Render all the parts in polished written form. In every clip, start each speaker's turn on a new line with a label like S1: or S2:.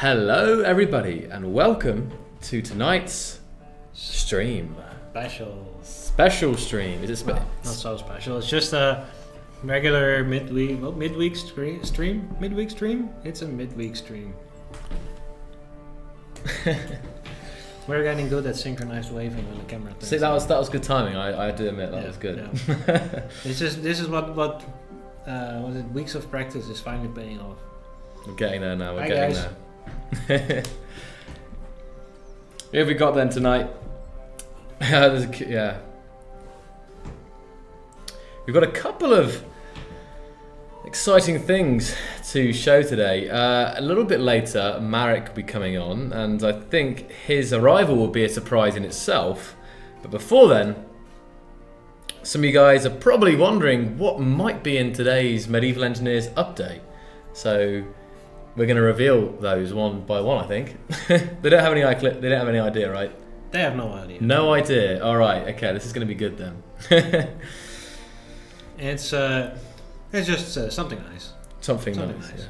S1: Hello everybody and welcome to tonight's stream. Special stream. Is it
S2: well, not so special. It's just a regular midweek stream. It's a midweek stream. We're getting good at synchronized waving on the camera.
S1: See, that was good timing. I do admit that was good.
S2: Yeah. This is what weeks of practice is finally paying off.
S1: We're getting there now. We're
S2: Hi
S1: getting
S2: guys.
S1: there. Who have we got then tonight? Yeah. We've got a couple of exciting things to show today. A little bit later, Marek will be coming on, and I think his arrival will be a surprise in itself. But before then, some of you guys are probably wondering what might be in today's Medieval Engineers update. So we're going to reveal those one by one, I think. They don't have any idea, right?
S2: They have no idea.
S1: No idea. All right. Okay. This is going to be good then.
S2: It's just something nice.
S1: Something nice.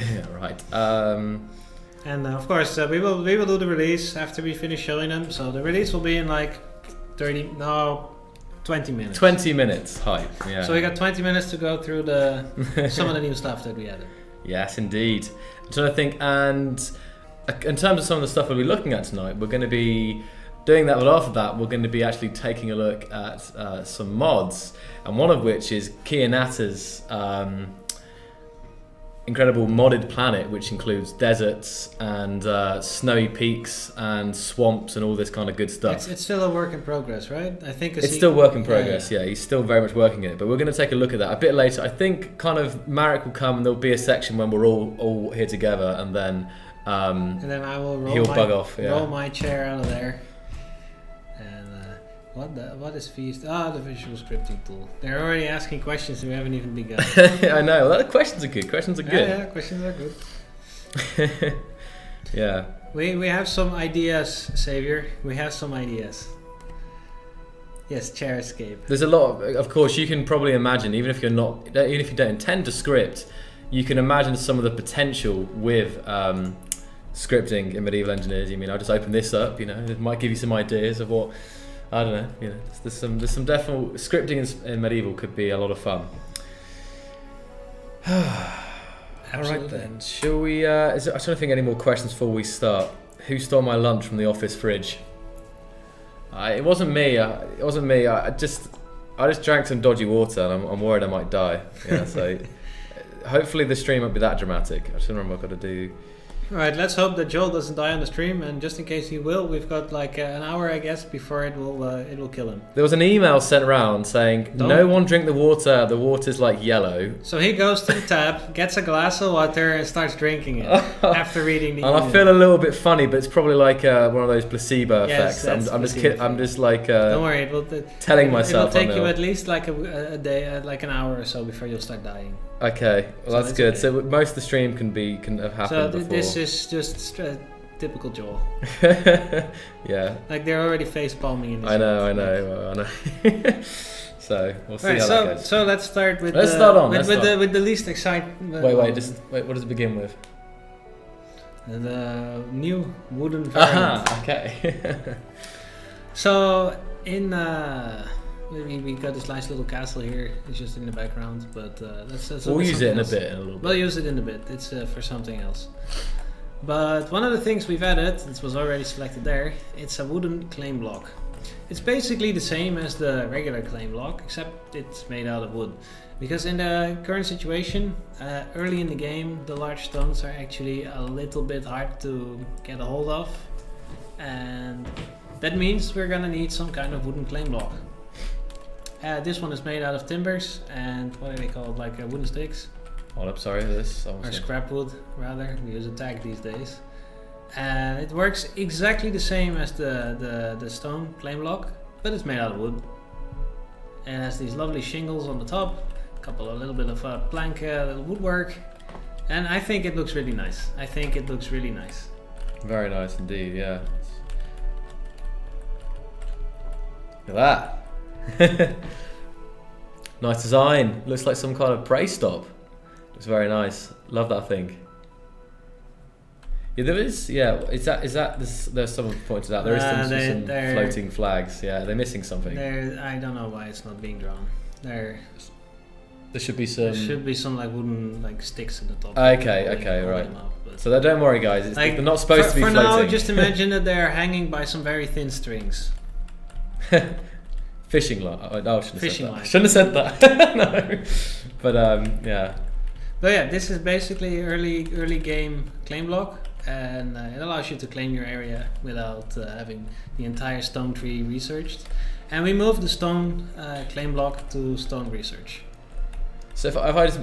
S1: Yeah. Right.
S2: And of course, we will do the release after we finish showing them. So the release will be in like 20 minutes. 20 minutes. Hype. Yeah. So we got 20 minutes to go through some of the new stuff that we added.
S1: Yes, indeed. I'm trying to think, and in terms of some of the stuff we'll be looking at tonight, we're going to be doing that, but after that we're going to be actually taking a look at some mods, and one of which is Kianata's incredible modded planet, which includes deserts and snowy peaks and swamps and all this kind of good stuff.
S2: It's still a work in progress, right? I think
S1: it's still work in progress. Yeah, he's still very much working it. But we're going to take a look at that a bit later. I think kind of Marek will come, and there'll be a section when we're all here together, and then
S2: I will roll my chair out of there. What is Feast? The visual scripting tool. They're already asking questions and we haven't even begun.
S1: I know. Well, the questions are good. Questions are good.
S2: Yeah, questions are good.
S1: Yeah.
S2: We have some ideas, Savior. We have some ideas. Yes, chair escape.
S1: There's a lot of course, you can probably imagine, even if you don't intend to script, you can imagine some of the potential with scripting in Medieval Engineers. I mean, I'll just open this up. It might give you some ideas of what. I don't know. There's some definite scripting in Medieval could be a lot of fun. All right then. Shall we? I'm trying to think of any more questions before we start. Who stole my lunch from the office fridge? It wasn't me. It wasn't me. I just drank some dodgy water, and I'm worried I might die. So hopefully the stream won't be that dramatic. I just remember what I've got to do.
S2: Alright, let's hope that Joel doesn't die on the stream, and just in case he will, we've got like an hour, I guess, before it will kill him.
S1: There was an email sent around saying, no one drink the water's like yellow.
S2: So he goes to the tap, gets a glass of water, and starts drinking it after reading the email.
S1: And I feel a little bit funny, but it's probably like one of those placebo effects. I'm just like
S2: don't worry,
S1: telling myself.
S2: It will take you at least like a day, like an hour or so before you'll start dying.
S1: Okay, well that's good. Okay. So most of the stream can have happened before.
S2: This is just typical Joel.
S1: Yeah.
S2: Like they're already face palming in this.
S1: I know. So we'll see how that goes.
S2: So let's start with
S1: with
S2: the least exciting.
S1: Wait. What does it begin with?
S2: The new wooden variant.
S1: Okay.
S2: So in we got this nice little castle here. It's just in the background, but
S1: we'll use it in a little bit.
S2: We'll use it in a bit. It's for something else. But one of the things we've added, this was already selected there, it's a wooden claim block. It's basically the same as the regular claim block, except it's made out of wood. Because in the current situation, early in the game, the large stones are actually a little bit hard to get a hold of. And that means we're gonna need some kind of wooden claim block. This one is made out of timbers and what do they call it, like wooden sticks?
S1: Hold up, sorry, this.
S2: Or scrap wood, rather. We use a tag these days. And it works exactly the same as the stone claim block, but it's made out of wood. It has these lovely shingles on the top, a little bit of plank, little woodwork, and I think it looks really nice.
S1: Very nice indeed, yeah. Look at that. Nice design. Looks like some kind of prey stop. It's very nice. Love that thing. Yeah, there is. Yeah, there's someone pointed out there is some floating flags. Yeah, they're missing something.
S2: I don't know why it's not being drawn. There
S1: should be some.
S2: There should be some like wooden like sticks at the top.
S1: Okay, right. So don't worry, guys. They're not supposed to be floating.
S2: For now, just imagine that they're hanging by some very thin strings.
S1: Fishing line. Oh,
S2: fishing line.
S1: Shouldn't have said that. No. But yeah.
S2: But yeah, this is basically early game claim block, and it allows you to claim your area without having the entire stone tree researched. And we moved the stone claim block to stone research.
S1: So if I just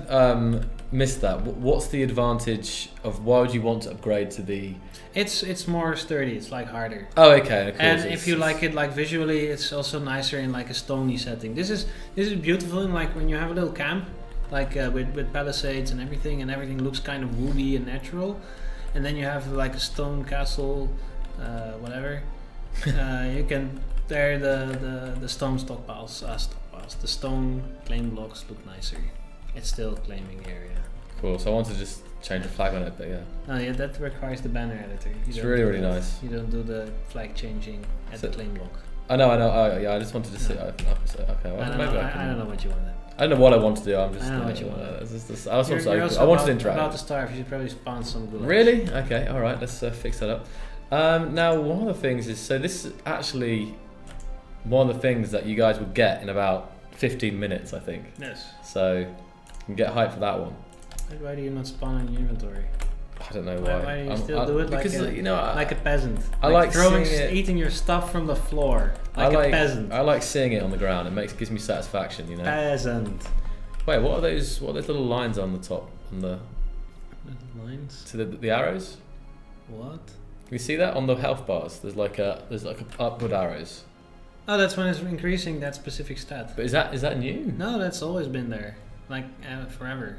S1: missed that, what's the advantage of why would you want to upgrade to the?
S2: It's more sturdy. It's like harder.
S1: Oh, okay. Of course.
S2: And if you like it like visually, it's also nicer in like a stony setting. This is beautiful in like when you have a little camp, like with palisades and everything looks kind of woody and natural. And then you have like a stone castle, whatever. You can there the stone stockpiles. The stone claim blocks look nicer. It's still claiming area.
S1: Cool. So I want to just change the flag on it, but yeah.
S2: Oh yeah, that requires the banner editor.
S1: It's really nice.
S2: You don't do the flag changing at the claim block.
S1: I know. Oh, yeah, I just wanted to see. Okay. Well,
S2: I don't know what you wanted.
S1: I don't know what I want to do. I'm just.
S2: I know what you want.
S1: I wanted to interact.
S2: About to starve. You should probably spawn some goulash.
S1: Really? Okay. All right. Let's fix that up. Now, one of the things is this is actually one of the things that you guys would get in about 15 minutes, I think.
S2: Yes.
S1: So you can get hype for that one.
S2: Why do you not spawn in your inventory?
S1: I don't know why.
S2: Why do you still do it
S1: because,
S2: like a peasant?
S1: I like
S2: eating your stuff from the floor like a peasant.
S1: I like seeing it on the ground. It gives me satisfaction,
S2: Peasant.
S1: Wait, what are those little lines on the top? On the
S2: lines?
S1: To the arrows?
S2: What?
S1: Can you see that on the health bars? There's like upward arrows.
S2: Oh, that's when it's increasing that specific stat.
S1: But is that new?
S2: No, that's always been there, like forever.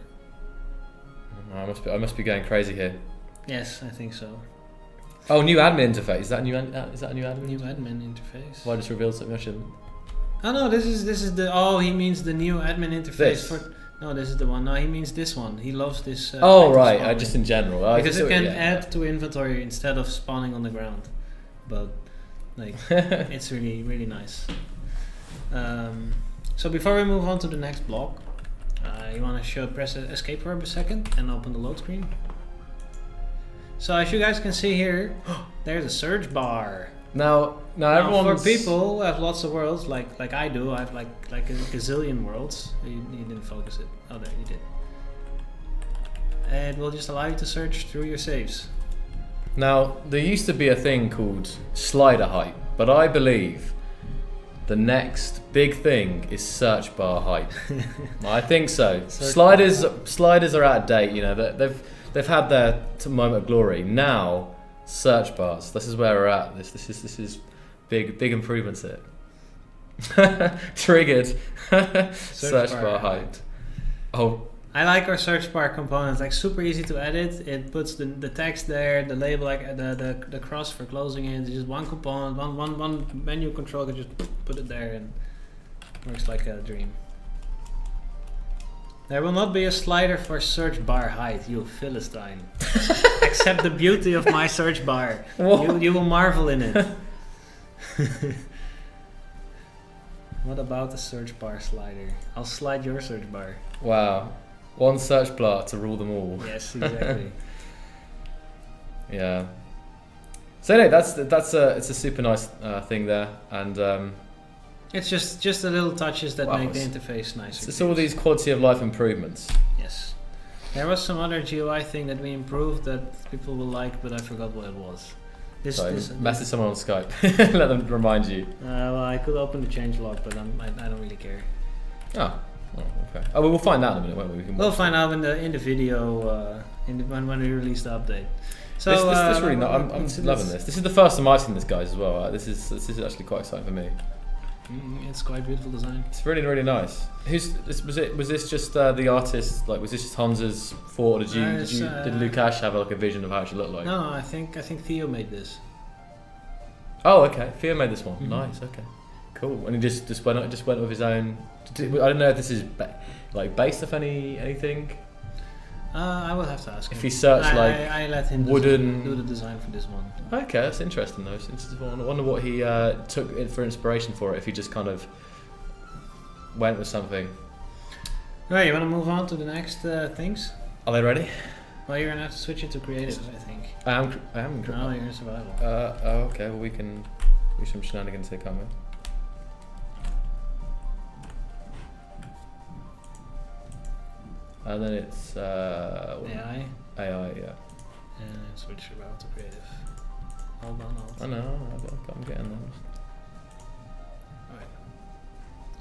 S1: I must be going crazy here.
S2: Yes, I think so.
S1: Oh, new admin interface. Is that a new admin?
S2: New admin interface.
S1: Well, I just revealed something I shouldn't.
S2: Oh no, this is the. Oh, he means the new admin interface
S1: this.
S2: No, this is the one. No, he means this one. He loves this.
S1: Oh right, just in general.
S2: Because it can add to inventory instead of spawning on the ground. But like, it's really nice. So before we move on to the next block, you want to press escape for a second and open the load screen. So as you guys can see here, there's a search bar.
S1: Now everyone
S2: for people who have lots of worlds like I do, I have like a gazillion worlds. You didn't focus it. Oh, there you did. It will just allow you to search through your saves.
S1: Now there used to be a thing called slider height, but I believe the next big thing is search bar height. I think so. Sliders are out of date. You know they've had their moment of glory. Now search bars. This is where we're at. This is big improvements here. Triggered. search bar height. Oh.
S2: I like our search bar components, like super easy to edit. It puts the text there, the label, like the cross for closing it. It's just one component, one menu control can just put it there and works like a dream. There will not be a slider for search bar height, you Philistine. Accept the beauty of my search bar. You will marvel in it. What about the search bar slider? I'll slide your search bar.
S1: Wow. One search bar to rule them all.
S2: Yes, exactly.
S1: Yeah. So anyway, it's a super nice thing there, and
S2: it's just the little touches that make the interface nicer.
S1: It's all these quality of life improvements.
S2: Yes. There was some other GUI thing that we improved that people will like, but I forgot what it was.
S1: Message someone on Skype. Let them remind you.
S2: Well, I could open the changelog, but I don't really care.
S1: Oh, okay. Oh, we'll find out in a minute, won't we?
S2: We'll find out in the video when we release the update. So
S1: this really not. I'm loving this. This is the first time I've seen this, guys, as well. This is actually quite exciting for me.
S2: It's quite beautiful design.
S1: It's really nice. Was this just the artist? Like, was this just Hans's thought, or did Lukash have like a vision of how it should look like?
S2: No, I think Theo made this.
S1: Oh, okay. Theo made this one. Mm-hmm. Nice. Okay. Cool. And he just went with his own. I don't know if this is based off anything.
S2: I will have to ask him.
S1: If he searched like
S2: I let him
S1: wooden...
S2: do the design for this one.
S1: Okay, that's interesting though. I wonder what he took it for inspiration for it, if he just kind of went with something.
S2: Right, you want to move on to the next things?
S1: Are they ready?
S2: Well, you're gonna have to switch it to creative, I think.
S1: I am.
S2: No, you're in survival.
S1: Oh, okay. Well, we can do some shenanigans here, can't we? And then it's
S2: AI.
S1: AI, yeah.
S2: And switch survival to creative. Hold on.
S1: I know. I'm getting there.
S2: Alright.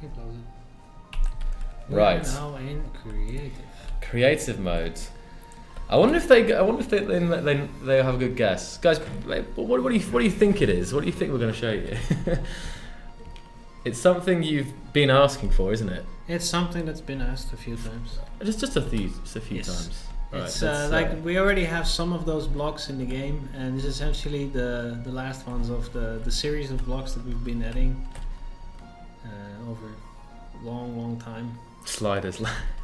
S2: You close it.
S1: Right.
S2: We're now in creative.
S1: Creative mode. I wonder if they have a good guess, guys. What do you think it is? What do you think we're going to show you? It's something you've been asking for, isn't it?
S2: It's something that's been asked a few times.
S1: Just a few times.
S2: It's
S1: right,
S2: like we already have some of those blocks in the game, and it's essentially the last ones of the series of blocks that we've been adding over a long time.
S1: Sliders.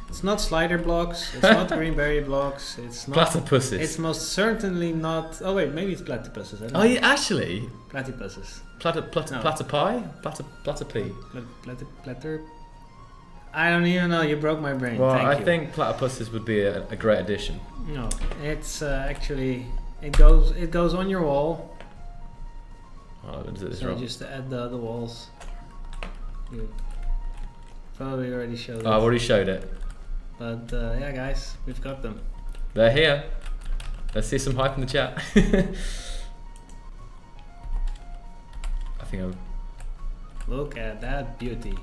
S2: It's not slider blocks. It's not greenberry blocks. It's not
S1: platypuses.
S2: It's most certainly not. Oh wait, maybe it's platypuses. I don't know.
S1: Yeah, actually.
S2: Platypuses.
S1: Platypi? Platypi.
S2: Platter. I don't even know. You broke my brain.
S1: Well,
S2: Thank
S1: I
S2: you.
S1: think platypuses would be a great addition.
S2: No, it's actually it goes on your wall.
S1: Oh, is it this
S2: So
S1: wrong?
S2: just to add the walls. You probably already showed it.
S1: I've already showed it.
S2: But yeah, guys, we've got them.
S1: They're here. Let's see some hype in the chat. I think I'm...
S2: Look at that beauty.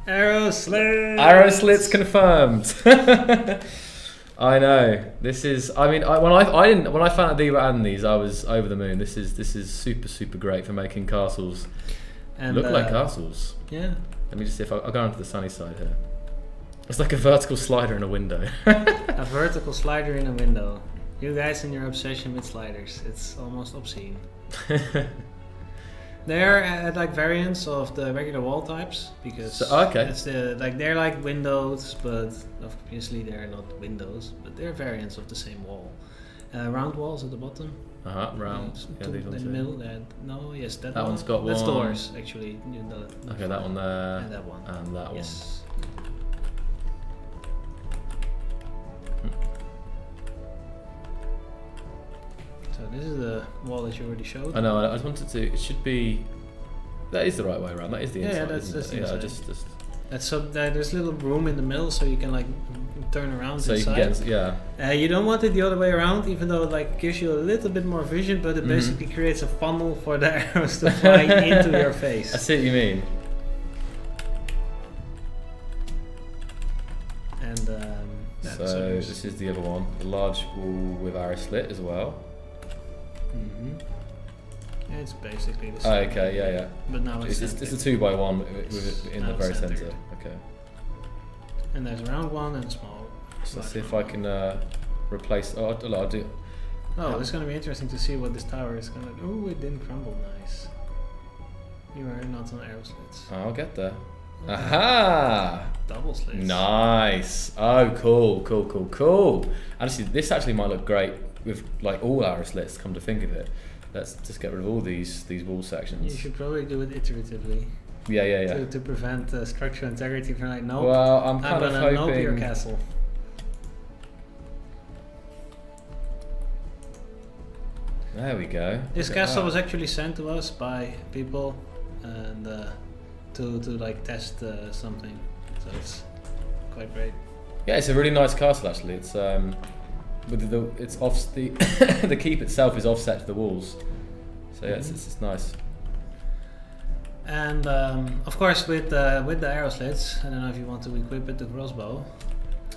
S2: Arrow slits.
S1: Arrow slits confirmed. I know. This is. I mean, when I found out that you were adding these, I was over the moon. This is super great for making castles
S2: And,
S1: look like castles.
S2: Yeah.
S1: Let me just see if I'll go onto the sunny side here. It's like a vertical slider in a window.
S2: A vertical slider in a window. You guys and your obsession with sliders. It's almost obscene. They're like variants of the regular wall types because
S1: okay.
S2: it's they're like windows, but obviously they're not windows, but they're variants of the same wall. Round walls at the bottom.
S1: Round. Yeah, these
S2: in
S1: ones
S2: the
S1: here.
S2: middle. Yes, that
S1: That
S2: one.
S1: one's got
S2: That's
S1: one.
S2: doors actually.
S1: Okay, that one there.
S2: And that one.
S1: And that
S2: yes. So this is the wall that you already showed.
S1: I know. I just wanted to. It should be. That is the right way around. That is the inside.
S2: Yeah, that's
S1: isn't it?
S2: the inside.
S1: Just.
S2: That's so there's a little room in the middle, so you can like turn around.
S1: So
S2: inside.
S1: you can get
S2: You don't want it the other way around, even though it like gives you a little bit more vision, but it basically creates a funnel for the arrows to fly into your face.
S1: I see what you mean.
S2: And
S1: so this is the other one, the large wall with arrow slit as well.
S2: It's basically the
S1: Oh,
S2: same.
S1: okay, yeah.
S2: But now it's
S1: It's a 2x1 with it in the
S2: now
S1: very
S2: centered.
S1: centre. Okay.
S2: And there's a round one and a small.
S1: So let's see if I can replace. Oh, I'll do.
S2: Oh, it's gonna be interesting to see what this tower is gonna do. Oh, it didn't crumble. Nice. You are not on arrow slits.
S1: I'll get there. Aha!
S2: Double slits.
S1: Nice. Oh, cool. Actually, this actually might look great with like all arrow slits. Come to think of it, let's just get rid of all these wall sections.
S2: You should probably do it iteratively.
S1: Yeah.
S2: To prevent structural integrity from like, nope.
S1: Well, I'm kind of
S2: gonna nope your
S1: hoping.
S2: castle.
S1: There we go.
S2: This
S1: Look at
S2: castle
S1: that.
S2: was actually sent to us by people, and to like test something. So it's quite great.
S1: Yeah, it's a really nice castle actually. It's with it's off the the keep itself is offset to the walls, so yeah, it's nice.
S2: And of course, with the arrow slits, I don't know if you want to equip it the crossbow.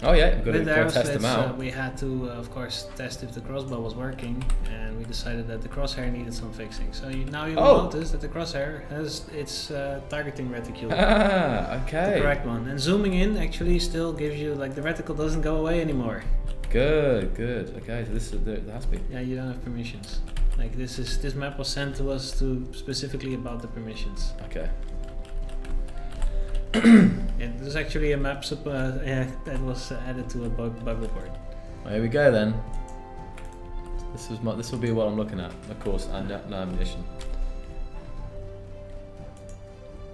S1: Oh yeah, we've got to
S2: With the
S1: go
S2: arrow
S1: test
S2: slits,
S1: them out.
S2: we had to, of course, test if the crossbow was working, and we decided that the crosshair needed some fixing. So now you will notice that the crosshair has its targeting reticule.
S1: Ah, okay.
S2: The correct one. And zooming in actually still gives you, like, the reticle doesn't go away anymore.
S1: Good. Okay, so this is there has to be.
S2: Yeah, you don't have permissions. Like this map was sent to us to specifically about the permissions.
S1: Okay.
S2: And there's actually a map that was added to a bug report.
S1: Well, here we go then. This will be what I'm looking at, of course, and no ammunition.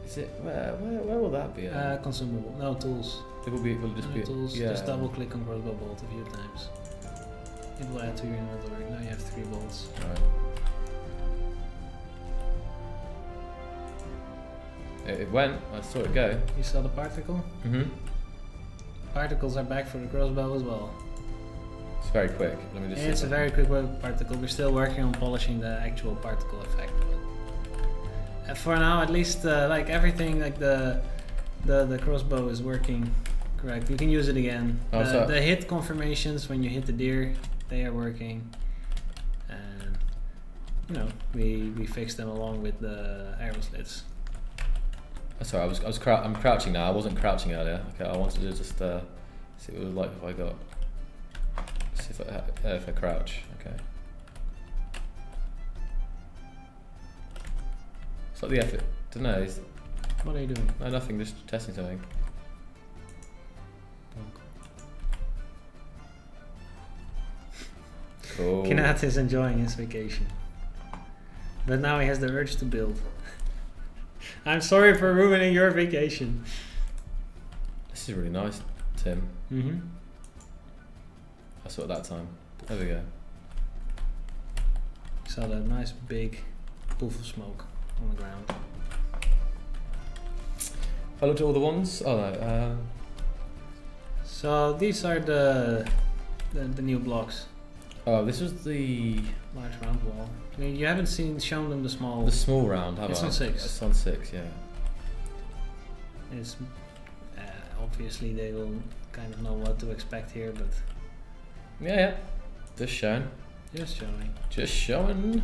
S1: Is it where will that be?
S2: Consumable. No tools.
S1: It will just be
S2: tools.
S1: Yeah.
S2: Just double click on crossbow bolt a few times. It will add to your inventory. Now you have 3 bolts.
S1: Right. It went. I saw it go.
S2: You saw the particle?
S1: Mhm.
S2: Particles are back for the crossbow as well.
S1: It's very quick. Let me just.
S2: Yeah, it's a very quick particle. We're still working on polishing the actual particle effect. But for now, at least, like everything, like the crossbow is working correct. You can use it again. The hit confirmations when you hit the deer, they are working, and you know we fixed them along with the arrow slits.
S1: Sorry, I'm crouching now. I wasn't crouching earlier. Okay, I wanted to just see what it was like if I got. See if I crouch. Okay. It's like the effort. Don't know.
S2: What are you doing?
S1: No, nothing. Just testing something. Cool.
S2: Kinat is enjoying his vacation, but now he has the urge to build. I'm sorry for ruining your vacation.
S1: This is really nice, Tim.
S2: Mm-hmm.
S1: I saw it that time. There we go.
S2: Saw that nice big poof of smoke on the ground.
S1: If I looked at all the ones, oh no.
S2: So these are the new blocks.
S1: Oh, this was the
S2: Large round wall. I mean, you haven't shown them the small.
S1: the small round, have I?
S2: It's on 6.
S1: It's on 6, yeah.
S2: It's obviously they will kind of know what to expect here, but
S1: Yeah. Just showing.
S2: just showing.
S1: Just showing.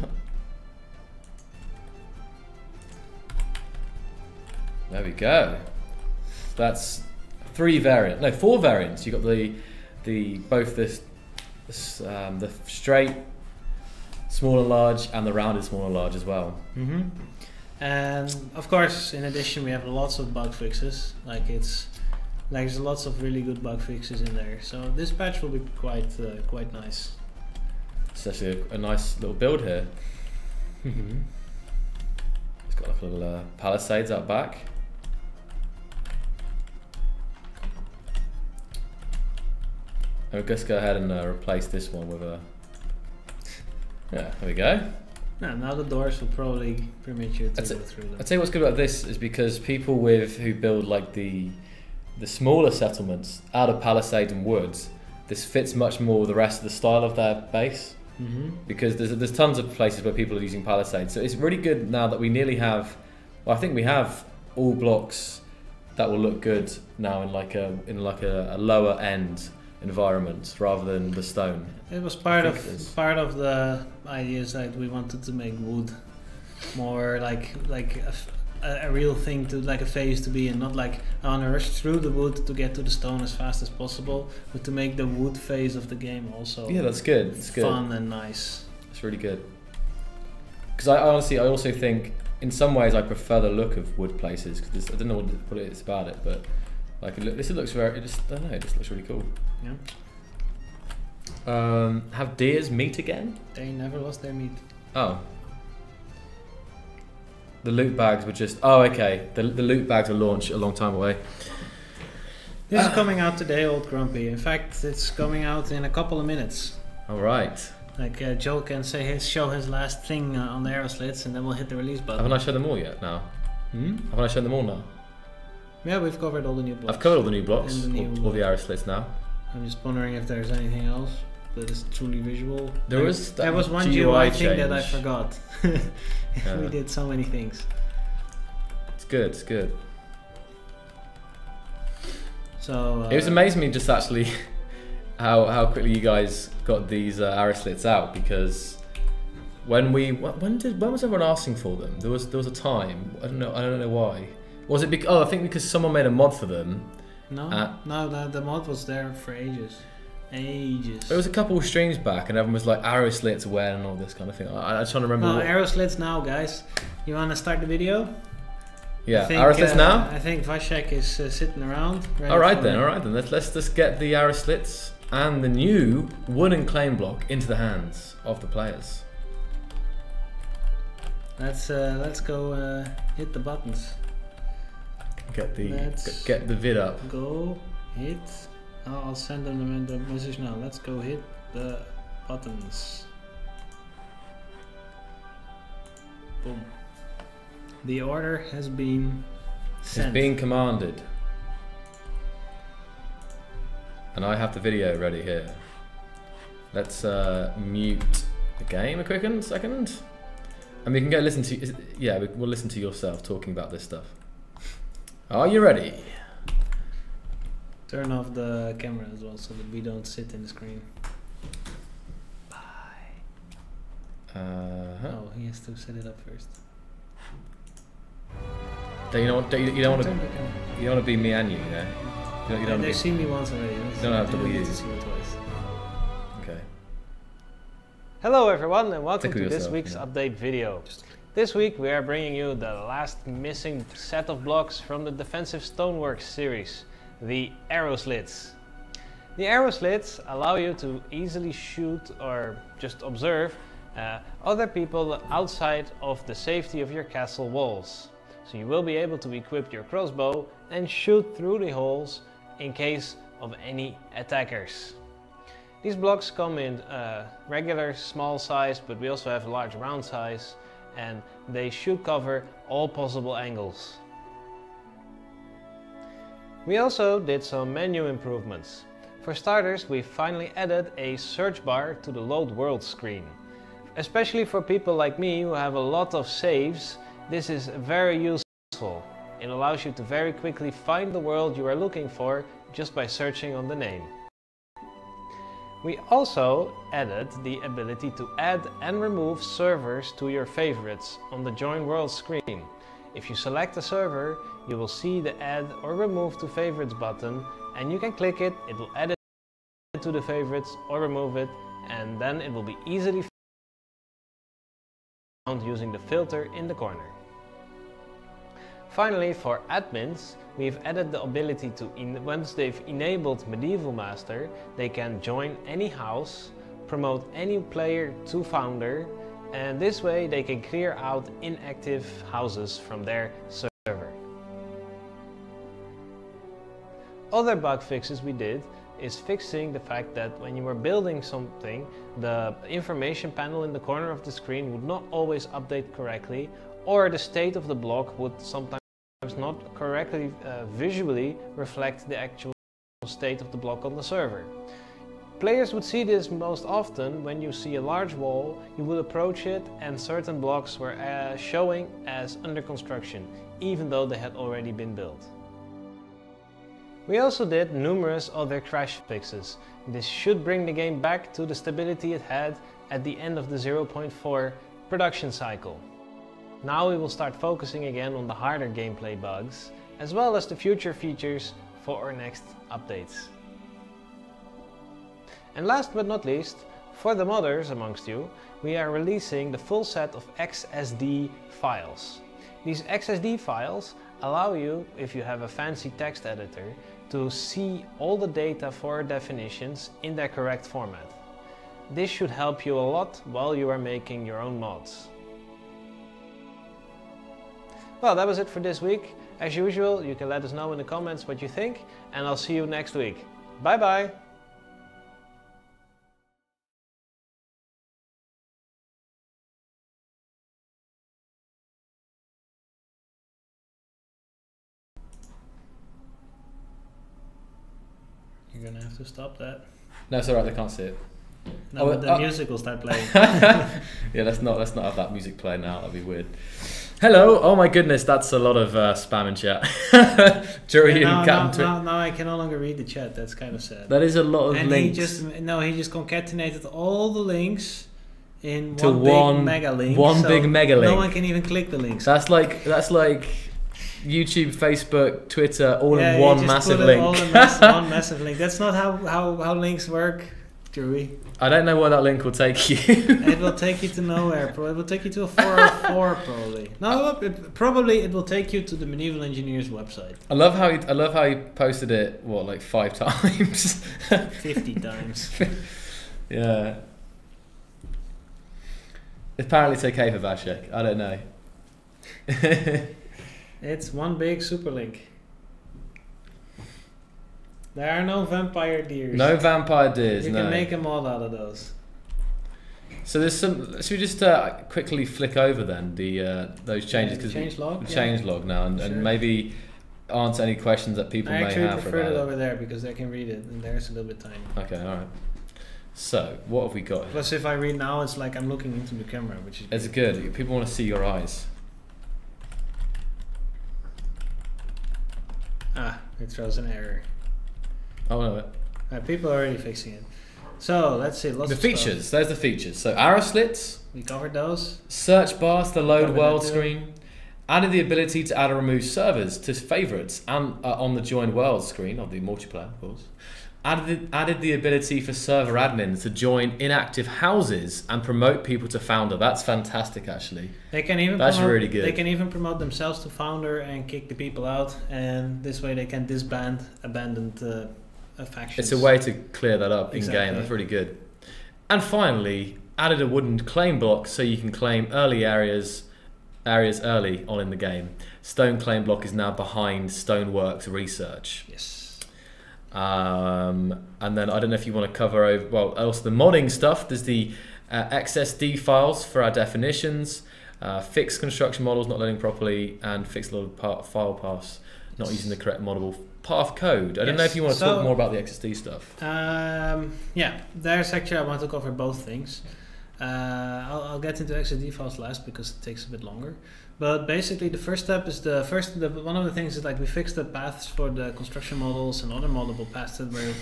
S1: There we go. That's 4 variants. You got both the straight, small and large, and the rounded small and large as well.
S2: Mm-hmm. And of course, in addition, we have lots of bug fixes. There's lots of really good bug fixes in there. So this patch will be quite nice.
S1: It's actually a nice little build here.
S2: Mm-hmm.
S1: It's got like little palisades out back. I'll just go ahead and replace this one with a. Yeah, there we go.
S2: Now the doors will probably permit you to go through them.
S1: I'd say what's good about this is because people who build like the smaller settlements out of palisades and woods, this fits much more with the rest of the style of their base.
S2: Mm-hmm.
S1: Because there's tons of places where people are using palisades, so it's really good now that we nearly have. Well, I think we have all blocks that will look good now in like a lower end environment rather than the stone.
S2: It was part of the ideas that we wanted to make wood more like a real thing, to like a phase to be in, not like on a rush through the wood to get to the stone as fast as possible, but to make the wood phase of the game also. Yeah,
S1: that's good. It's good.
S2: Fun and nice.
S1: It's really good. Because I also think in some ways I prefer the look of wood places because I don't know what it is about it, but like this looks very. I don't know. It just looks really cool.
S2: Yeah.
S1: Have deers meat again?
S2: They never lost their meat.
S1: Oh. The loot bags were just. Oh, okay. The loot bags were launched a long time away.
S2: This is coming out today, Old Grumpy. In fact, it's coming out in a couple of minutes.
S1: All right.
S2: Like Joe can show his last thing on the arrow slits, and then we'll hit the release button.
S1: Haven't I shown them all yet? Now. Haven't I shown them all now?
S2: Yeah, we've covered all the new blocks.
S1: I've covered all the new blocks,
S2: And
S1: all the arrow slits now.
S2: I'm just wondering if there's anything else that is truly visual.
S1: There was
S2: one GUI thing that I forgot. We did so many things.
S1: It's good. It's good.
S2: So
S1: it was amazing me just actually how quickly you guys got these arrow slits out, because when was everyone asking for them? There was a time. I don't know why. Was it I think because someone made a mod for them.
S2: No, the mod was there for ages. It
S1: was a couple of streams back, and everyone was like arrow slits when and all this kind of thing. I was trying to remember.
S2: Arrow slits now, guys. You want to start the video?
S1: Yeah, arrow slits now?
S2: I think Vashek is sitting around.
S1: Alright then. Let's just get the arrow slits and the new wooden claim block into the hands of the players.
S2: Let's go hit the buttons.
S1: Get the vid up.
S2: Go hit. Oh, I'll send them the message now. Let's go hit the buttons. Boom. The order has been sent.
S1: It's being commanded. And I have the video ready here. Let's mute the game a quick second. And we can go listen to, we'll listen to yourself talking about this stuff. Are you ready?
S2: Turn off the camera as well so that we don't sit in the screen. Bye. Oh, he has to set it up first.
S1: You don't want to be me and you, you know?
S2: They've seen me once already.
S1: You don't have double U. Okay.
S3: Hello everyone and welcome to this week's update video. This week we are bringing you the last missing set of blocks from the Defensive Stoneworks series, the arrow slits. The arrow slits allow you to easily shoot or just observe other people outside of the safety of your castle walls. So you will be able to equip your crossbow and shoot through the holes in case of any attackers. These blocks come in regular small size, but we also have a large round size, and they should cover all possible angles. We also did some menu improvements. For starters, we finally added a search bar to the load world screen. Especially for people like me who have a lot of saves, this is very useful. It allows you to very quickly find the world you are looking for just by searching on the name. We also added the ability to add and remove servers to your favorites on the Join World screen. If you select a server, you will see the Add or Remove to Favorites button, and you can click it, it will add it to the favorites or remove it, and then it will be easily found using the filter in the corner. Finally, for admins, we've added the ability to, once they've enabled Medieval Master, they can join any house, promote any player to founder, and this way they can clear out inactive houses from their server. Other bug fixes we did is fixing the fact that when you were building something, the information panel in the corner of the screen would not always update correctly, or the state of the block would sometimes not correctly visually reflect the actual state of the block on the server. Players would see this most often when you see a large wall, you would approach it and certain blocks were showing as under construction, even though they had already been built. We also did numerous other crash fixes. This should bring the game back to the stability it had at the end of the 0.4 production cycle. Now we will start focusing again on the harder gameplay bugs, as well as the future features for our next updates. And last but not least, for the modders amongst you, we are releasing the full set of XSD files. These XSD files allow you, if you have a fancy text editor, to see all the data for definitions in their correct format. This should help you a lot while you are making your own mods. Well, that was it for this week. As usual, you can let us know in the comments what you think, and I'll see you next week. Bye bye!
S2: You're gonna have to stop that.
S1: No, it's alright, they can't see it.
S2: No, but the music will start playing.
S1: Yeah, let's not have that music play now, that'd be weird. Hello, oh my goodness, that's a lot of spam in chat.
S2: Now I can no longer read the chat, that's kind of sad.
S1: That is a lot of
S2: and
S1: links.
S2: He just concatenated all the links in one big mega link.
S1: Big mega link.
S2: No one can even click the links.
S1: That's like YouTube, Facebook, Twitter, all in one massive link.
S2: One massive link. That's not how links work. Chewy.
S1: I don't know where that link will take you.
S2: It will take you to nowhere. It will take you to a 404 probably. No, it will take you to the Medieval Engineers website.
S1: I love how he posted it. What, like 5 times?
S2: 50 times.
S1: Yeah. Apparently it's okay for Vashek. I don't know.
S2: It's one big super link. There are no vampire deers.
S1: No vampire deers.
S2: You
S1: no.
S2: can make a mod out of those.
S1: So there's some. Should we just quickly flick over then those changes, because
S2: change
S1: log now, and,
S2: Sure.
S1: and maybe answer any questions that people may have
S2: I
S1: about
S2: actually prefer it
S1: it.
S2: over there because I can read it, and there's a little bit tiny.
S1: Okay, all right. So what have we got here?
S2: Plus, if I read now, it's like I'm looking into the camera, which is
S1: It's good. People want to see your eyes.
S2: It throws an error.
S1: Oh no.
S2: People are already fixing it. So let's see. Lots
S1: The
S2: of
S1: features.
S2: stuff.
S1: There's the features. So arrow slits,
S2: We covered those.
S1: search bars to load
S2: Covered
S1: world
S2: that too.
S1: screen, added the ability to add or remove servers to favorites and on the join world screen of the multiplayer, of course. Added the ability for server admins to join inactive houses and promote people to founder. That's fantastic, actually.
S2: They can even
S1: That's
S2: promote,
S1: really good.
S2: They can even promote themselves to founder and kick the people out, and this way they can disband abandoned factions.
S1: It's a way to clear that up in
S2: Exactly.
S1: game. That's really good. And finally, added a wooden claim block so you can claim early areas early on in the game. Stone claim block is now behind Stoneworks research.
S2: Yes.
S1: And then I don't know if you want to cover over, well, also the modding stuff. There's the XSD files for our definitions, fixed construction models not loading properly, and fixed loaded file paths not using the correct moddable path code. I don't know if you want to talk more about the XSD stuff.
S2: Yeah, there's actually, I want to cover both things. I'll get into XSD files last because it takes a bit longer. But basically, the first step is one of the things is like we fixed the paths for the construction models and other moddable paths that were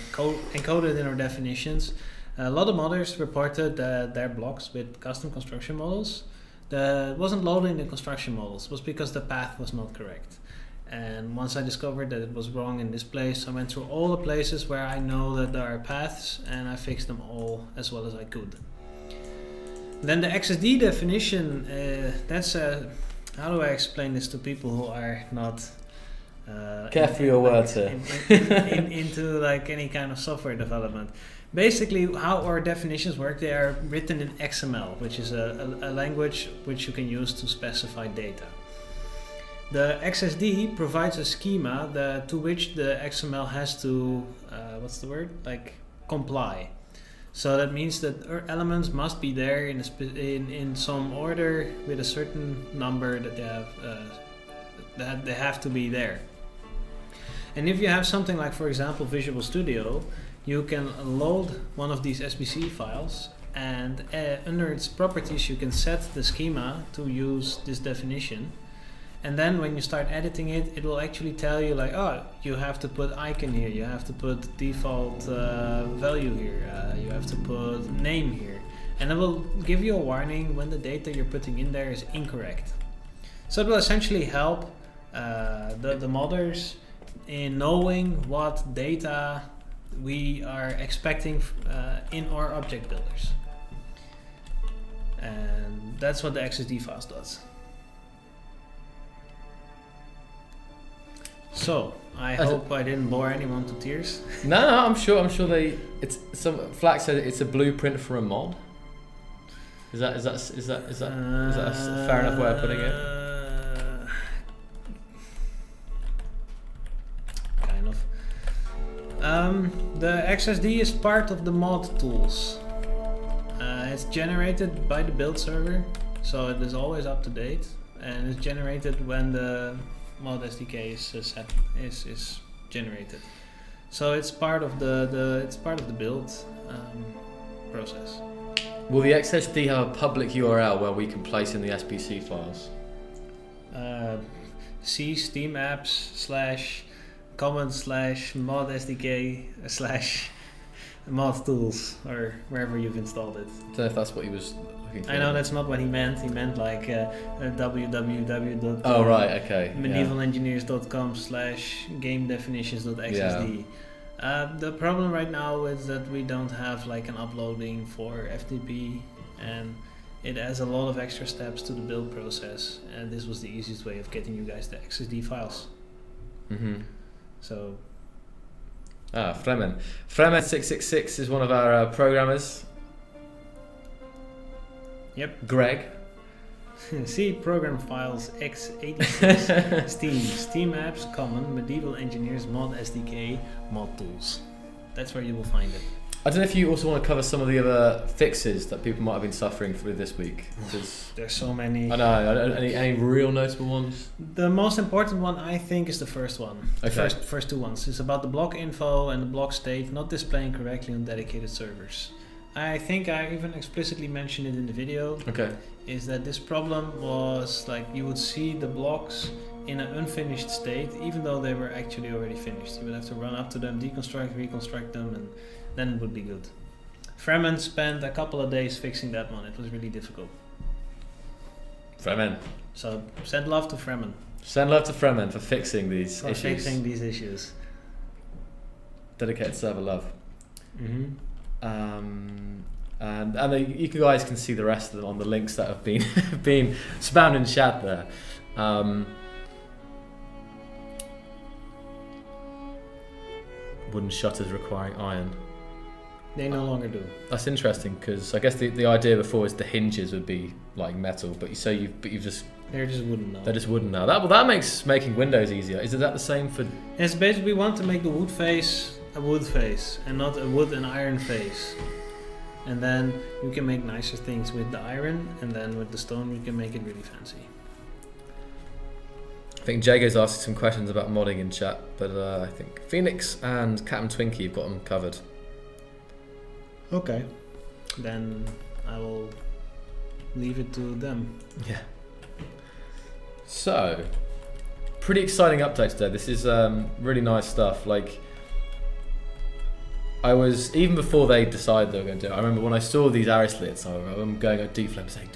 S2: encoded in our definitions. A lot of modders reported that their blocks with custom construction models that wasn't loading the construction models was because the path was not correct. And once I discovered that it was wrong in this place, I went through all the places where I know that there are paths, and I fixed them all as well as I could. Then the XSD definition, that's how do I explain this to people who are not
S1: Careful your words here.
S2: into like any kind of software development. Basically, how our definitions work, they are written in XML, which is a language which you can use to specify data. The XSD provides a schema to which the XML has to, comply. So that means that elements must be there in some order with a certain number that they have to be there. And if you have something like, for example, Visual Studio, you can load one of these SBC files, and under its properties you can set the schema to use this definition. And then when you start editing it, it will actually tell you like, oh, you have to put icon here, you have to put default value here, you have to put name here. And it will give you a warning when the data you're putting in there is incorrect. So it will essentially help the modders in knowing what data we are expecting in our object builders. And that's what the XSD files does. So I hope I didn't bore anyone to tears.
S1: No, I'm sure Flack said it's a blueprint for a mod. Is that a fair enough way of putting it?
S2: Kind of. The XSD is part of the mod tools. It's generated by the build server, so it is always up to date, and it's generated when the mod SDK is generated. So it's part of the build process.
S1: Will the XSD have a public URL where we can place in the SBC files?
S2: C Steam apps /common/mod SDK /mod tools, or wherever you've installed it.
S1: I don't know if that's what he was looking for.
S2: I know that's not what he meant. He meant like www.
S1: Oh right, okay.
S2: medievalengineers.com/gamedefinitions.xsd. The problem right now is that we don't have like an uploading for FTP, and it has a lot of extra steps to the build process, and this was the easiest way of getting you guys the XSD files. So
S1: Fremen. Fremen666 is one of our programmers.
S2: Yep.
S1: Greg.
S2: See program files x86 Steam apps common medieval engineers mod SDK mod tools. That's where you will find it.
S1: I don't know if you also want to cover some of the other fixes that people might have been suffering through this week.
S2: There's so many.
S1: I know. Any real notable ones?
S2: The most important one, I think, is the first one.
S1: Okay.
S2: First two ones. It's about the block info and the block state not displaying correctly on dedicated servers. I think I even explicitly mentioned it in the video.
S1: Okay.
S2: Is that this problem was like you would see the blocks in an unfinished state, even though they were actually already finished. You would have to run up to them, deconstruct, reconstruct them, and then it would be good. Fremen spent a couple of days fixing that one. It was really difficult.
S1: Fremen.
S2: So send love to Fremen.
S1: Send love to Fremen for fixing these issues.
S2: Fixing these issues.
S1: Dedicated server love. And you guys can see the rest of them on the links that have been been spammed in chat there. Wooden shutters requiring iron.
S2: They no longer do.
S1: That's interesting because I guess the idea before is the hinges would be like metal, but you've just
S2: they're just wooden now.
S1: They're just wooden now. That makes making windows easier. Is that the same for?
S2: It's basically we want to make the wood face a wood face and not a wood and iron face. And then you can make nicer things with the iron, and then with the stone you can make it really fancy.
S1: I think Jago's asking some questions about modding in chat, but I think Phoenix and Captain Twinkie have got them covered.
S2: Okay. Then I will leave it to them.
S1: Yeah. So, pretty exciting update today. This is really nice stuff. Like, I was, even before they decided they were going to do it, I remember when I saw these arrow slits, I'm going at Deep Flame saying,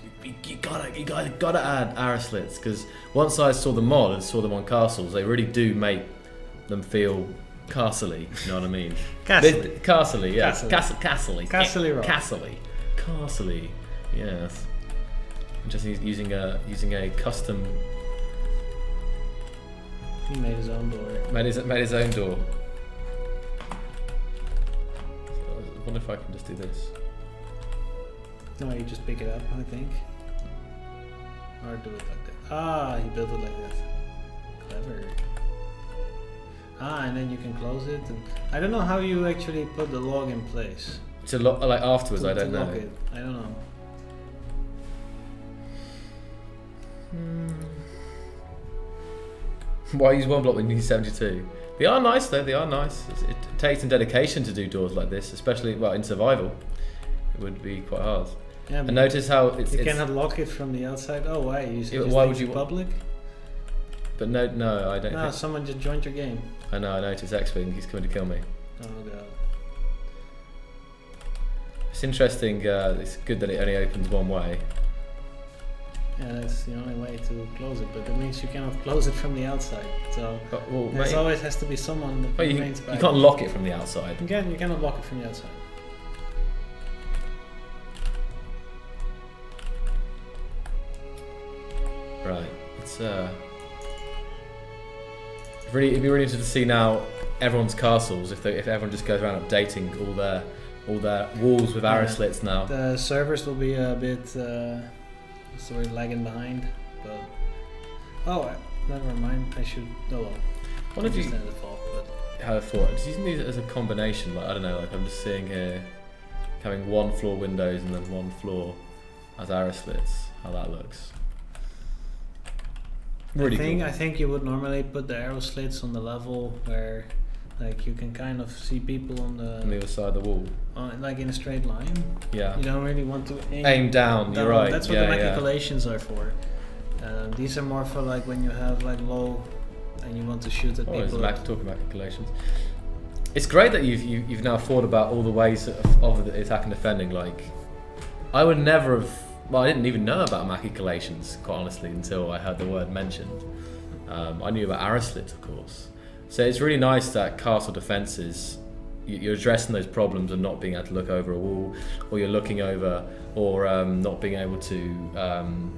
S1: you guys gotta add arrow slits, because once I saw the mod and saw them on castles, they really do make them feel castle-y, you know what I mean? Castle-y, yeah. Castle-y. Castle-y, yes. Just using a custom.
S2: He made his own door.
S1: Made his own door. I wonder if I can just do this.
S2: No, you just pick it up, I think. Or do it like that. Ah, he built it like that. Clever. Ah, and then you can close it. And I don't know how you actually put the log in place.
S1: To like afterwards, I don't know.
S2: Lock it. I don't know.
S1: Why use one block when you need 72? They are nice though, they are nice. It takes some dedication to do doors like this, especially in survival. It would be quite hard.
S2: Yeah,
S1: and notice how it's...
S2: You cannot lock it from the outside. Oh, why?
S1: Why would you...
S2: public?
S1: But no, I don't think...
S2: someone just joined your game.
S1: I know, I noticed X-Wing, he's coming to kill me.
S2: Oh god.
S1: It's interesting, it's good that it only opens one way.
S2: Yeah, that's the only way to close it, but that means you cannot close it from the outside. So there always has to be someone that remains back.
S1: You can't lock it from the outside.
S2: You cannot lock it from the outside.
S1: Right, it's it'd be really interesting to see now everyone's castles if everyone just goes around updating all their walls with arrow slits now.
S2: The servers will be a bit sort of lagging behind, but never mind. I should
S1: What if you
S2: had a thought, but
S1: had a thought? Just using these as a combination, like I don't know, like I'm just seeing here having one floor windows and then one floor as arrow slits. How that looks. Really cool.
S2: I think you would normally put the arrow slits on the level where like you can kind of see people on the
S1: other side of the wall.
S2: Like in a straight line.
S1: Yeah.
S2: You don't really want to
S1: aim down. You're right.
S2: That's what the maculations are for. These are more for like when you have like low and you want to shoot at people.
S1: Talking about calculations. It's great that you've now thought about all the ways of the attack and defending. Like, I would never have. Well, I didn't even know about maculations, quite honestly, until I heard the word mentioned. I knew about arrow slits, of course. So it's really nice that castle defenses you're addressing those problems of not being able to look over a wall, or you're looking over, or not being able to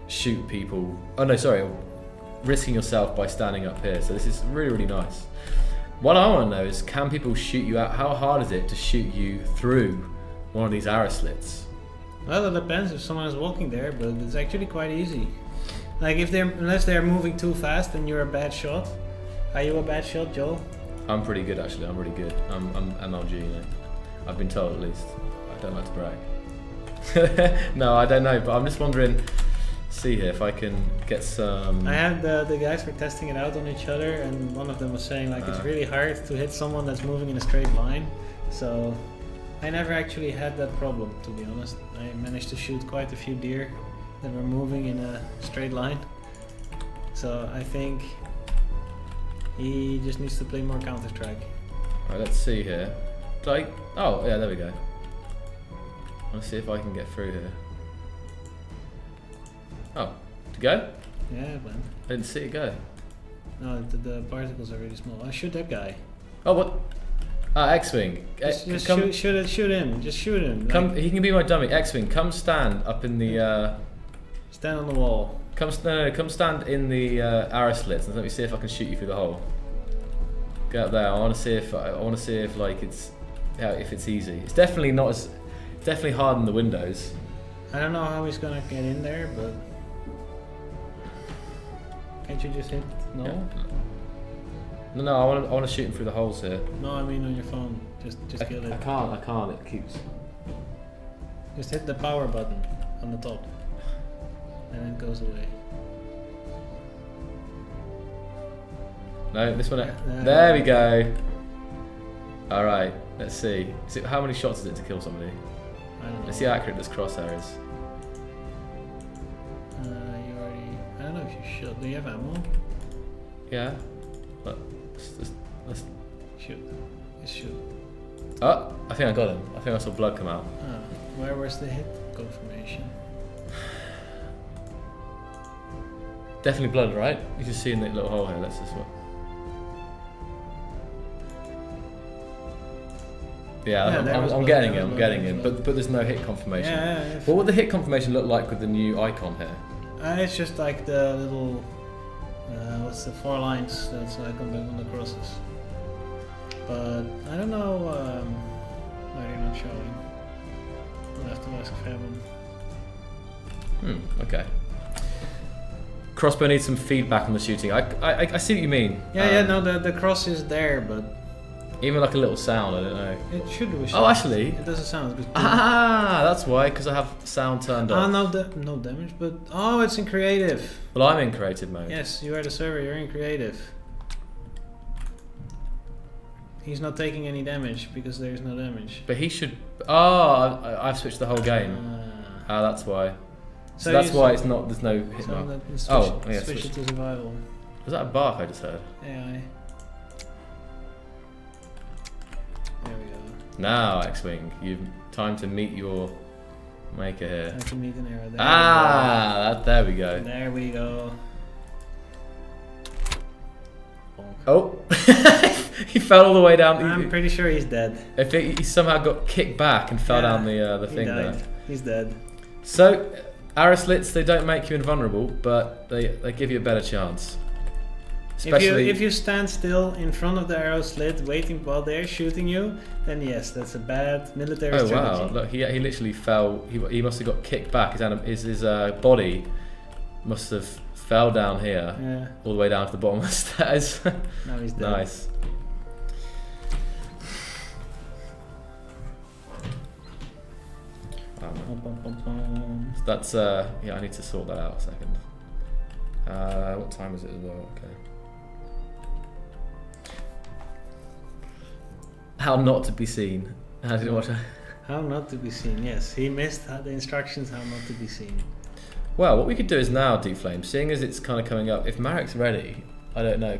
S1: shoot people. Oh no, sorry, risking yourself by standing up here. So this is really, really nice. What I want to know is, can people shoot you out? How hard is it to shoot you through one of these arrow slits?
S2: Well, it depends if someone is walking there, but it's actually quite easy. Like unless they're moving too fast and you're a bad shot. Are you a bad shot, Joel?
S1: I'm pretty good actually. I'm really good. I'm MLG. You know, I've been told at least. I don't like to brag. No, I don't know, but I'm just wondering. See here if I can get some.
S2: I had the guys were testing it out on each other, and one of them was saying like it's really hard to hit someone that's moving in a straight line. So I never actually had that problem, to be honest. I managed to shoot quite a few deer that were moving in a straight line. So I think he just needs to play more Counter-Strike.
S1: Alright, let's see here. Like, oh yeah, there we go. Let's see if I can get through here. Oh, to go?
S2: Yeah, it went.
S1: I didn't see it go.
S2: No, the particles are really small. I shoot that guy.
S1: Oh, what? X-Wing.
S2: Just shoot him. Just shoot him.
S1: Come,
S2: like,
S1: he can be my dummy. X-Wing, come stand up in the.
S2: Stand on the wall.
S1: Come stand in the arrow slits and let me see if I can shoot you through the hole. Go up there. I want to see if like if it's easy. It's definitely not as. It's definitely hard in the windows.
S2: I don't know how he's gonna get in there, but can't you just hit? No.
S1: Yeah. No, I want to shoot him through the holes here.
S2: No, I mean on your phone. Just kill it.
S1: I can't. It keeps.
S2: Just hit the power button on the top, and it goes away.
S1: No, this one. There we go. All right. Let's see. How many shots is it to kill somebody?
S2: I don't know.
S1: Let's see how accurate this crosshair is.
S2: You already. I don't know if you should. Do you have ammo?
S1: Yeah. Let's
S2: Shoot. Just shoot.
S1: Oh, I think I got him. I think I saw blood come out.
S2: Where was the hit confirmation?
S1: Definitely blood, right? You can see in that little hole here. Let's just look. Yeah, I'm getting him. But there's no hit confirmation.
S2: Yeah.
S1: What would the hit confirmation look like with the new icon here?
S2: It's just like the little. What's the 4 lines that's like on the crosses. But I don't know why they're not showing. I'll have to ask Fairman.
S1: Okay. Crossbow needs some feedback on the shooting. I see what you mean.
S2: No, the cross is there, but
S1: even like a little sound, I don't know.
S2: it should do.
S1: Oh, actually,
S2: it doesn't sound good.
S1: that's why, because I have sound turned off.
S2: No damage, but it's in creative.
S1: Well, I'm in creative mode.
S2: Yes, you are the server. You're in creative. He's not taking any damage because there is no damage.
S1: But he should. Oh, I've switched the whole game. That's why. So that's why it's not. There's no hit mark.
S2: Switch it to survival.
S1: Was that a bark I just heard?
S2: AI. There we go.
S1: Now, X-Wing, you've time to meet your maker here.
S2: Time to meet an arrow.
S1: There we go.
S2: There we go.
S1: Oh, he fell all the way down.
S2: I'm pretty sure he's dead.
S1: If he somehow got kicked back and fell down the thing there.
S2: He's dead.
S1: So, arrow slits, they don't make you invulnerable, but they give you a better chance. Especially
S2: if you stand still in front of the arrow slit, waiting while they're shooting you, then yes, that's a bad military strategy.
S1: Oh wow! Look, he literally fell. He must have got kicked back. His body must have fell down here, all the way down to the bottom of the stairs.
S2: Now he's dead.
S1: Nice. That's yeah. I need to sort that out a second. What time is it as well? Okay. How not to be seen. How did you watch?
S2: How not to be seen. Yes, he missed the instructions. How not to be seen.
S1: Well, what we could do is now, Deep Flame, seeing as it's kind of coming up. If Marek's ready, I don't know.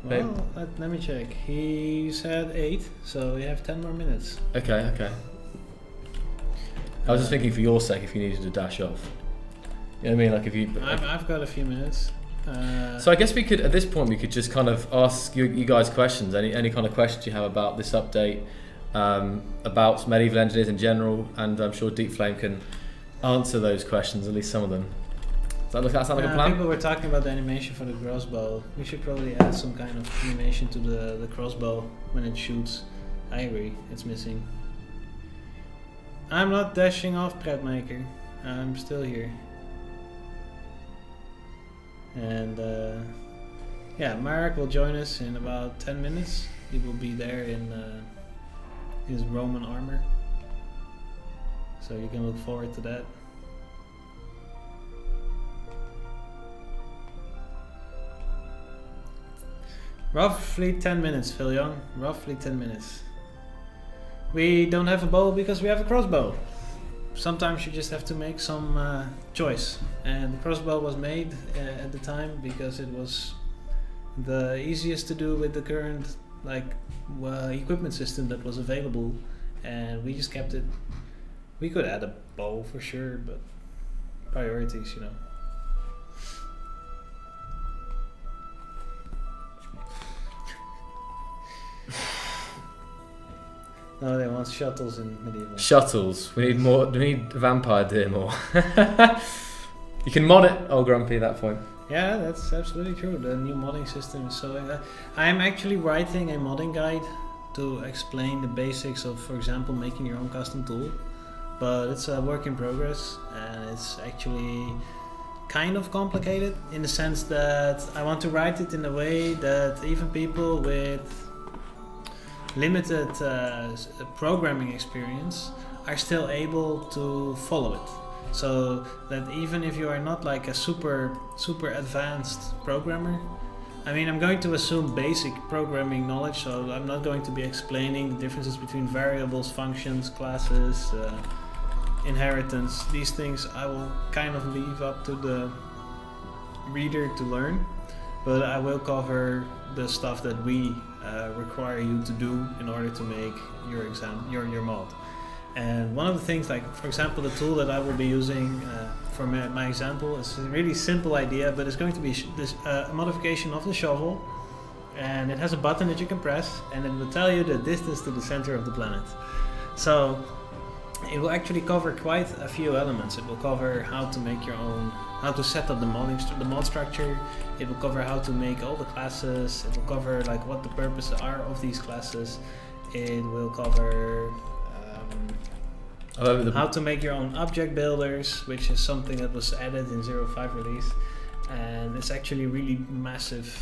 S2: Well, let me check. He said 8, so we have 10 more minutes.
S1: Okay. I was just thinking for your sake, if you needed to dash off. You know what I mean? Like if you.
S2: I've got a few minutes.
S1: So I guess we could, at this point, we could just kind of ask you guys questions. Any kind of questions you have about this update, about medieval engineers in general, and I'm sure Deep Flame can answer those questions, at least some of them. Does that sound like a plan?
S2: People were talking about the animation for the crossbow. We should probably add some kind of animation to the crossbow when it shoots. I agree, it's missing. I'm not dashing off, Pretmaker. I'm still here. And yeah, Marek will join us in about 10 minutes. He will be there in his Roman armor. So you can look forward to that. Roughly 10 minutes, Phil Young. Roughly 10 minutes. We don't have a bow because we have a crossbow. Sometimes you just have to make some choice. And the crossbow was made at the time because it was the easiest to do with the current equipment system that was available. And we just kept it. We could add a bow for sure, but priorities, you know. No, they want shuttles in medieval.
S1: Shuttles. We need more. We need vampire deer more. You can mod it. Oh, Grumpy, at that point.
S2: Yeah, that's absolutely true. The new modding system is so. I'm actually writing a modding guide to explain the basics of, for example, making your own custom tool. But it's a work in progress, and it's actually kind of complicated in the sense that I want to write it in a way that even people with limited programming experience are still able to follow it. So that even if you are not like a super advanced programmer, I mean, I'm going to assume basic programming knowledge, so I'm not going to be explaining the differences between variables, functions, classes, inheritance. These things I will kind of leave up to the reader to learn, but I will cover the stuff that we require you to do in order to make your mod. And one of the things, like for example, the tool that I will be using for my example is a really simple idea, but it's going to be a modification of the shovel, and it has a button that you can press, and it will tell you the distance to the center of the planet. So it will actually cover quite a few elements. It will cover how to make your own, how to set up the mod structure. It will cover how to make all the classes. It will cover like what the purposes are of these classes. It will cover how to make your own object builders, which is something that was added in 0.5 release, and it's actually really massive.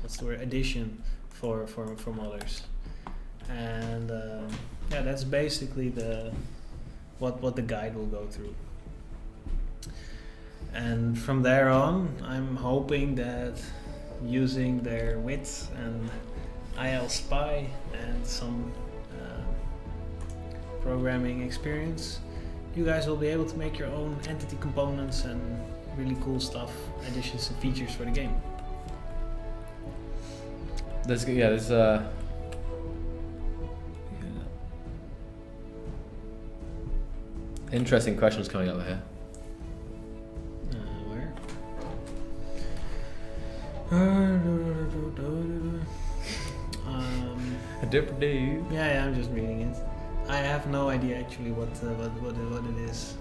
S2: What's the word? Addition for modders. And yeah, that's basically what the guide will go through. And from there on, I'm hoping that using their wits and IL Spy and some programming experience, you guys will be able to make your own entity components and really cool stuff, additions and features for the game.
S1: There's interesting questions coming up here.
S2: Where? Yeah, I'm just reading it. I have no idea actually what it is.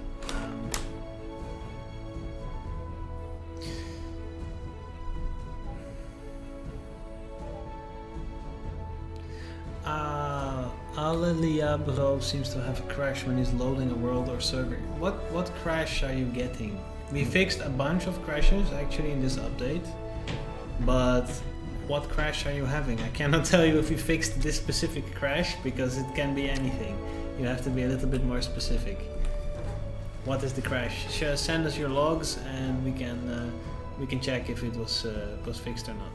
S2: Alelia Bro seems to have a crash when he's loading a world or server. What crash are you getting? We fixed a bunch of crashes actually in this update, but what crash are you having? I cannot tell you if you fixed this specific crash because it can be anything. You have to be a little bit more specific. What is the crash? Send us your logs and we can check if it was fixed or not.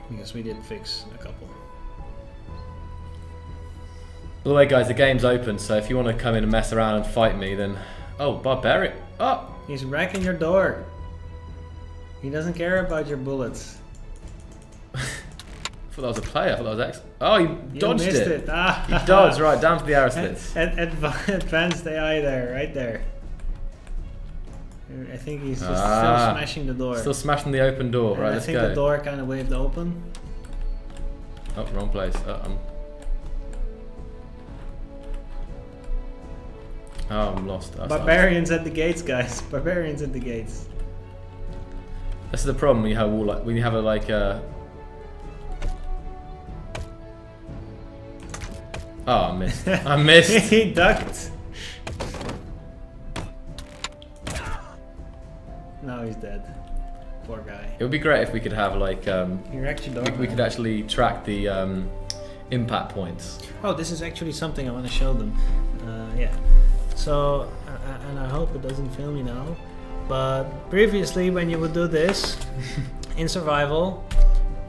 S2: Because we did fix a couple.
S1: By the way, guys, the game's open, so if you want to come in and mess around and fight me, then... Oh, Barbaric! Oh!
S2: He's wrecking your door! He doesn't care about your bullets.
S1: I thought that was a player, I thought that was X. Oh, you dodged
S2: missed
S1: it!
S2: Ah.
S1: You dodged, right, down to the arrow slits.
S2: Advanced AI there, right there. I think he's just still smashing the door.
S1: Still smashing the open door.
S2: And
S1: Right,
S2: I
S1: let's
S2: think
S1: go.
S2: the door kind of waved open.
S1: Oh, wrong place. I'm lost. Oh,
S2: Barbarians at the gates, guys. Barbarians at the gates.
S1: That's the problem when you have a wall like when you have a like Oh, I missed. I missed.
S2: He ducked. Now he's dead. Poor guy.
S1: It would be great if we could have like
S2: He wrecked your door.
S1: we could actually track the impact points.
S2: Oh, this is actually something I want to show them. Yeah. So, and I hope it doesn't film me now. But previously, when you would do this in survival,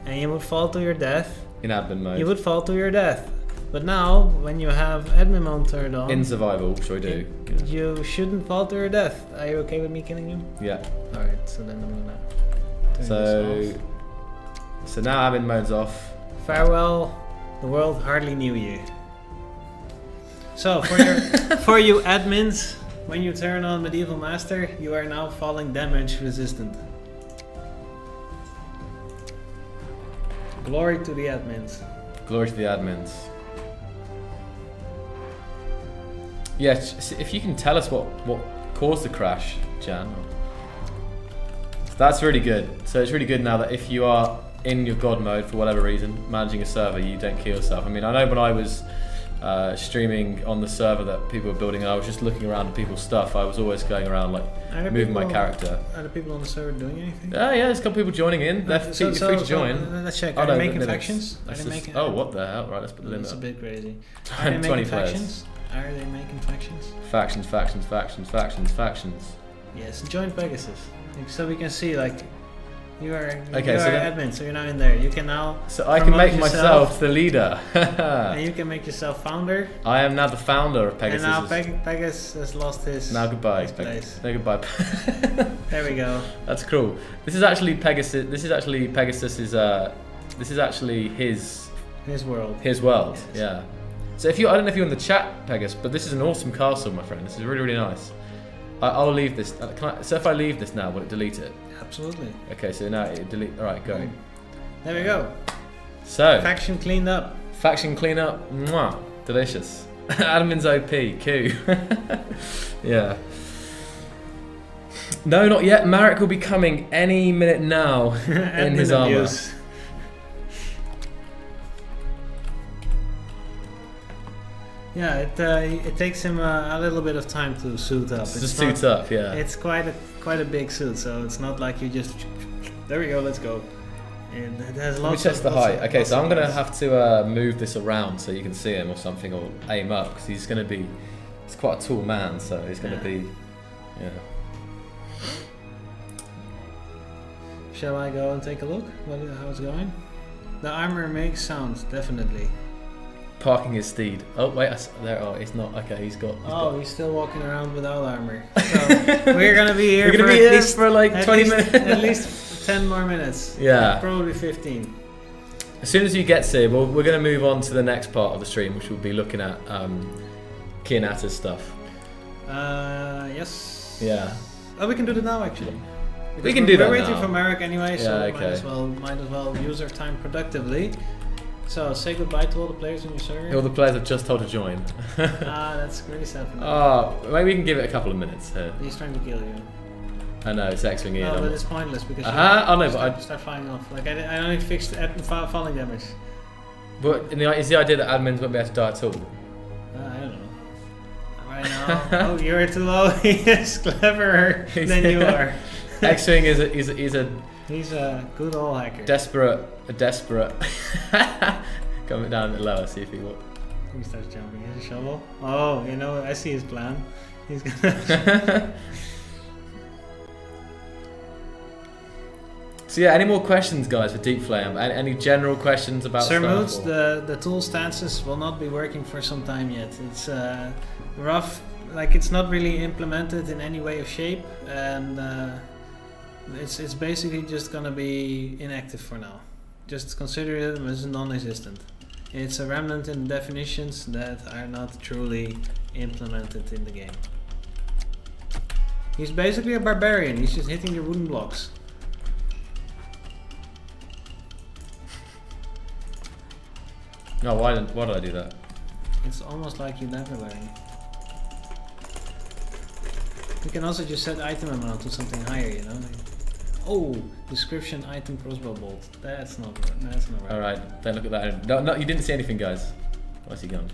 S2: and you would fall to your death,
S1: In admin mode.
S2: you would fall to your death. But now, when you have admin mode turned on,
S1: In survival, shall we do?
S2: you shouldn't fall to your death. Are you okay with me killing you?
S1: Yeah.
S2: Alright, so then I'm gonna turn this off.
S1: So now admin mode's off.
S2: Farewell, the world hardly knew you. So for your for you admins, when you turn on Medieval Master, you are now falling damage resistant. Glory to the admins.
S1: Glory to the admins. Yeah, if you can tell us what caused the crash, Jan. That's really good. So it's really good now that if you are in your god mode for whatever reason, managing a server, you don't kill yourself. I mean, I know when I was streaming on the server that people were building and I was just looking around at people's stuff, I was always going around like moving my character.
S2: Are the people on the server doing anything?
S1: Yeah, there's a couple people joining in. They're free to join.
S2: Let's check. Are they making factions?
S1: Oh, what the hell? Right, let's put the limit
S2: That's a
S1: up.
S2: bit crazy. Are they
S1: 20
S2: making
S1: players.
S2: factions? Are they making factions?
S1: Factions, factions, factions, factions, factions.
S2: Yes, join Pegasus. So we can see like you are
S1: Okay, so
S2: admin, so you're now in there. You can now
S1: So I can
S2: promote
S1: make myself the leader.
S2: and you can make yourself founder.
S1: I am now the founder of Pegasus.
S2: And now Pegasus has lost his
S1: Now goodbye.
S2: his place.
S1: No goodbye.
S2: There we go.
S1: That's cool. This is actually Pegasus. This is actually Pegasus's. This is actually his
S2: world.
S1: His world.
S2: Yes.
S1: Yeah. So if you, I don't know if you're in the chat, Pegasus, but this is an awesome castle, my friend. This is really, really nice. I'll leave this. So if I leave this now, will it delete it?
S2: Absolutely.
S1: Okay, so now it delete. All right, go.
S2: There we go.
S1: So
S2: Faction cleaned up.
S1: faction cleanup. Mwah, delicious. Admin's OP. Q. Yeah. No, not yet. Marek will be coming any minute now in his armor.
S2: Abuse. Yeah, it takes him a little bit of time to suit up.
S1: Just suit up, yeah.
S2: It's quite a big suit, so it's not like you just. There we go. Let's go. And it has
S1: Let me
S2: lots
S1: check
S2: of
S1: the height. Okay,
S2: lots
S1: so
S2: of
S1: I'm gonna
S2: heights.
S1: have to move this around so you can see him or something, or aim up because he's gonna be. He's quite a tall man, so he's gonna be. Yeah.
S2: Shall I go and take a look? How it's going? The armor makes sounds, definitely.
S1: Parking his steed. Oh wait, there. Oh, it's not. Okay, he's got.
S2: He's still walking around without armor. So we're gonna be here.
S1: We're gonna
S2: for
S1: be
S2: at
S1: here
S2: least,
S1: for like
S2: at
S1: 20
S2: least-
S1: minutes.
S2: At least 10 more minutes.
S1: Yeah.
S2: Probably 15.
S1: As soon as he gets here, we're going to move on to the next part of the stream, which will be looking at Kianata's stuff.
S2: Yes.
S1: Yeah.
S2: Oh, we can do that now actually.
S1: We can do that
S2: We're waiting
S1: now.
S2: for Marek anyway, so
S1: Yeah,
S2: might
S1: okay.
S2: as well use our time productively. So say goodbye to all the players on your server.
S1: All the players have just told to join.
S2: That's really sad for me.
S1: Oh, maybe we can give it a couple of minutes here.
S2: He's trying to kill you.
S1: I know, it's X-Wing
S2: No,
S1: here.
S2: but it's pointless because
S1: Oh no,
S2: start,
S1: but
S2: start flying off. Like I only fixed falling damage.
S1: is the idea that admins won't be able to die at all?
S2: I don't know. Right now, oh, you're too low. He's cleverer than you are.
S1: X-Wing is a
S2: He's a good old hacker.
S1: desperate. Coming down a bit lower, see if he will.
S2: He starts jumping. He has a shovel. Oh, you know, I see his plan. He's gonna.
S1: So yeah, any more questions, guys, for Deep Flame? Any general questions about
S2: Sir
S1: stuff,
S2: Moods,
S1: or-
S2: the tool stances will not be working for some time yet. It's rough, like it's not really implemented in any way or shape, and it's basically just gonna be inactive for now. Just consider it as non-existent. It's a remnant in definitions that are not truly implemented in the game. He's basically a barbarian. He's just hitting your wooden blocks.
S1: No, why did I do that?
S2: It's almost like you never learn. You can also just set item amount to something higher, you know? Like, oh, description item crossbow bolt. That's not right.
S1: Alright, don't look at that. No, you didn't see anything, guys. Where's he gone?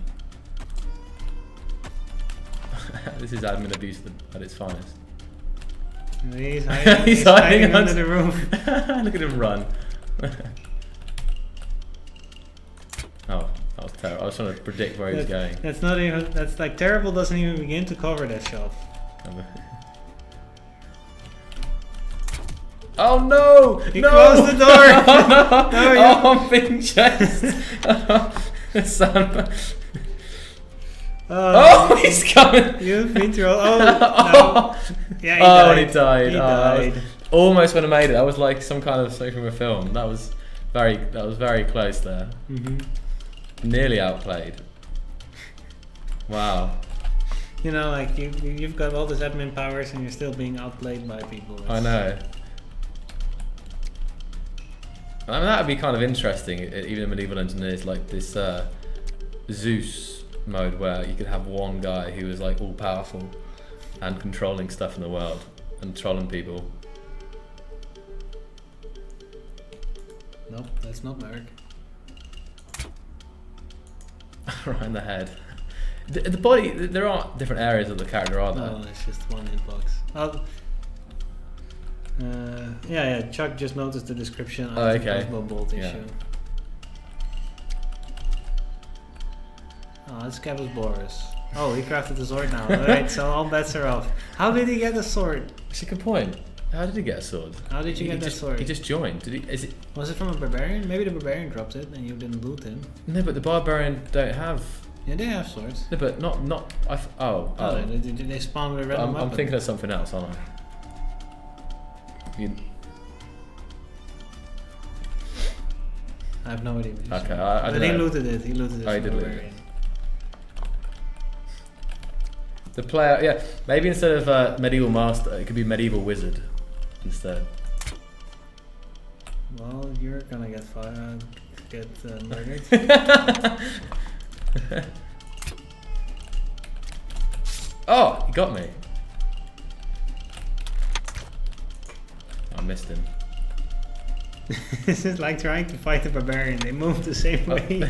S1: This is admin abuse at its finest.
S2: He's hiding, he's hiding under the roof.
S1: Look at him run. Oh, that was terrible. I was trying to predict where he was going.
S2: That's not even. That's like terrible. Doesn't even begin to cover that shelf.
S1: Oh no!
S2: He
S1: no!
S2: closed the door!
S1: Oh, no!
S2: No,
S1: Oh, I'm being chased! Son. Oh, he's coming!
S2: You've been through. Oh, no. Yeah, he died.
S1: He died.
S2: He died.
S1: Almost when I made it. That was like some kind of something from a film. That was very close there. Nearly outplayed. Wow.
S2: You know, like you've got all this admin powers and you're still being outplayed by people.
S1: I know. I mean, that would be kind of interesting, even in Medieval Engineers, like this Zeus mode where you could have one guy who was like all powerful and controlling stuff in the world and trolling people.
S2: Nope, that's not Merrick.
S1: Right in the head. The body, there aren't different areas of the character, are there?
S2: No, it's just one hitbox. Oh. Yeah, Chuck just noticed the description of the crossbow bolt issue. Oh, that's Capus Boris. Oh, he crafted the sword now. Alright, so all bets are off. How did he get the sword?
S1: That's a good point. How did he get a sword?
S2: How did you get that sword?
S1: He just joined. Did he?
S2: Was it from a barbarian? Maybe the barbarian dropped it and you didn't loot him.
S1: No, but the barbarian don't have.
S2: Yeah, they have swords.
S1: No, but not. Oh.
S2: They spawn with a random weapon.
S1: I'm thinking of something else, aren't I?
S2: I have no idea.
S1: Okay,
S2: but he looted it. He looted it.
S1: Oh, he did loot it. The player, yeah, maybe instead of medieval master, it could be medieval wizard instead.
S2: Well, you're gonna get murdered.
S1: Oh, he got me. I missed him.
S2: This is like trying to fight a barbarian. They move the same way.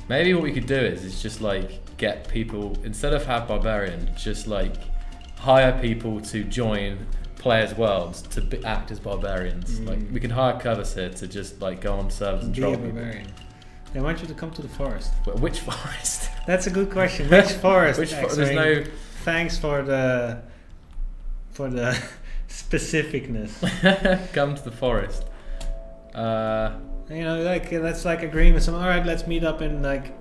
S1: Maybe what we could do is just like get people, instead of have barbarian, just like hire people to join players' worlds to act as barbarians. Like we can hire covers here to just like go on servers and troll people.
S2: Barbarian. They want you to come to the forest.
S1: Well, which forest?
S2: That's a good question. Which forest?
S1: There's no.
S2: Thanks for the specificness.
S1: Come to the forest.
S2: You know, like that's like agreeing with someone. All right, let's meet up in like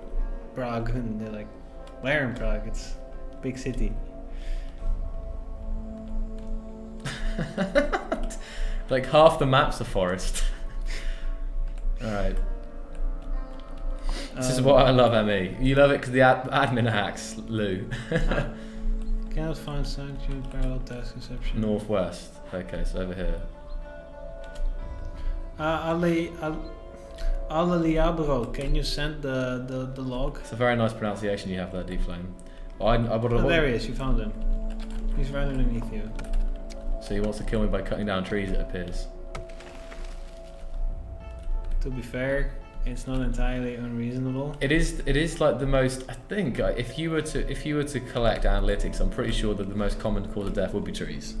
S2: Prague, and they're like, "Where in Prague? It's a big city."
S1: Like half the map's a forest. All right. This is what I love, ME. You love it because the admin hacks, Lou.
S2: Cannot find sanctuary parallel task inception.
S1: Northwest. Okay, so over here.
S2: Alaliabro, can you send the log?
S1: It's a very nice pronunciation you have there, D-Flame.
S2: There he is, you found him. He's right underneath you.
S1: So he wants to kill me by cutting down trees, it appears.
S2: To be fair, it's not entirely unreasonable.
S1: It is like the most, I think, if you were to collect analytics, I'm pretty sure that the most common cause of death would be trees.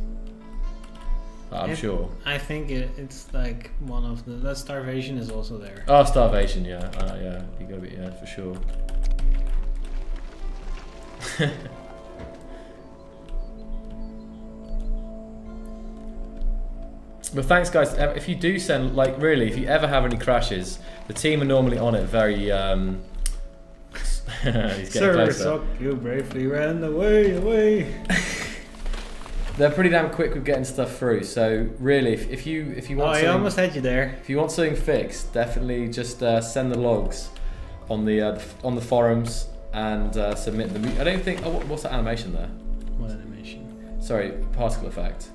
S1: I'm sure. I think
S2: it's like one of that starvation is also there.
S1: Oh, starvation, yeah. Yeah, you gotta be, yeah, for sure. But thanks, guys. If you do send, like, really, if you ever have any crashes, the team are normally on it very, he's getting closer.
S2: You bravely ran away.
S1: They're pretty damn quick with getting stuff through. So really, if you want,
S2: I almost had you there.
S1: If you want something fixed, definitely just send the logs on the forums. and submit them. I don't think. Oh, what's that animation there?
S2: What animation?
S1: Sorry, particle effect.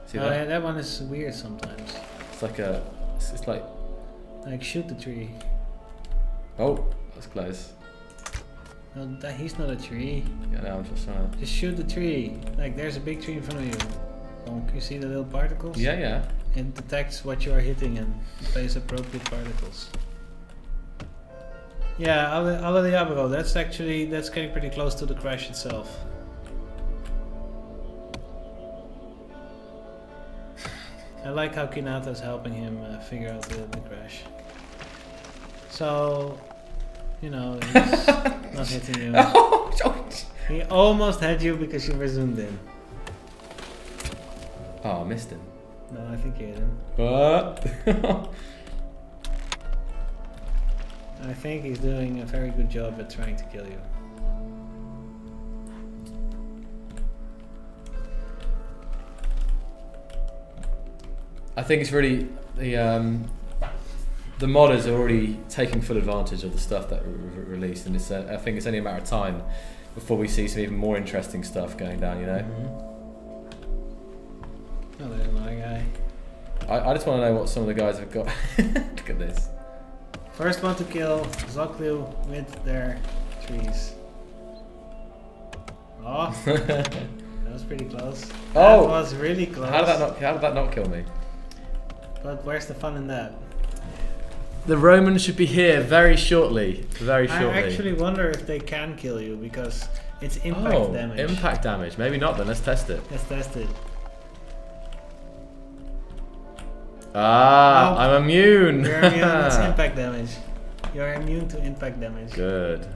S1: See
S2: Oh
S1: that?
S2: yeah, that one is weird sometimes.
S1: It's like a. It's like.
S2: Like shoot the tree.
S1: Oh, that's close.
S2: No, he's not a tree.
S1: Yeah, no, I'm just trying to.
S2: Just shoot the tree. Like there's a big tree in front of you. Don't you see the little particles?
S1: Yeah, yeah.
S2: It detects what you are hitting and plays appropriate particles. Yeah, Ala Diablo, that's getting pretty close to the crash itself. I like how Kinata's helping him figure out the crash. So, you know, he's not hitting you. He almost had you because you were zoomed in.
S1: Oh, I missed him.
S2: No, I think you hit him.
S1: What?
S2: I think he's doing a very good job at trying to kill you.
S1: I think it's really the modders are already taking full advantage of the stuff that we released, and it's I think it's only a matter of time before we see some even more interesting stuff going down. You know.
S2: Mm-hmm. Oh, there's another guy.
S1: I just want to know what some of the guys have got. Look at this.
S2: First one to kill Zoklu with their trees. Oh, that was pretty close.
S1: Oh,
S2: that was really close.
S1: How did that not kill me?
S2: But where's the fun in that?
S1: The Romans should be here very shortly. Very shortly.
S2: I actually wonder if they can kill you because it's impact damage.
S1: Impact damage. Maybe not then. Let's test it.
S2: Let's test it.
S1: Ah,
S2: Oh.
S1: I'm immune.
S2: You're immune to impact damage. You're immune to impact damage.
S1: Good.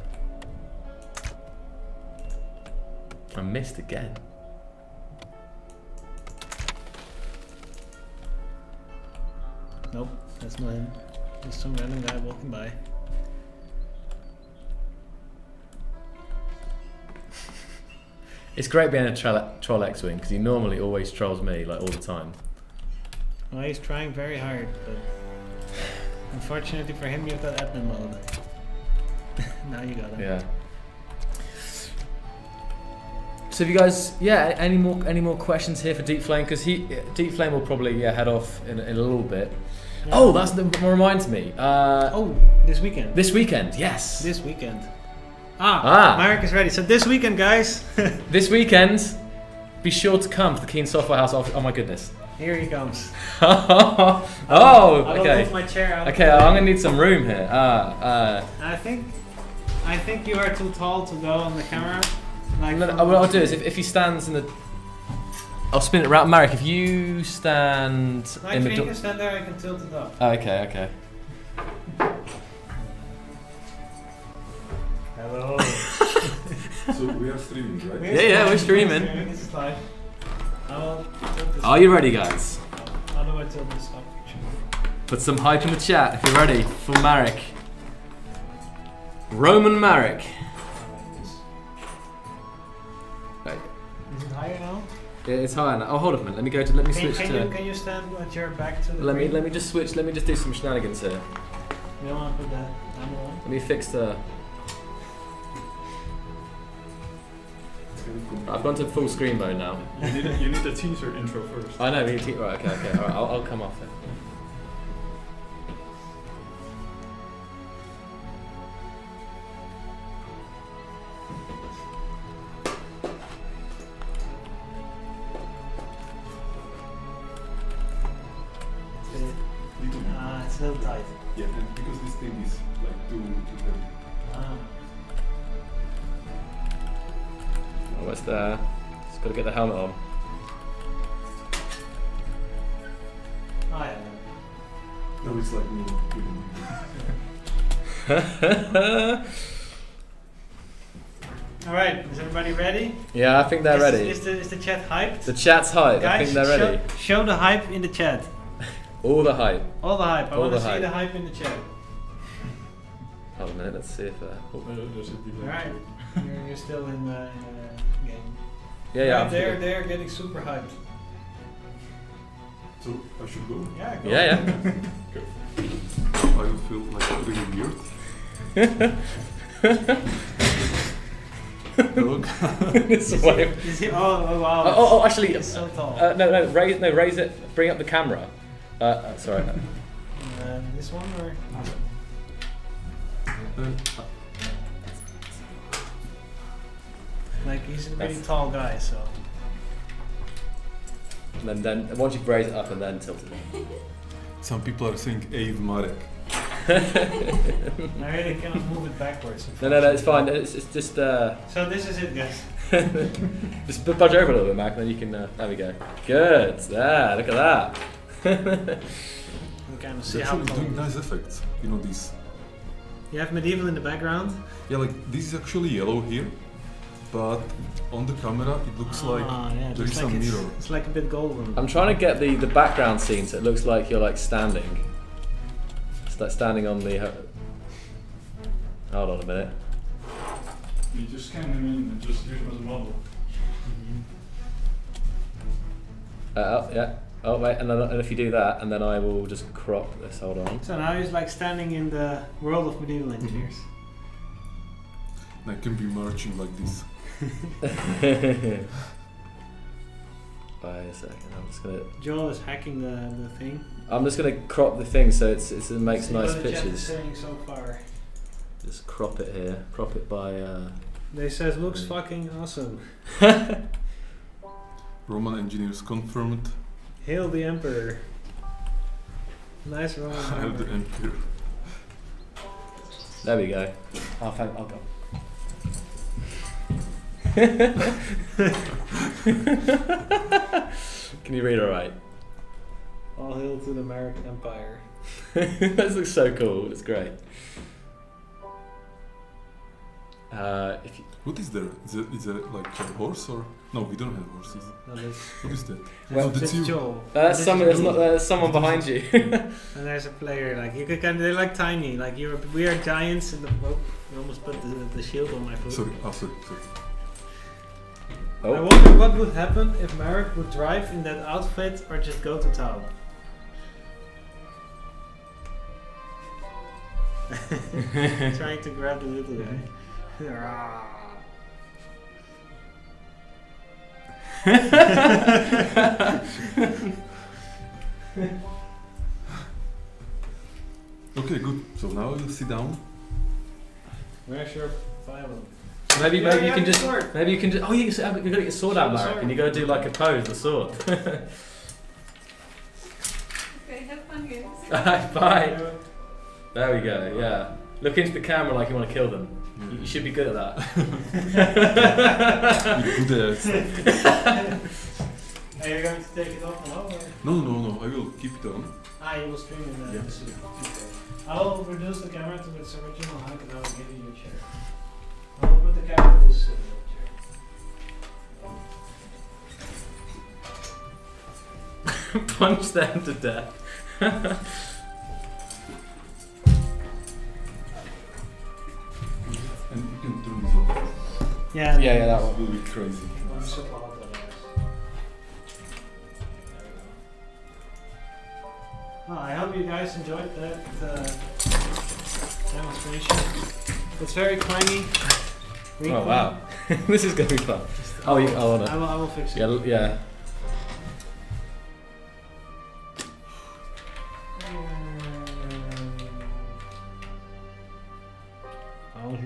S1: I missed again.
S2: Nope, that's not him. Just some random guy walking by.
S1: It's great being a troll X-Wing because he normally always trolls me like all the time.
S2: Well, he's trying very hard, but unfortunately for him, you've got admin mode. Now you got him.
S1: Yeah. So have you guys, any more questions here for Deep Flame? Because Deep Flame will probably head off in a little bit. Yeah. Oh, that reminds me.
S2: This weekend.
S1: This weekend, yes.
S2: This weekend. Marek is ready. So this weekend, guys.
S1: This weekend, be sure to come to the Keen Software House office. Oh my goodness.
S2: Here he comes.
S1: Oh, okay.
S2: I'll move my chair out.
S1: Okay, I'm gonna need some room here.
S2: I think you are too tall to go on the camera. Like
S1: what I'll do is if he stands in the, I'll spin it around. Marek, if you stand in the
S2: you can stand there. I can tilt it up.
S1: Oh, okay.
S2: Hello.
S4: So we are streaming, right?
S1: We're streaming.
S2: This is live.
S1: Are you ready, guys?
S2: How do I tilt this up?
S1: Put some hype in the chat if you're ready for Marek. Roman Marek.
S2: Is it higher now?
S1: Yeah, it's higher now. Oh, hold on a minute. Let me switch to.
S2: Can you stand with your back to the
S1: Let me just switch. Let me just do some shenanigans here.
S2: You don't want to put that on the one?
S1: Let me fix the. I've gone to full screen mode now.
S4: You need a teaser intro first.
S1: I know. We need to, right. Okay. All right. I'll come off it.
S2: It's a little tight.
S4: Yeah, and because this thing is like too heavy.
S1: Almost there. Just got to get the helmet on.
S2: Oh yeah.
S4: No, it's like me.
S2: All right, is everybody ready?
S1: Yeah, I think they're ready.
S2: Is the chat hyped?
S1: The chat's hype.
S2: Guys,
S1: I think they're ready.
S2: Show the hype in the chat.
S1: All the hype.
S2: All the hype. I want to see
S1: hype.
S2: the hype in the chat.
S1: Hold on a minute. Let's see if.
S2: Alright, you're still in the game.
S1: Yeah.
S2: Right, they're getting super hyped.
S4: So I should go?
S2: Yeah, go.
S1: Yeah.
S4: I would feel like really weird. Look.
S1: This way.
S2: Is he, oh wow.
S1: Oh, actually,
S2: It's so tall.
S1: no, raise it. Bring up the camera. Sorry.
S2: This one or? Like he's a really tall guy, so.
S1: And then once you raise it up and then tilt it.
S4: Some people are saying Ave Marek.
S2: I really cannot move it backwards.
S1: No, it's fine. It's just
S2: So this is it, guys.
S1: just budge over a little bit, Mac, and then you can. There we go. Good. There. Look at that.
S2: We kind of see
S4: It's
S2: how
S4: actually doing nice effects. You know these.
S2: you have medieval in the background.
S4: Yeah, like this is actually yellow here, but on the camera it looks like
S2: Yeah,
S4: there
S2: just
S4: is
S2: like
S4: a
S2: it's,
S4: mirror.
S2: it's like a bit golden.
S1: I'm trying to get the background scene so it looks like you're like standing. It's like standing on the. Hold on a minute.
S4: You just scan them in and just use them as a model.
S1: Oh yeah. Oh wait, and if you do that, and then I will just crop this. Hold on.
S2: So now he's like standing in the world of medieval engineers.
S4: And I can be marching like this.
S1: Wait a second. I'm just gonna.
S2: Joel is hacking the thing.
S1: I'm just gonna crop the thing so it makes
S2: See
S1: nice
S2: what the chat is
S1: pictures.
S2: saying so far.
S1: Just crop it here. Crop it by.
S2: They says looks fucking awesome.
S4: Roman engineers confirmed.
S2: Hail the Emperor. Nice Roman
S4: Hail the
S2: Emperor.
S4: Emperor.
S1: There we go. Oh, I'll go. Can you read alright?
S2: All hail to the American Empire.
S1: This looks so cool. It's great. If you,
S4: What is there? Is there like a horse or? No, we don't have horses.
S2: No, that's,
S4: What is that?
S1: Well,
S4: that's
S2: that's
S4: you.
S2: Joel.
S1: there's
S2: This is
S1: there's someone behind you.
S2: And there's a player, like you could kind of, they're like tiny, like we are giants in the boat. You almost put the shield on my foot.
S4: Sorry, sorry.
S2: I
S1: Oh,
S2: wonder what would happen if Marek would drive in that outfit or just go to town. Trying to grab the little guy.
S4: Okay, good. So now we'll sit down.
S2: Where's your violin?
S1: maybe
S2: Yeah,
S1: you
S2: yeah,
S1: can
S2: the
S1: just
S2: sword.
S1: oh you can gotta get your sword out,
S2: Show the
S1: Marek,
S2: sword.
S1: and you gotta do like a pose with the sword.
S5: Okay, have fun, guys.
S1: Bye. There we go. Yeah. Look into the camera like you want to kill them. You should be good at that.
S4: You do that.
S2: Are you going to take it off now? Or?
S4: No. I will keep it on.
S2: You will stream in the
S4: Yeah.
S2: suit. Okay. I'll reduce the camera to its original height and I will give you your chair. I will put the camera in this chair.
S1: Punch them to death.
S4: And you can turn this off.
S2: Yeah,
S1: Yeah, that
S4: It
S1: one.
S4: will be crazy.
S2: I'm super hot otherwise. Well, I hope you guys enjoyed that demonstration. It's very climby.
S1: Oh wow. This is gonna be fun. Oh, I wanna.
S2: I will fix it.
S1: Yeah.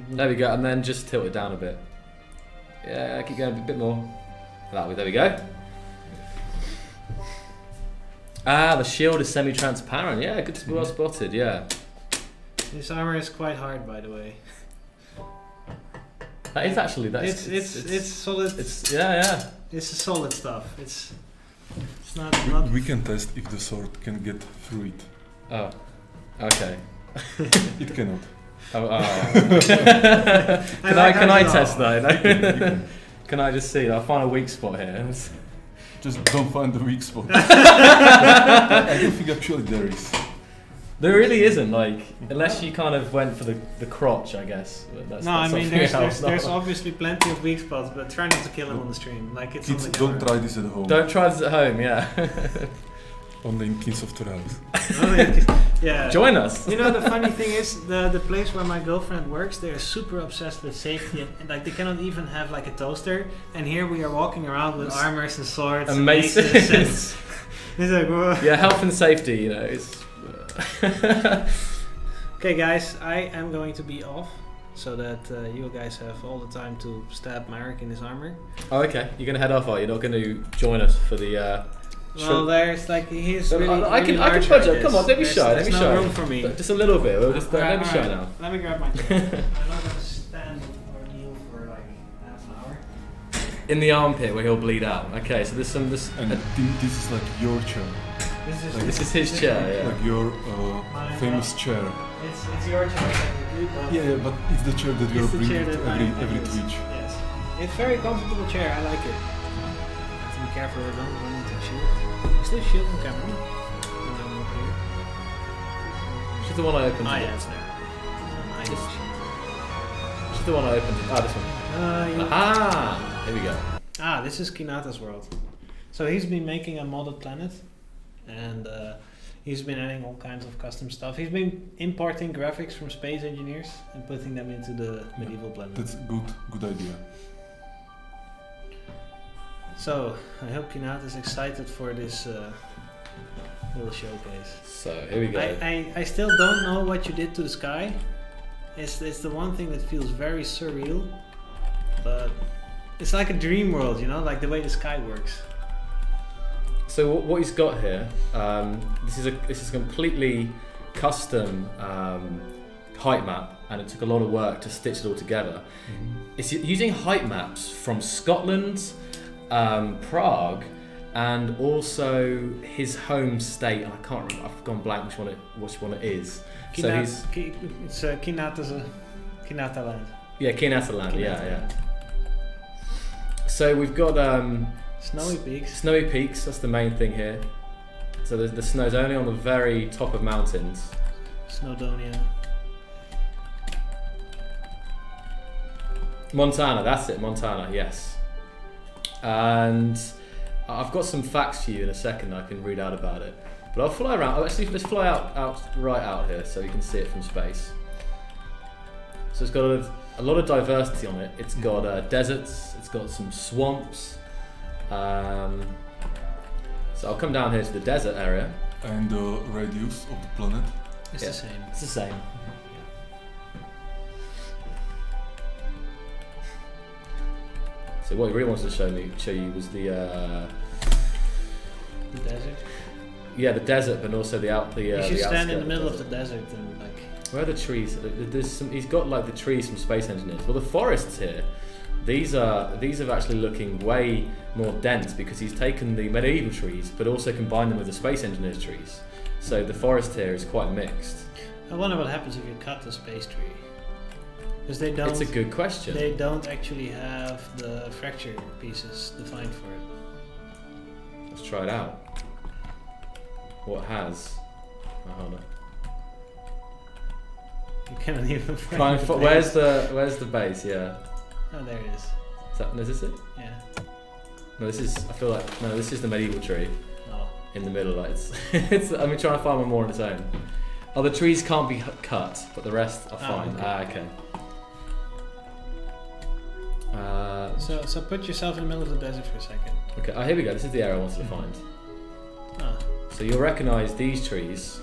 S1: There we go, and then just tilt it down a bit. Yeah, keep going a bit more. That way, there we go. Ah, the shield is semi-transparent. Yeah, good, well spotted. Yeah,
S2: This armor is quite hard, by the way.
S1: that is actually that's.
S2: It's solid.
S1: It's
S2: It's a solid stuff. It's not
S4: We can test if the sword can get through it.
S1: Oh, okay.
S4: It cannot.
S1: Oh.
S2: like
S1: Can I
S2: how
S1: test
S2: you
S1: though?
S4: You can.
S1: Can I just see? I'll find a weak spot here.
S4: Just don't find the weak spot. I don't think actually there is.
S1: There really isn't, like, unless you kind of went for the crotch, I guess. But that's,
S2: No, I
S1: that's
S2: mean
S1: something else.
S2: there's obviously plenty of weak spots, but try not to kill him on the stream. Like it's on
S4: Kids,
S2: the
S4: don't
S2: camera.
S4: try this at home.
S1: Don't try this at home, yeah.
S4: Only in Kings of Torales.
S2: Yeah.
S1: Join us.
S2: You know, the funny thing is, the place where my girlfriend works, they're super obsessed with safety, and like they cannot even have like a toaster. And here we are walking around with armors and swords and maces.
S1: Amazing.
S2: It's like, whoa.
S1: Yeah, health and safety, you know, it's...
S2: Okay, guys, I am going to be off, so that you guys have all the time to stab Marek in his armor.
S1: Oh, okay. You're going to head off, are you? You're not going to join us for the...
S2: Well, there's like he's
S1: I
S2: really
S1: can
S2: large
S1: budge
S2: like
S1: up. Come on, don't be
S2: this.
S1: shy.
S2: There's
S1: Don't be
S2: no
S1: shy.
S2: room for me.
S1: Just a little bit. We'll just don't be shy
S2: Alright,
S1: now.
S2: Let me grab my chair. I'm not gonna stand or kneel for like half an hour.
S1: In the armpit where he'll bleed out. Okay, so there's some...
S4: And this is like your chair.
S1: This is his chair, yeah.
S4: Like your famous chair.
S2: It's your chair.
S4: Yeah, but it's the chair that you're
S2: It's the
S4: bringing
S2: chair
S4: to
S2: that
S4: every
S2: I use.
S4: Twitch.
S2: Yes. It's a very comfortable chair. I like it. Have to be careful I don't run into a shield. Is there a shield on camera? When I'm up here?
S1: Which is the one I opened?
S2: Ah,
S1: today?
S2: yeah, it's there. I
S1: This-
S2: need a shield.
S1: Which is the one I opened? Ah, this one. Ah, here we go.
S2: Ah, this is Kinata's world. So he's been making a modded planet, and he's been adding all kinds of custom stuff. He's been importing graphics from space engineers and putting them into the medieval planet.
S4: That's good idea.
S2: So I hope Kinata is excited for this little showcase.
S1: So, here we go.
S2: I still don't know what you did to the sky. It's the one thing that feels very surreal, but it's like a dream world, you know, like the way the sky works.
S1: So what he's got here, this is a completely custom height map, and it took a lot of work to stitch it all together. It's using height maps from Scotland, Prague, and also his home state. And I can't remember. I've gone blank which one it is. It's
S2: Kinata land.
S1: Yeah, Kinata land. Yeah. So we've got
S2: Snowy peaks.
S1: snowy peaks. That's the main thing here. So the snow's only on the very top of mountains.
S2: Snowdonia.
S1: Montana, that's it, Montana, yes. And I've got some facts for you in a second I can read out about it. But I'll fly around. Oh, actually, let's fly right out here so you can see it from space. So it's got a lot of diversity on it. It's got deserts, it's got some swamps. So I'll come down here to the desert area.
S4: And the radius of the planet.
S2: It's the same.
S1: It's the same. So what he really wanted to show you was the
S2: desert.
S1: yeah, the desert, but also the
S2: You should
S1: the
S2: stand in
S1: outskirts
S2: the middle of
S1: desert.
S2: the desert and like.
S1: Where are the trees? There's some, he's got like the trees from Space Engineers. Well, the forests here, these are actually looking way more dense because he's taken the medieval trees, but also combined them with the Space Engineers trees. So the forest here is quite mixed.
S2: I wonder what happens if you cut the space tree. Because they don't.
S1: It's a good question.
S2: They don't actually have the fracture pieces defined for it.
S1: Let's try it out. What has? Oh, hold on.
S2: You cannot even find
S1: Try and
S2: the
S1: where's the base? Yeah.
S2: Oh, there it is.
S1: Is this it?
S2: Yeah.
S1: No, this is. I feel like no. This is the medieval tree
S2: Oh.
S1: in the middle. Like it's. I'm trying to find one more on its own. Oh, the trees can't be cut, but the rest are fine.
S2: Okay.
S1: Okay.
S2: So put yourself in the middle of the desert for a second.
S1: Okay. Oh, here we go. This is the area I wanted to find.
S2: Ah.
S1: So you'll recognise these trees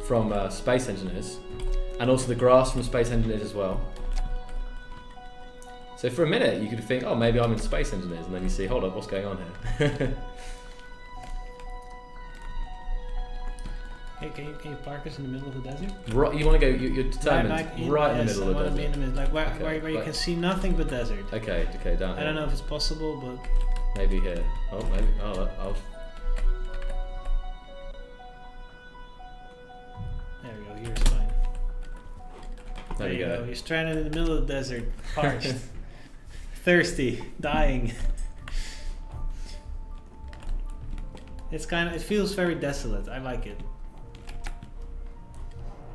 S1: from Space Engineers, and also the grass from Space Engineers as well. So for a minute you could think, oh, maybe I'm in Space Engineers, and then you see, hold up, what's going on here?
S2: Hey, can you park us in the middle of the desert?
S1: Right, you want to go? You're determined,
S2: Like
S1: right in the
S2: yes,
S1: middle of
S2: I
S1: the
S2: want to be in
S1: desert.
S2: the middle, like
S1: Okay,
S2: where you
S1: right.
S2: can see nothing but desert.
S1: Okay, down here.
S2: I don't know if it's possible, but
S1: Maybe here. Oh, maybe. Oh, I'll.
S2: there we go. Here's fine.
S1: There you go.
S2: You're stranded in the middle of the desert, parched, thirsty, dying. It feels very desolate. I like it.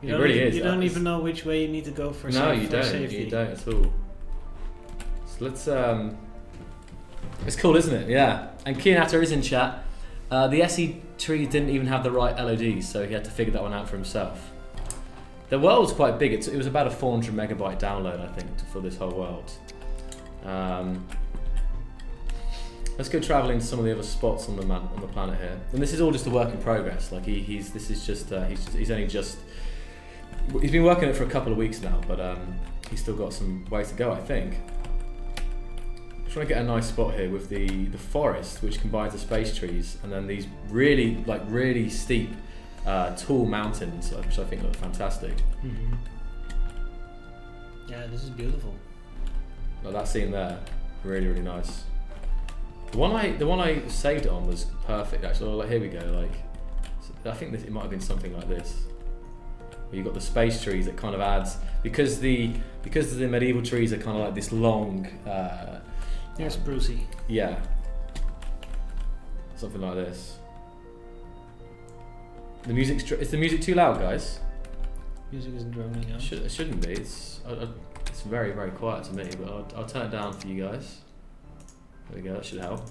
S1: It really is.
S2: You don't even know which way you need to go for
S1: No, you
S2: for
S1: don't.
S2: safety.
S1: You don't at all. So let's It's cool, isn't it? Yeah. And Kianata is in chat. The SE tree didn't even have the right LODs, so he had to figure that one out for himself. The world was quite big. It was about a 400 megabyte download, I think, for this whole world. Let's go traveling to some of the other spots on the planet here. And this is all just a work in progress. Like he's been working it for a couple of weeks now, but he's still got some way to go, I think. I'm trying to get a nice spot here with the forest, which combines the space trees, and then these really steep, tall mountains, which I think look fantastic.
S2: Mm-hmm. Yeah, this is beautiful.
S1: Like that scene there, really nice. The one I saved it on was perfect actually. Like here we go. Like I think it might have been something like this. Where you've got the space trees that kind of adds because the medieval trees are kind of like this long.
S2: They're sprucey.
S1: Yeah. Something like this. The music's is the music too loud, guys?
S2: Music isn't droning out.
S1: It shouldn't be. It's very quiet to me, but I'll turn it down for you guys. There we go, that should help.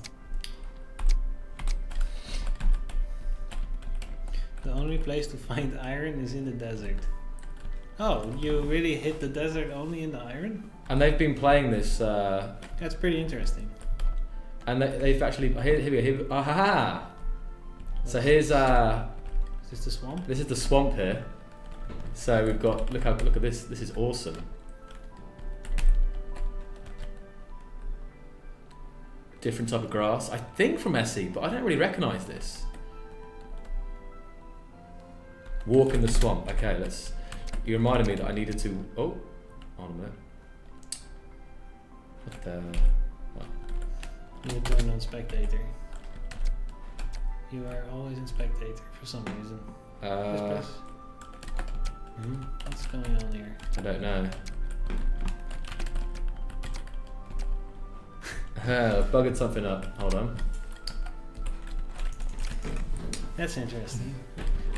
S2: The only place to find iron is in the desert. Oh, you really hit the desert only in the iron?
S1: And they've been playing this.
S2: That's pretty interesting.
S1: And they've actually here we go. Aha! So here's
S2: Is this the swamp?
S1: This is the swamp here. So we've got look at this. This is awesome. Different type of grass. I think from SE, but I don't really recognise this. Walk in the swamp. Okay, let's. You reminded me that I needed to. Oh, hold on a minute. What the?
S2: You turn on spectator. You are always in spectator for some reason. What's going on here?
S1: I don't know. Buggered something up. Hold on.
S2: That's interesting.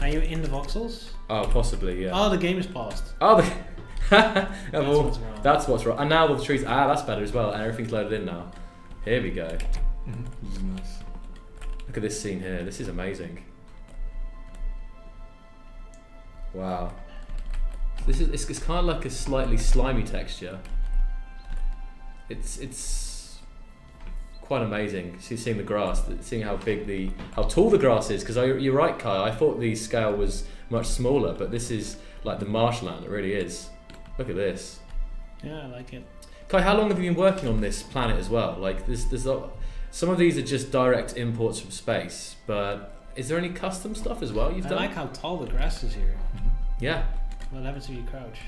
S2: Are you in the voxels?
S1: Oh, possibly, yeah.
S2: Oh, the game is paused.
S1: Oh,
S2: That's what's wrong.
S1: That's what's wrong. And now the trees. That's better as well. And everything's loaded in now. Here we go.
S4: This is nice.
S1: Look at this scene here. This is amazing. Wow. It's kind of like a slightly slimy texture. It's quite amazing. Seeing the grass, seeing how tall the grass is. Because you're right, Kai. I thought the scale was much smaller, but this is like the marshland. It really is. Look at this.
S2: Yeah, I like it.
S1: Kai, how long have you been working on this planet as well? Like, some of these are just direct imports from space, but is there any custom stuff as well you've done?
S2: I like how tall the grass is here.
S1: Yeah.
S2: What happens if you crouch?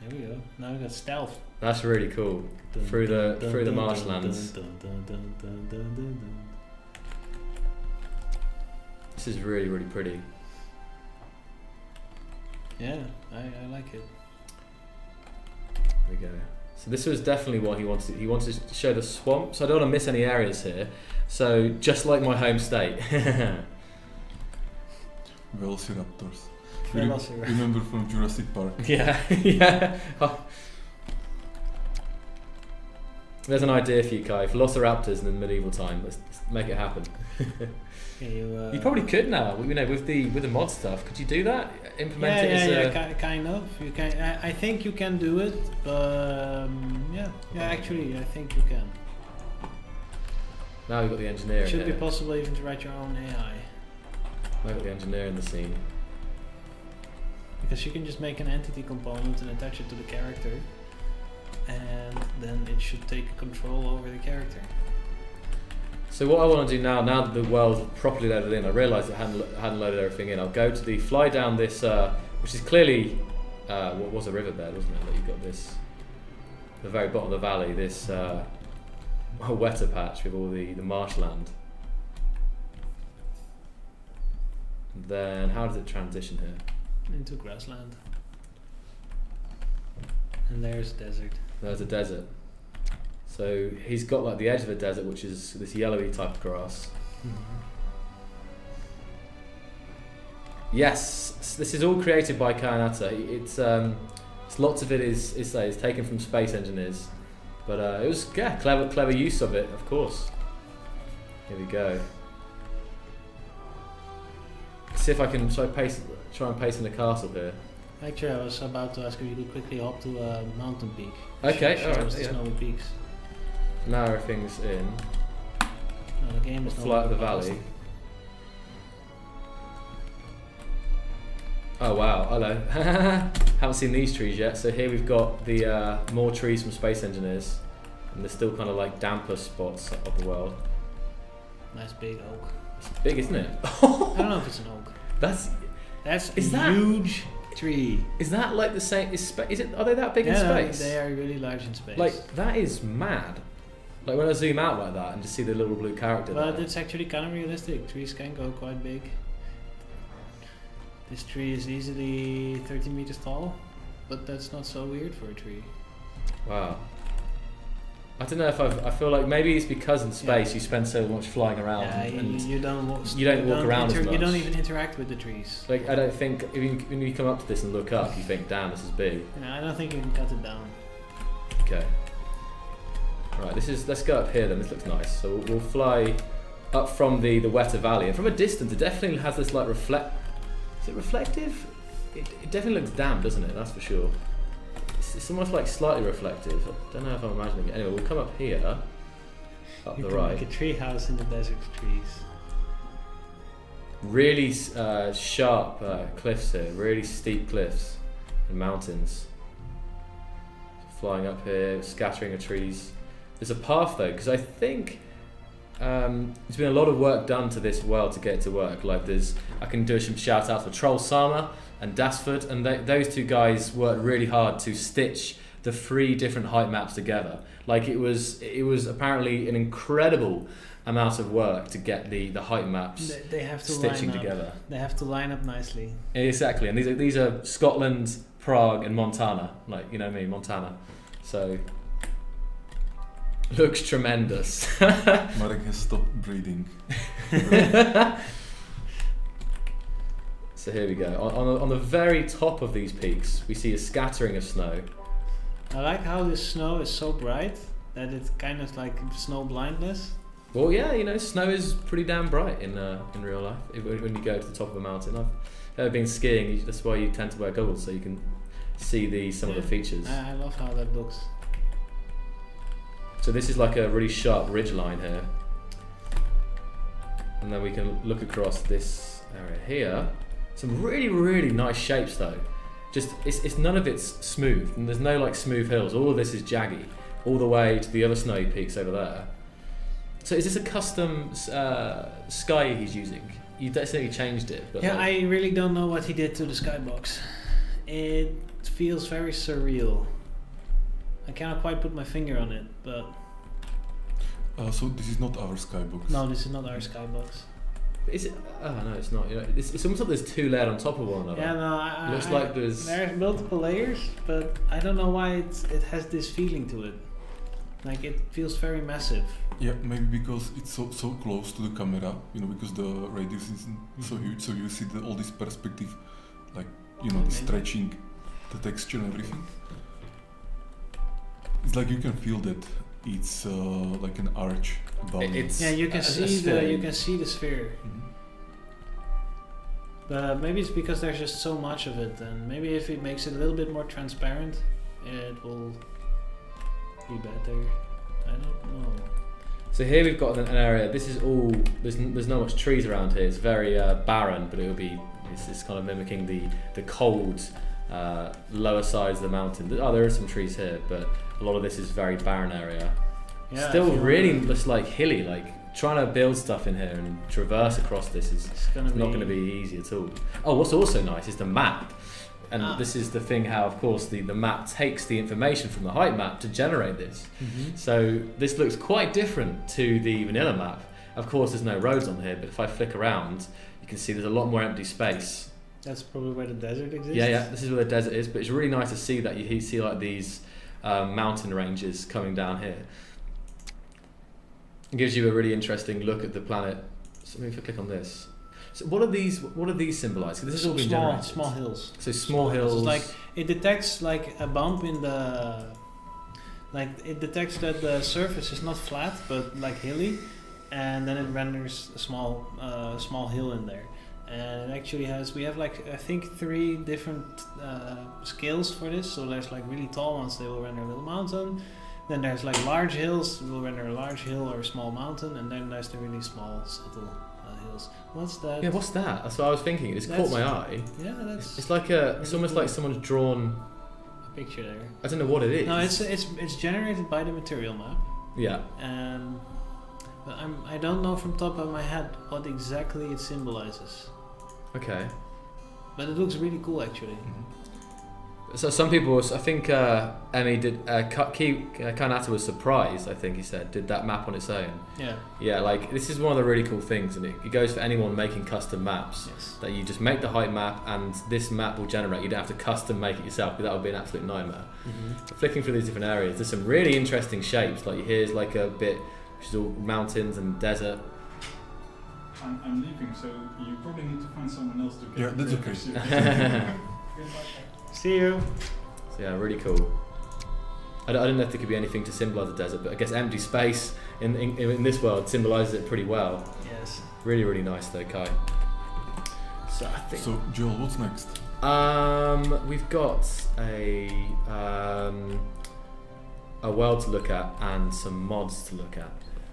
S2: There we go. Now we got stealth.
S1: That's really cool. Through the marshlands. This is really pretty.
S2: Yeah, I like it.
S1: There we go. So this was definitely what he wanted. He wanted to show the swamp, so I don't want to miss any areas here. So just like my home state.
S4: Velociraptors.
S2: Velociraptor.
S4: Remember from Jurassic Park?
S1: Yeah, yeah. Oh. There's an idea for you, Kai. Velociraptors in the medieval time. Let's make it happen. You probably could now. You know, with the mod stuff, could you do that? Implement it as
S2: kind of. You can. I think you can do it, but yeah. Actually, I think you can.
S1: Now we've got the engineer.
S2: It should be possible even to write your own AI.
S1: I've got the engineer in the scene.
S2: Because you can just make an entity component and attach it to the character, and then it should take control over the character.
S1: So what I want to do now that the world's properly loaded in, I realised I hadn't loaded everything in. I'll go to fly down this, which is clearly what was a riverbed, wasn't it? That you've got this, the very bottom of the valley, this wetter patch with all the marshland. And then how does it transition here?
S2: Into grassland. And there's desert.
S1: There's a desert. So he's got like the edge of the desert, which is this yellowy type of grass.
S2: Mm-hmm.
S1: Yes, this is all created by Kayanata. It's lots of it is taken from space engineers. But it was clever use of it, of course. Here we go. See if I can try and pace in the castle here.
S2: Actually, I was about to ask if you could quickly hop to a mountain peak.
S1: Okay,
S2: Show
S1: alright,
S2: us the
S1: yeah.
S2: snowy peaks.
S1: Now everything's in.
S2: No, the game is
S1: We'll fly up the valley. Oh wow, hello. Haven't seen these trees yet. So here we've got the more trees from Space Engineers. And they're still kind of like damper spots of the world.
S2: Nice big oak.
S1: It's big, isn't it?
S2: I don't know if it's an oak.
S1: That's
S2: Is a huge tree.
S1: Is that like the same? Is it? Are they that big in space?
S2: They are really large in space.
S1: Like that is mad. Like when I zoom out like that and just see the little blue character.
S2: But
S1: there.
S2: it's actually kind of realistic. Trees can go quite big. This tree is easily 30 meters tall, but that's not so weird for a tree.
S1: Wow. I don't know if I feel like maybe it's because in space you spend so much flying around.
S2: Yeah,
S1: and
S2: you don't walk
S1: around as much.
S2: You don't even interact with the trees.
S1: Like I don't think when you come up to this and look up, you think, "Damn, this is big."
S2: Yeah, I don't think you can cut it down.
S1: Okay. Right. Let's go up here then. This looks nice. So we'll fly up from the wetter valley, and from a distance, it definitely has this like reflect. Is it reflective? It definitely looks damp, doesn't it? That's for sure. It's almost like slightly reflective. I don't know if I'm imagining it. Anyway, we'll come up here, up
S2: You
S1: the
S2: can
S1: right.
S2: make a tree house in the desert trees.
S1: Really sharp cliffs here, really steep cliffs and mountains. Flying up here, scattering of trees. There's a path though, because I think there's been a lot of work done to this world to get it to work. Like I can do some shout outs for Troll Sama and Dasford, and those two guys worked really hard to stitch the 3 different height maps together. Like it was apparently an incredible amount of work to get the height maps
S2: They have to
S1: stitching
S2: line up.
S1: together.
S2: They have to line up nicely.
S1: Exactly, and these are Scotland, Prague, and Montana. Like you know me, Montana. So looks tremendous.
S4: Marek has stopped breathing.
S1: So here we go. On the very top of these peaks, we see a scattering of snow.
S2: I like how this snow is so bright that it's kind of like snow blindness.
S1: Well, yeah, you know, snow is pretty damn bright in real life. When you go to the top of a mountain, I've never been skiing. That's why you tend to wear goggles so you can see some of the features.
S2: I love how that looks.
S1: So this is like a really sharp ridge line here, and then we can look across this area here. Some really nice shapes though. Just it's none of it's smooth, and there's no like smooth hills. All of this is jaggy, all the way to the other snowy peaks over there. So is this a custom sky he's using? You definitely changed it. But
S2: Yeah,
S1: like,
S2: I really don't know what he did to the skybox. It feels very surreal. I cannot quite put my finger on it, but
S4: So this is not our skybox.
S2: no, this is not our skybox.
S1: is it? Oh no, it's not. You know, it's almost like there's 2 layered on top of one another.
S2: Yeah, no,
S1: It looks like there's.
S2: there's multiple layers, but I don't know why it has this feeling to it. Like it feels very massive.
S4: Yeah, maybe because it's so close to the camera, you know, because the radius is so huge, so you see all this perspective, like, you know, the stretching, the texture and everything. It's like you can feel that it's like an arch above.
S1: It's
S2: Yeah, you can see the sphere.
S4: Mhm.
S2: But maybe it's because there's just so much of it, and maybe if it makes it a little bit more transparent, it will be better. I don't know.
S1: So here we've got an area. This is all. There's not much trees around here. It's very barren, but it will be. It's kind of mimicking the cold lower sides of the mountain. Oh, there are some trees here, but a lot of this is very barren area.
S2: Yeah,
S1: Still
S2: if you
S1: really
S2: wanna-
S1: just like hilly. Like trying to build stuff in here and traverse across this is
S2: It's gonna
S1: not going to be easy at all. Oh, what's also nice is the map. And this is the thing how, of course, the map takes the information from the height map to generate this.
S2: Mhm.
S1: So this looks quite different to the vanilla map. Of course, there's no roads on here, but if I flick around, you can see there's a lot more empty space.
S2: That's probably where the desert exists.
S1: Yeah, this is where the desert is, but it's really nice to see that you see like these mountain ranges coming down here. It gives you a really interesting look at the planet. So if I click on this. So what are these symbolise? This has all been generated.
S2: Small hills.
S1: So small hills.
S2: It's like it detects like a bump in the Like it detects that the surface is not flat but like hilly, and then it renders a small hill in there. And it actually we have like I think 3 different scales for this. So there's like really tall ones, they will render a little mountain. Then there's like large hills, will render a large hill or a small mountain, and then there's the really small, subtle hills. What's that?
S1: Yeah, what's that? That's what I was thinking. It's caught my eye.
S2: Yeah, that's.
S1: It's like it's almost like someone's drawn
S2: a picture there.
S1: I don't know what it is.
S2: No, it's generated by the material map.
S1: Yeah.
S2: But I don't know from top of my head what exactly it symbolizes.
S1: Okay.
S2: But it looks really cool actually.
S1: So some people, I think Emmy did, Kainata was surprised, I think he said, did that map on its own.
S2: Yeah.
S1: Yeah, like this is one of the really cool things, and it goes for anyone making custom maps.
S2: Yes.
S1: That you just make the height map and this map will generate, you don't have to custom make it yourself, because that would be an absolute nightmare. But flicking through these different areas, there's some really interesting shapes, like here's like a bit which is all mountains and desert.
S6: I'm leaving, so you probably need to find someone else to get.
S4: Yeah, that's okay.
S2: See you.
S1: So yeah, really cool. I don't know if there could be anything to symbolise the desert, but I guess empty space in this world symbolises it pretty well.
S2: Yes.
S1: Really, really nice though, Kai. So I think.
S4: So Joel, what's next?
S1: We've got a world to look at and some mods to look at.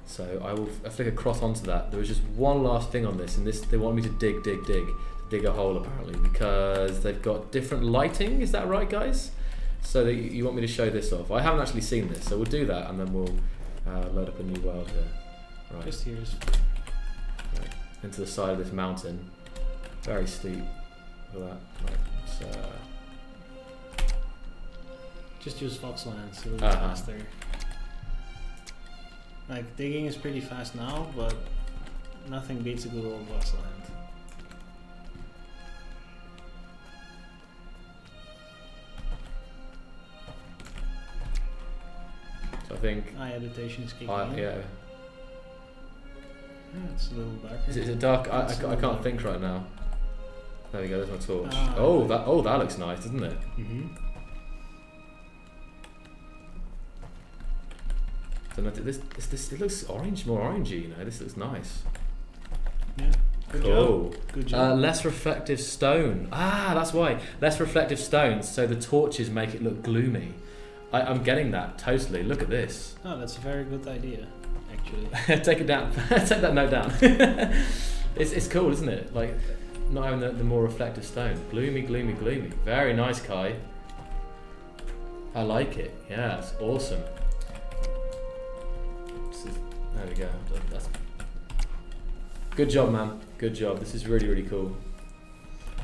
S1: So I flick across onto that. There was just one last thing on this, and they want me to dig a hole apparently, because they've got different lighting. Is that right, guys? So you want me to show this off? I haven't actually seen this, so we'll do that, and then we'll load up a new world here. Right.
S2: Just here's.
S1: Right. Into the side of this mountain. Very steep. Look at that. Right. So,
S2: Just use Foxlands, so it'll be
S1: Uh-huh.
S2: faster. Like digging is pretty fast now, but nothing beats a good old Foxland.
S1: so I think.
S2: Eye adaptation is kicking in.
S1: Yeah.
S2: Yeah, it's a little darker.
S1: Is it dark? I
S2: It's a
S1: can't
S2: little
S1: think right now. There we go. There's my torch.
S2: Ah,
S1: oh,
S2: right.
S1: that looks nice, doesn't it? So this it looks orange, more orangey. You know, this looks nice.
S2: Yeah. Good
S1: Cool.
S2: job. Good job.
S1: Less reflective stone. Ah, that's why. Less reflective stones, so the torches make it look gloomy. I'm getting that totally. Look at this.
S2: Oh, that's a very good idea, actually.
S1: Take it down. Take that note down. It's cool, isn't it? Like not having the more reflective stone. Gloomy, gloomy, gloomy. Very nice, Kai. I like it. Yeah, it's awesome. There we go. That's good job, man. Good job. This is really, really cool.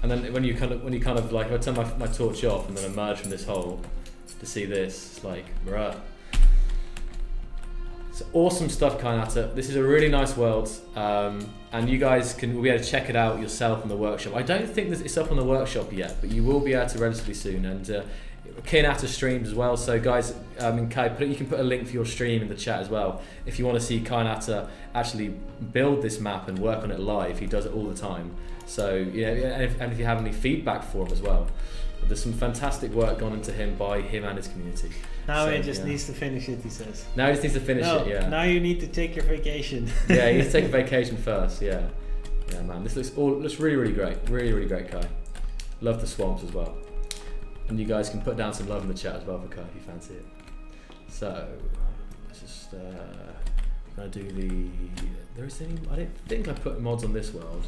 S1: And then when you kind of like, I turn my torch off and then emerge from this hole to see this, it's like, bruh. It's awesome stuff, Kainata. This is a really nice world, and you guys will be able to check it out yourself in the workshop. I don't think it's up on the workshop yet, but you will be able to relatively soon. And Kainata streams as well, so guys, Kai, you can put a link for your stream in the chat as well if you want to see Kainata actually build this map and work on it live. He does it all the time. So yeah, and if you have any feedback for him as well, there's some fantastic work gone into him by him and his community.
S2: Now
S1: So,
S2: he just
S1: yeah.
S2: needs to finish it, he says.
S1: Now he just needs to finish
S2: No,
S1: it. Yeah.
S2: now you need to take your vacation.
S1: Yeah, you need to take a vacation first. Yeah. Yeah, man. This looks really, really great. Really, really great, Kai. Love the swamps as well. And you guys can put down some love in the chat as well for Kai if you fancy it. So, let's just gonna do the. I don't think I put mods on this world.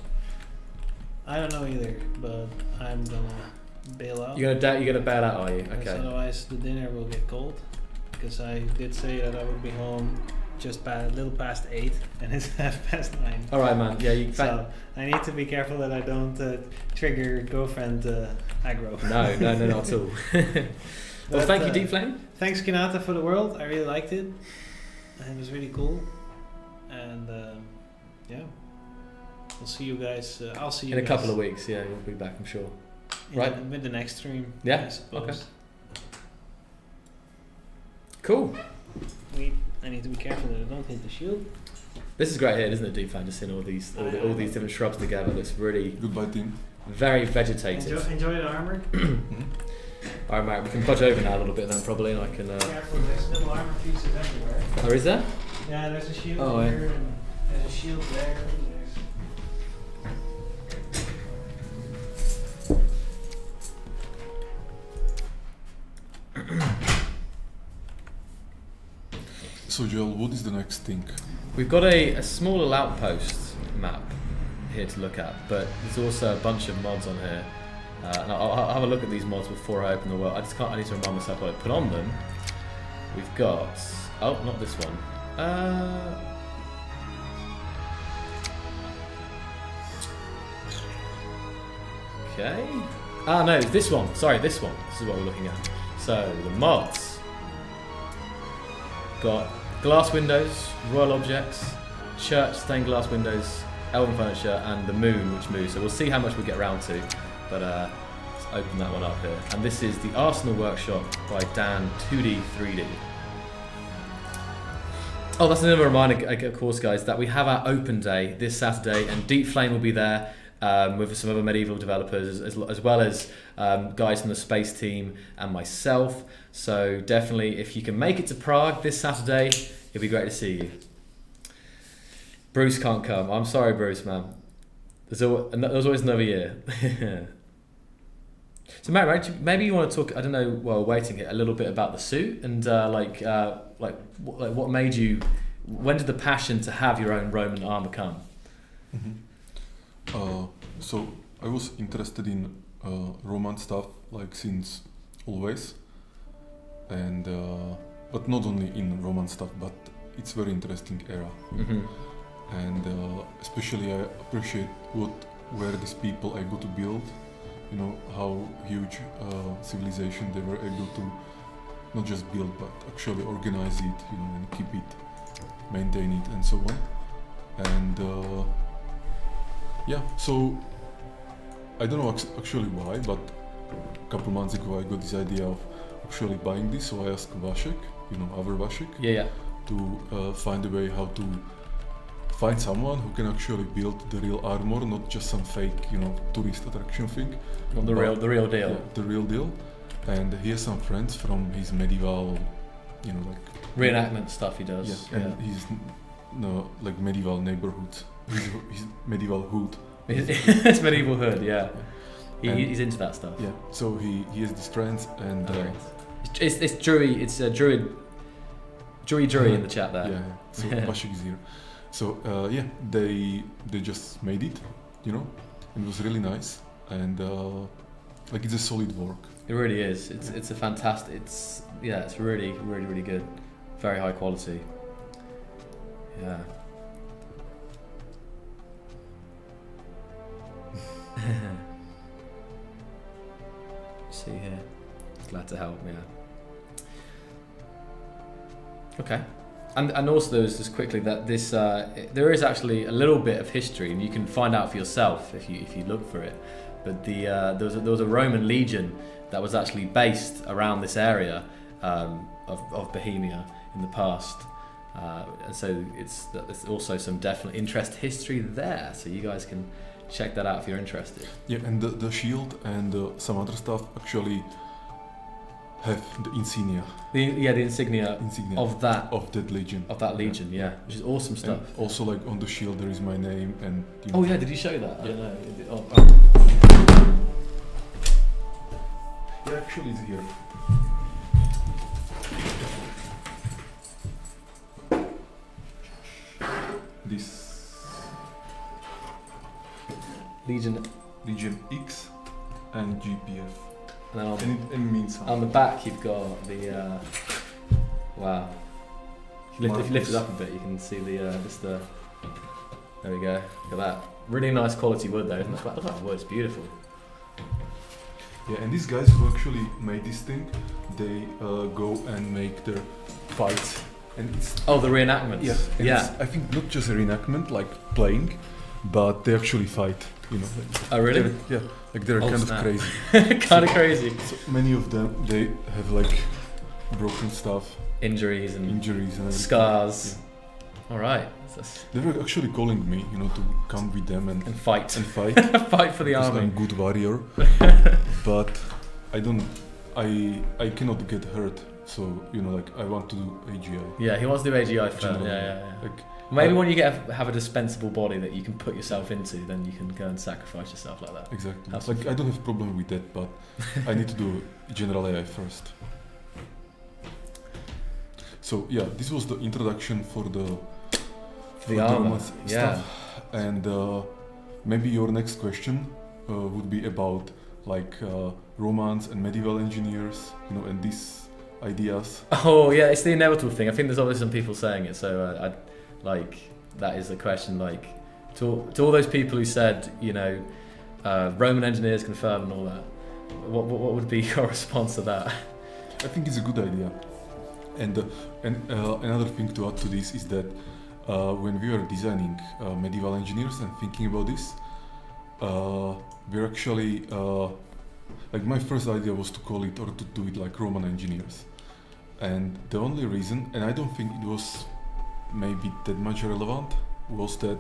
S2: I don't know either, but I'm gonna bail out.
S1: You're gonna bail out, are you?
S2: Because
S1: Okay.
S2: otherwise the dinner will get cold. Because I did say that I would be home just a little past 8, and it's 9:30.
S1: All right, man. Yeah, you.
S2: So I need to be careful that I don't trigger girlfriend aggro.
S1: No, not at all. Well,
S2: But,
S1: thank you, Deep Flame.
S2: Thanks, Kainata, for the world. I really liked it. And it was really cool. And yeah, we'll see you guys. I'll see you
S1: In a
S2: guys
S1: couple of weeks, yeah, you'll be back, I'm sure. right.
S2: with the next stream.
S1: Yeah,
S2: I suppose.
S1: okay. Cool.
S2: I need to be careful that I don't hit the shield.
S1: This is great here, isn't it, Deep Flame? Just seeing all these different shrubs together. Looks really
S4: Goodbye, team.
S1: very vegetated.
S2: Enjoy the armor.
S1: Alright, Mark, we can budge over now a little bit then, probably, and I can.
S2: Careful, there's little armor pieces everywhere.
S1: Oh, is there?
S2: Yeah, there's a shield
S1: Oh, yeah.
S2: here, and there's a shield there.
S4: So Joel, what is the next thing?
S1: We've got a small little outpost map here to look at, but there's also a bunch of mods on here. And I'll have a look at these mods before I open the world. I need to remind myself what I put on them. We've got... Oh, not this one. Okay. Ah, no, it's this one. Sorry, this one. This is what we're looking at. So, the mods. Got glass windows, royal objects, church stained glass windows, elven furniture, and the moon, which moves. So we'll see how much we get around to. But let's open that one up here. And this is the Arsenal Workshop by Dan 2D 3D. Oh, that's another reminder, of course, guys, that we have our open day this Saturday, and Deep Flame will be there with some other medieval developers, as well as guys from the Space team and myself. So definitely, if you can make it to Prague this Saturday, it'd be great to see you. Bruce can't come. I'm sorry, Bruce, man. There's always another year. So, Matt, maybe you want to talk, I don't know, while waiting here, a little bit about the suit and what made you, when did the passion to have your own Roman armor come?
S4: Mm-hmm. So I was interested in Roman stuff like since always, and but not only in Roman stuff, but it's very interesting era.
S1: Mm-hmm.
S4: And especially I appreciate where these people able to build, you know, how huge civilization they were able to not just build but actually organize it, you know, and keep it, maintain it, and so on. And yeah, so I don't know actually why, but a couple months ago I got this idea of actually buying this, so I asked Vasek, you know, our Vasek, to find a way how to find someone who can actually build the real armor, not just some fake, you know, tourist attraction thing.
S1: Not the real deal.
S4: Yeah, the real deal. And he has some friends from his medieval, you know, like
S1: reenactment stuff he does.
S4: Yeah, and his like medieval neighborhoods. His medieval hood.
S1: It's medieval hood, yeah. He's into that stuff.
S4: Yeah. So he has these friends, and
S1: it's Drury. It's Druid in the chat there.
S4: Yeah. So Vasek is here. So yeah, they just made it, you know, and it was really nice, and like it's a solid work.
S1: It really is. It's a fantastic. It's really good, very high quality. Yeah. See here. Glad to help. Yeah. Okay. And also there was just quickly that this there is actually a little bit of history, and you can find out for yourself if you look for it. But there was a Roman legion that was actually based around this area of Bohemia in the past, and so there's also some definite interest history there. So you guys can check that out if you're interested.
S4: Yeah, and the shield and some other stuff actually have the insignia.
S1: The insignia of that
S4: legion.
S1: Of that legion, yeah, which is awesome stuff.
S4: And also, like on the shield, there is my name and. You
S1: know, oh yeah, did you show that?
S4: Yeah.
S1: I don't know.
S4: Yeah, actually, it's here. This Legion X and GPF. And it means something.
S1: On the back you've got the wow. If you lift it up a bit, you can see there we go. Look at that. Really nice quality wood though, isn't it? Look at that wood, it's beautiful.
S4: Yeah, and these guys who actually made this thing, they go and make their fights. And it's
S1: the reenactments.
S4: Yeah. I think not just a reenactment like playing, but they actually fight. You know.
S1: Oh really?
S4: They're kind of crazy.
S1: Kind of crazy.
S4: So many of them, they have like broken stuff,
S1: injuries and
S4: everything.
S1: Scars.
S4: Yeah.
S1: All right.
S4: They were actually calling me, you know, to come with them and
S1: fight.
S4: Fight
S1: for the army.
S4: I'm a good warrior, but I don't I cannot get hurt. So you know, like I want to do AGI.
S1: Yeah, he wants to do AGI first.
S4: Generally,
S1: Yeah.
S4: Like
S1: Maybe when you have a dispensable body that you can put yourself into, then you can go and sacrifice yourself like that.
S4: exactly.
S1: That's
S4: Like I don't have problem with that, but I need to do general AI first. So yeah, this was the introduction for the
S1: armor.
S4: romance
S1: Yeah.
S4: stuff. And maybe your next question would be about like romance and medieval engineers, you know, and these ideas.
S1: Oh yeah, it's the inevitable thing. I think there's always some people saying it, so I like that is the question. Like to all those people who said, you know, Roman engineers confirmed and all that. What would be your response to that?
S4: I think it's a good idea. And another thing to add to this is that when we are designing medieval engineers and thinking about this, we're actually like my first idea was to call it or to do it like Roman engineers. And the only reason, and I don't think it was maybe that much relevant, was that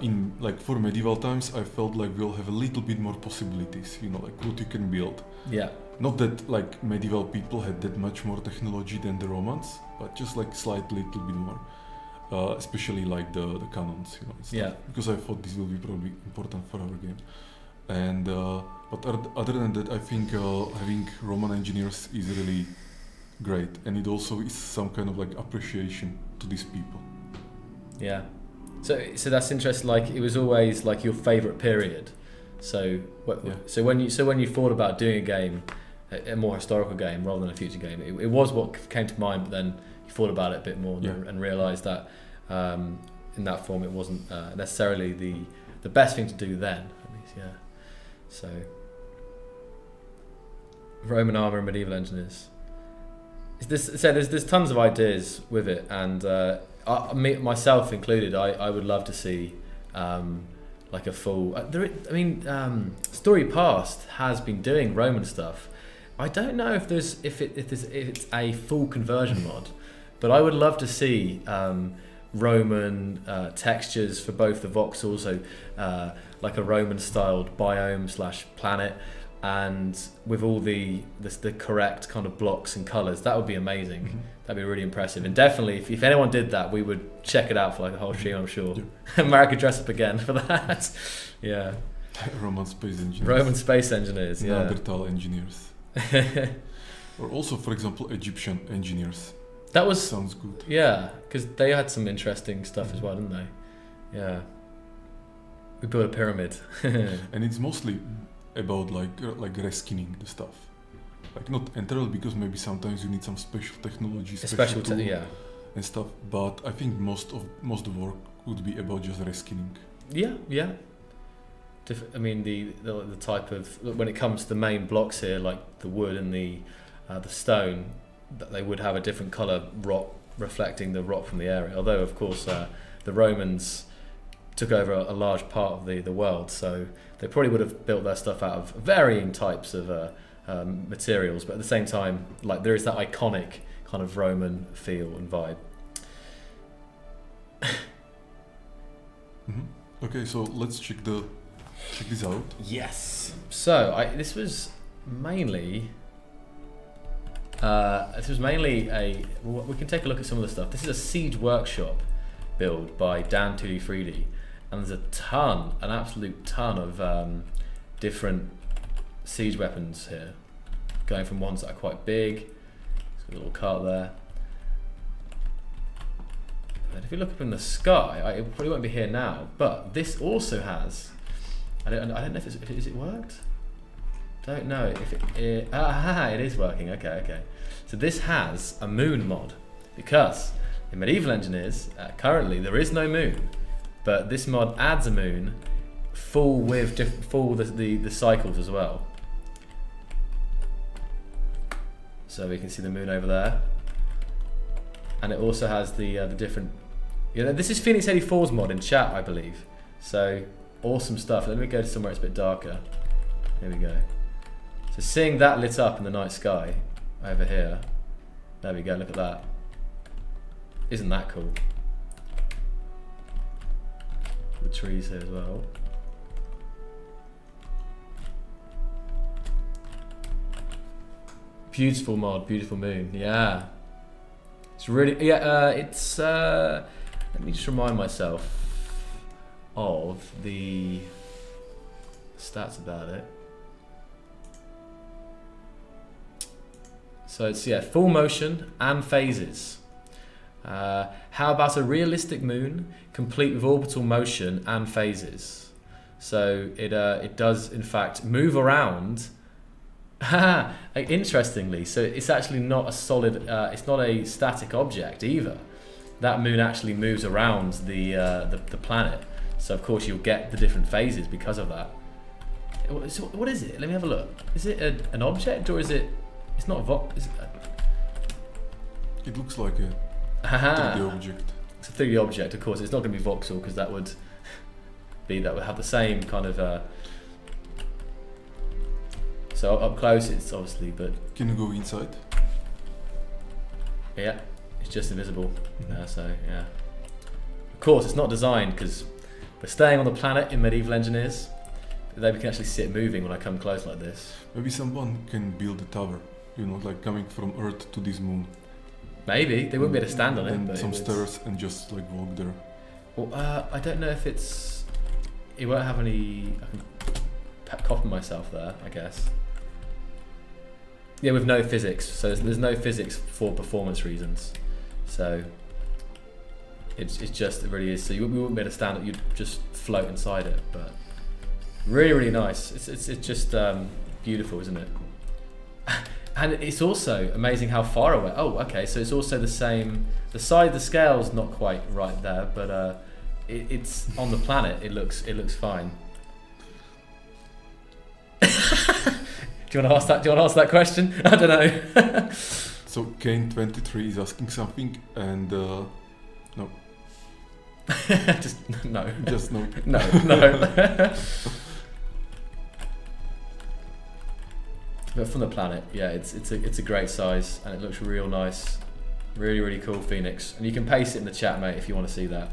S4: in like for medieval times I felt like we'll have a little bit more possibilities, you know, like what you can build.
S1: Yeah.
S4: Not that like medieval people had that much more technology than the Romans, but just like slightly little bit more. Especially like the cannons, you know, and stuff.
S1: Yeah.
S4: Because I thought this will be probably important for our game. And but other than that, I think having Roman engineers is really great, and it also is some kind of like appreciation to these people.
S1: Yeah. So that's interesting. Like it was always like your favorite period. So
S4: Yeah.
S1: so when you thought about doing a game, a more historical game rather than a future game, it was what came to mind. But then you thought about it a bit more and realised that in that form it wasn't necessarily the best thing to do then. At least, yeah. So Roman armour and medieval engineers. There's tons of ideas with it, and myself included. I would love to see like a full. Story Past has been doing Roman stuff. I don't know if it's a full conversion mod, but I would love to see Roman textures for both the voxels, so like a Roman styled biome / planet, and with all the correct kind of blocks and colours. That would be amazing.
S4: Mm-hmm.
S1: That'd be really impressive. And definitely, if anyone did that, we would check it out for like a whole stream, I'm sure. Yeah. Marek could dress up again for that. Yeah.
S4: Roman space engineers.
S1: Roman space engineers, yeah.
S4: Neanderthal engineers. Or also, for example, Egyptian engineers.
S1: That was
S4: sounds good.
S1: Yeah, because they had some interesting stuff as well, didn't they? Yeah. We built a pyramid.
S4: And it's mostly about like reskinning the stuff. Like not entirely, because maybe sometimes you need some special technology, special tool and stuff. But I think most of the work would be about just reskinning.
S1: Yeah. I mean the type of, when it comes to the main blocks here, like the wood and the stone, that they would have a different colour rock reflecting the rock from the area. Although of course the Romans took over a large part of the world, so they probably would have built their stuff out of varying types of materials, but at the same time, like there is that iconic kind of Roman feel and vibe.
S4: Mm-hmm. Okay, so let's check this out.
S1: Yes. So this was mainly a. We can take a look at some of the stuff. This is a Siege Workshop build by Dan2D3D, and there's an absolute ton of different siege weapons here, going from ones that are quite big. There's a little cart there. And if you look up in the sky, it probably won't be here now, but this also has. I don't know if it worked. Don't know if it is working. Okay. So this has a moon mod, because in Medieval Engineers currently there is no moon, but this mod adds a moon, full with the cycles as well. So we can see the moon over there, and it also has the different. This is Phoenix 84's mod in chat, I believe. So awesome stuff. Let me go to somewhere it's a bit darker. Here we go. So seeing that lit up in the night sky over here. There we go. Look at that. Isn't that cool? The trees here as well. Beautiful mod, beautiful moon. Yeah, it's really it's. Let me just remind myself of the stats about it. So it's full motion and phases. How about a realistic moon complete with orbital motion and phases? So it does in fact move around. Interestingly, so it's actually not a solid. It's not a static object either. That moon actually moves around the planet. So of course you'll get the different phases because of that. So what is it? Let me have a look. Is it an object or is it? It's not a vox.
S4: It looks like a 3D object.
S1: It's a 3D object, of course. It's not going to be voxel because that would have the same kind of. So up close, it's obviously, but
S4: Can you go inside?
S1: yeah, it's just invisible. So yeah, of course, it's not designed because we're staying on the planet in Medieval Engineers. They can actually see it moving when I come close like this.
S4: Maybe someone can build a tower, like coming from Earth to this moon.
S1: Maybe they wouldn't be able to stand on it.
S4: And
S1: But
S4: some
S1: it would-
S4: stairs and just like walk there.
S1: Well, I don't know if it's. It won't have any. I can copy myself there, I guess. Yeah, with no physics. So there's no physics for performance reasons. So it's just it really is. So we wouldn't be able to stand it. You'd just float inside it. But really, really nice. It's just beautiful, isn't it? And it's also amazing how far away. Oh, okay. So it's also the same. The scale's not quite right there, but it's on the planet. It looks fine. Do you want to ask that question? I don't know.
S4: So Kane23 is asking something, and no,
S1: Just no.
S4: just no.
S1: No. But from the planet, yeah, it's a great size and it looks real nice, really really cool, Phoenix. And you can paste it in the chat, mate, if you want to see that.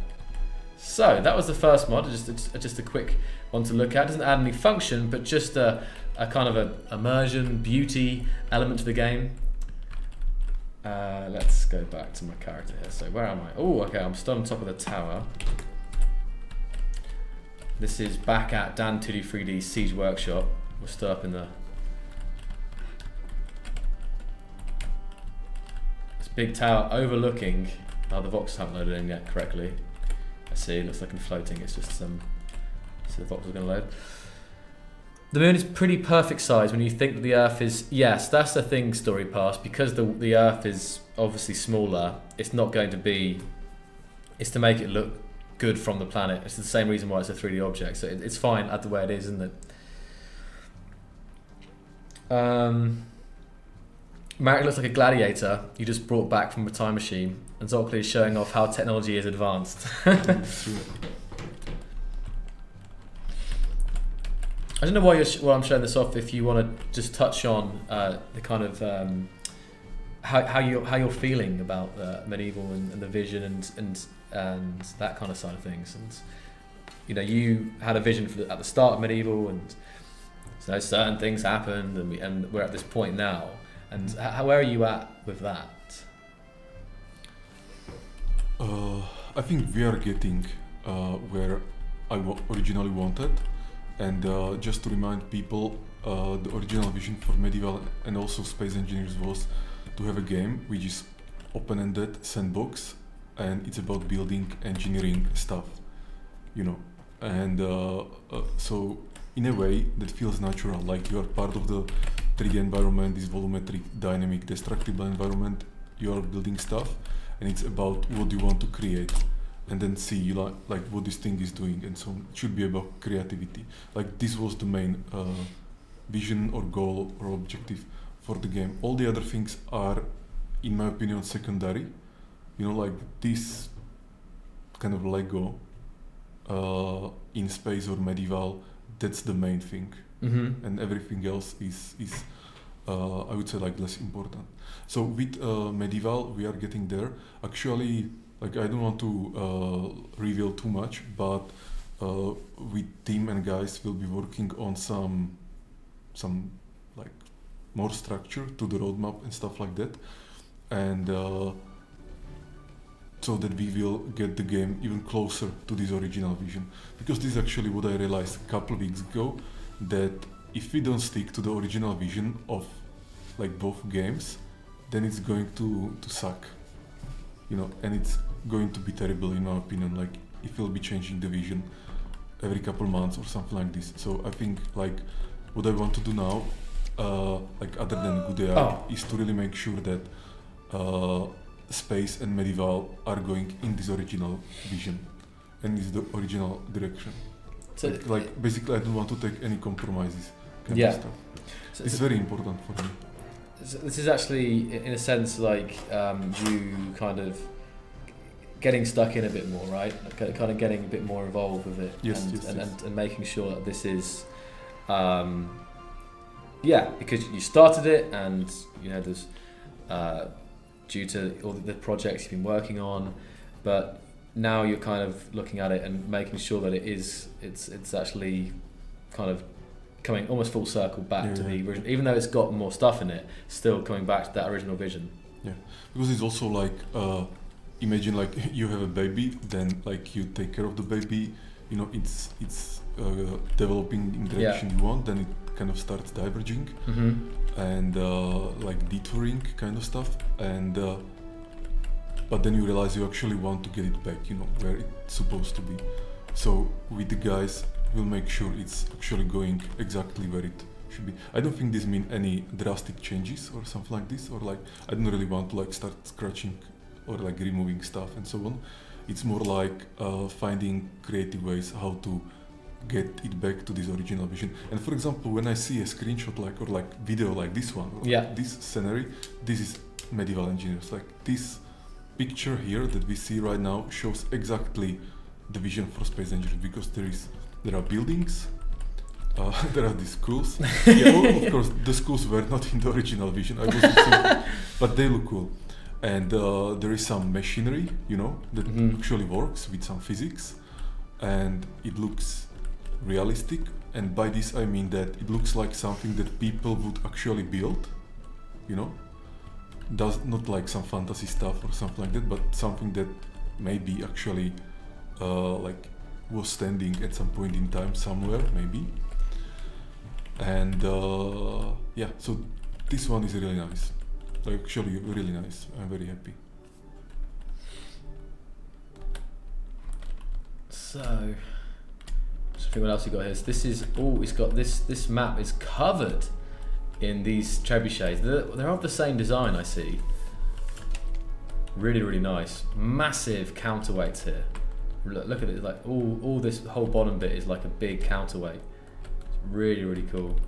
S1: So that was the first mod, just a quick one to look at. It doesn't add any function, but just a kind of a immersion, beauty element to the game. Let's go back to my character here. So where am I? Oh, okay, I'm still on top of the tower. This is back at Dan 2D3D Siege Workshop. We're still up in the big tower overlooking. Oh, the voxels haven't loaded in yet correctly. I see, it looks like I'm floating. It's just so the voxels are going to load. The moon is pretty perfect size when you think that the Earth is. Yes, that's the thing, Story Pass. Because the Earth is obviously smaller, it's not going to be. It's to make it look good from the planet. It's the same reason why it's a 3D object. So it's fine at the way it is, isn't it? Marek looks like a gladiator you just brought back from a time machine, and Zockley is showing off how technology is advanced. I don't know why I'm showing this off. If you want to just touch on the kind of how you're feeling about medieval and the vision and that kind of side of things, and you had a vision at the start of medieval, and so certain things happened, and we're at this point now. And where are you at with that?
S4: I think we are getting where I originally wanted, and just to remind people, the original vision for medieval and also Space Engineers was to have a game which is open-ended sandbox, and it's about building engineering stuff, and so in a way that feels natural, like you are part of the 3D environment, this volumetric, dynamic, destructible environment. You are building stuff, and it's about what you want to create, and then see like what this thing is doing, and so it should be about creativity. Like this was the main vision or goal or objective for the game. All the other things are, in my opinion, secondary. Like this kind of Lego in space or medieval. That's the main thing.
S1: Mm-hmm.
S4: And everything else is I would say like less important. So with medieval we are getting there. Actually, like I don't want to reveal too much, but with team and guys will be working on some like more structure to the roadmap and stuff like that, and so that we will get the game even closer to this original vision. Because this is actually what I realized a couple of weeks ago, that if we don't stick to the original vision of like both games, then it's going to suck, you know, and it's going to be terrible in my opinion. Like if we'll be changing the vision every couple months or something like this. So I think like what I want to do now, like other than good AI, is to really make sure that space and medieval are going in this original vision and is the original direction. So like basically I don't want to take any compromises kind of stuff. So it's very important for me.
S1: So this is actually in a sense like you kind of getting stuck in a bit more, right? Kind of getting a bit more involved with it, and making sure that this is because you started it, and you know there's due to all the projects you've been working on, but now you're kind of looking at it and making sure that it's actually kind of coming almost full circle back to the original, even though it's got more stuff in it, still coming back to that original vision. Yeah,
S4: because it's also like imagine like you have a baby, then like you take care of the baby, you know, it's developing in the direction you want, then it kind of starts diverging and like detouring kind of stuff, and but then you realize you actually want to get it back, you know, where it's supposed to be. So with the guys, we'll make sure it's actually going exactly where it should be. I don't think this means any drastic changes or something like this, or like I don't really want to like start scratching or like removing stuff and so on. It's more like finding creative ways how to get it back to this original vision. And for example, when I see a screenshot like or like video like this one, or like this scenery, this is medieval engineers. Like this picture here that we see right now shows exactly the vision for space engineering, because there are buildings, there are these schools. Of course, the schools were not in the original vision. I wasn't thinking, but they look cool. And there is some machinery, you know, that actually works with some physics, and it looks realistic. And by this I mean that it looks like something that people would actually build, you know, not like some fantasy stuff or something like that, but something that maybe actually like was standing at some point in time somewhere, maybe. And so this one is really nice. Like actually really nice. I'm very happy.
S1: So, just think what else you got here. So this is it's got this map is covered in these trebuchets. They're of the same design, I see. Really, really nice. Massive counterweights here. Look at it, like all this whole bottom bit is like a big counterweight. It's really, really cool.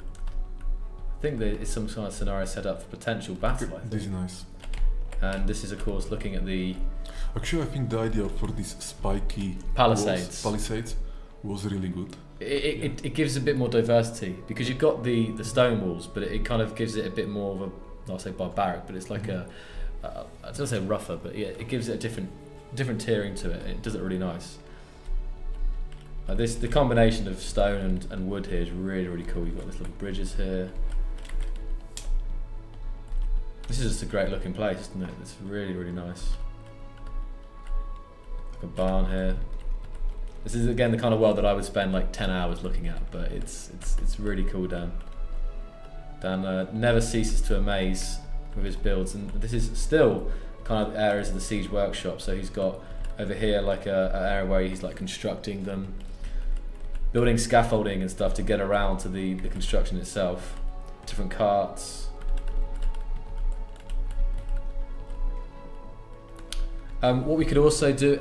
S1: I think there is some kind of scenario set up for potential battle. I think.
S4: This is nice.
S1: And this is of course looking at the...
S4: Actually I think the idea for these spiky
S1: palisades
S4: was really good.
S1: It gives a bit more diversity, because you've got the stone walls, but it kind of gives it a bit more of a, not say barbaric, but it's like I don't say rougher, but yeah, it gives it a different tiering to it. It does it really nice. The combination of stone and wood here is really, really cool. You've got these little bridges here. This is just a great looking place, isn't it? It's really, really nice. Like a barn here. This is again the kind of world that I would spend like 10 hours looking at, but it's really cool. Dan never ceases to amaze with his builds, and this is still kind of areas of the siege workshop. So he's got over here like an area where he's like constructing them, building scaffolding and stuff to get around to the construction itself. Different carts. What we could also do,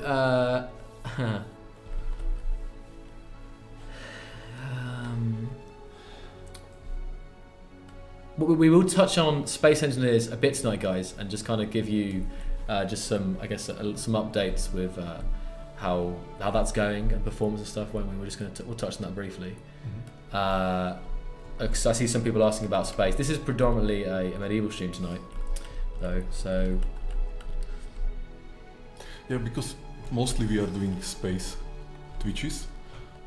S1: we will touch on space engineers a bit tonight, guys, and just kind of give you just some, I guess, some updates with how that's going and performance and stuff. When we're just going to we'll touch on that briefly. I see some people asking about space. This is predominantly a medieval stream tonight, though. So.
S4: Yeah, because mostly we are doing space Twitches.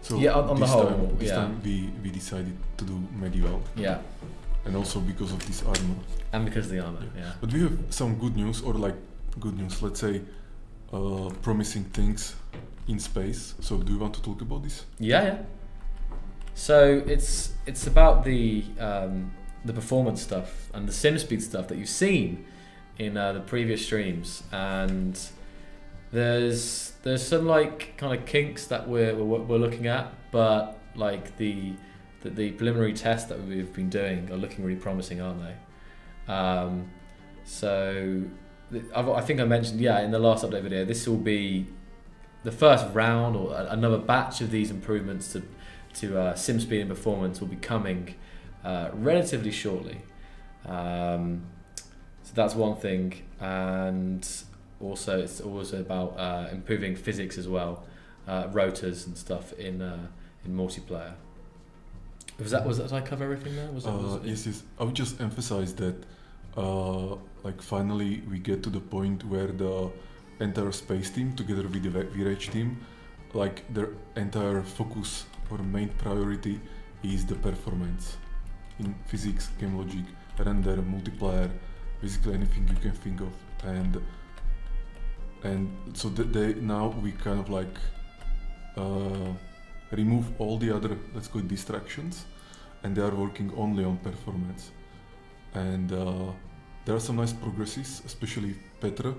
S4: So
S1: yeah, on the whole,
S4: this time we decided to do medieval.
S1: Yeah.
S4: and also because of this armor.
S1: And because of the armor, yeah.
S4: But we have some good news, or like good news, let's say, promising things in space. So do you want to talk about this?
S1: Yeah. So it's about the performance stuff and the sim speed stuff that you've seen in the previous streams, and there's some like kind of kinks that we're looking at, but like the preliminary tests that we've been doing are looking really promising, aren't they? I think I mentioned, in the last update video, this will be the first round or another batch of these improvements to sim speed and performance will be coming relatively shortly. So that's one thing, and also it's also about improving physics as well, rotors and stuff in multiplayer. Did I cover everything there?
S4: Yes. I would just emphasize that like finally we get to the point where the entire space team together with the VRH team, like their entire focus or main priority is the performance in physics, game logic, render, multiplayer, basically anything you can think of, and so they now we kind of like remove all the other, let's call it, distractions, and they are working only on performance. And there are some nice progresses, especially Petra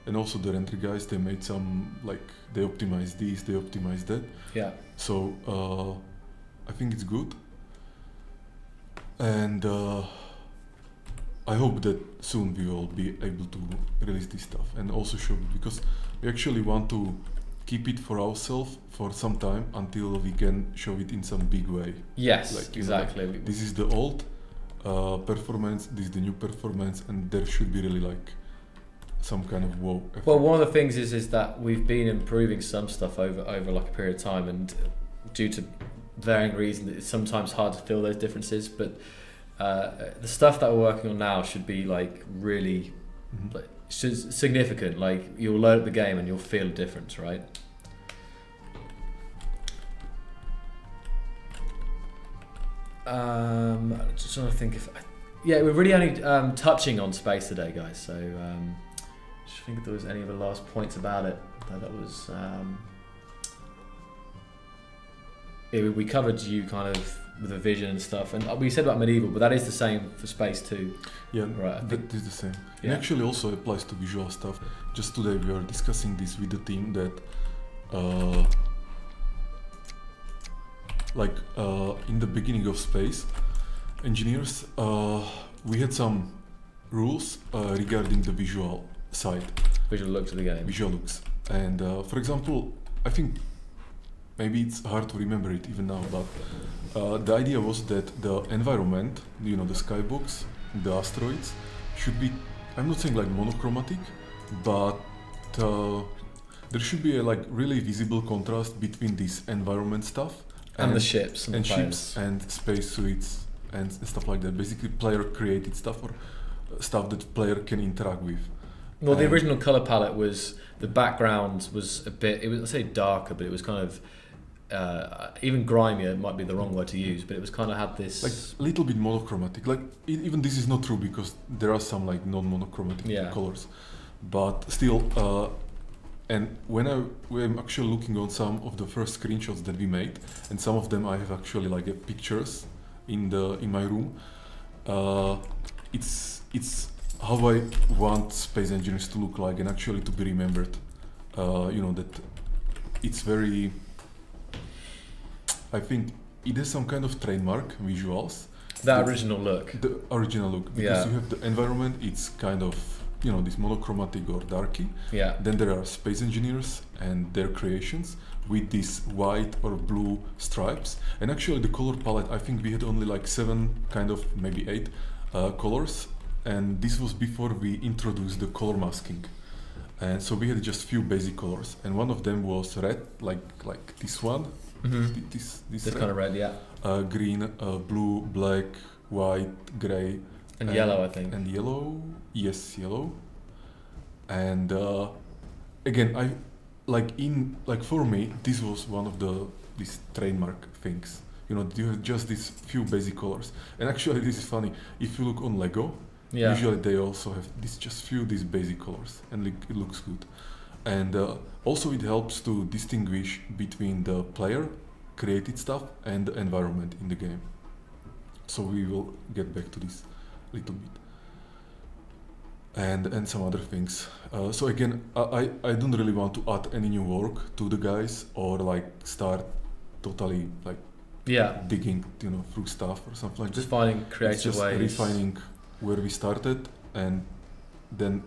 S4: and also the render guys. They made some, like, they optimized this, they optimized that.
S1: Yeah.
S4: So I think it's good, and I hope that soon we will be able to release this stuff and also show it, because we actually want to keep it for ourselves for some time until we can show it in some big way.
S1: Yes,
S4: like,
S1: exactly.
S4: Like, this is the old performance, this is the new performance, and there should be really like some kind of wow effect.
S1: Well, one of the things is that we've been improving some stuff over like a period of time, and due to varying reasons, it's sometimes hard to feel those differences. But the stuff that we're working on now should be like really like, significant. Like, you'll load up the game and you'll feel a difference, right? Just trying to think if we're really only touching on space today, guys. So just think if there was any other last points about it. That was we covered you kind of with the vision and stuff, and we said about medieval, but that is the same for space too.
S4: Yeah,
S1: right.
S4: That is the same.
S1: Yeah.
S4: It actually also applies to visual stuff. Just today we are discussing this with the team that in the beginning of space, engineers, we had some rules regarding the visual side.
S1: Visual looks of the game.
S4: Visual looks. And for example, I think maybe it's hard to remember it even now, but the idea was that the environment, the skybox, the asteroids, should be, I'm not saying like monochromatic, but there should be a like really visible contrast between this environment stuff
S1: and the ships and
S4: ships and space suits and stuff like that. Basically player created stuff, or stuff that player can interact with.
S1: Well, the original color palette was, the background was a bit, it was, I'd say darker, but it was kind of even grimier might be the wrong word to use, but it was kind of had this
S4: like a little bit monochromatic. Like even this is not true, because there are some like non-monochromatic colors, but still. And when I'm actually looking on some of the first screenshots that we made, and some of them I have actually like pictures in my room. It's how I want space engineers to look like and actually to be remembered. That it's very. I think it has some kind of trademark visuals.
S1: That original look.
S4: The original look, because you have the environment. It's kind of this monochromatic or darky.
S1: Yeah.
S4: Then there are space engineers and their creations with these white or blue stripes. And actually the color palette, I think we had only like 7, kind of maybe 8 colors. And this was before we introduced the color masking. And so we had just few basic colors. And one of them was red, like this one.
S1: Mm-hmm.
S4: This
S1: kind of red, yeah.
S4: Green, blue, black, white, grey.
S1: And yellow, I think.
S4: And yellow, yes, yellow. And again, for me, this was one of these trademark things, You know, you have just these few basic colors. And actually, this is funny. If you look on Lego,
S1: Yeah.
S4: usually they also have these basic colors, and it looks good. And also, it helps to distinguish between the player created stuff and the environment in the game. So we will get back to this a little bit. And some other things. So again, I don't really want to add any new work to the guys or like start totally like
S1: Yeah.
S4: digging, you know, through stuff or something like
S1: Just
S4: that.
S1: finding
S4: It's
S1: creative
S4: just
S1: ways.
S4: refining where we started and then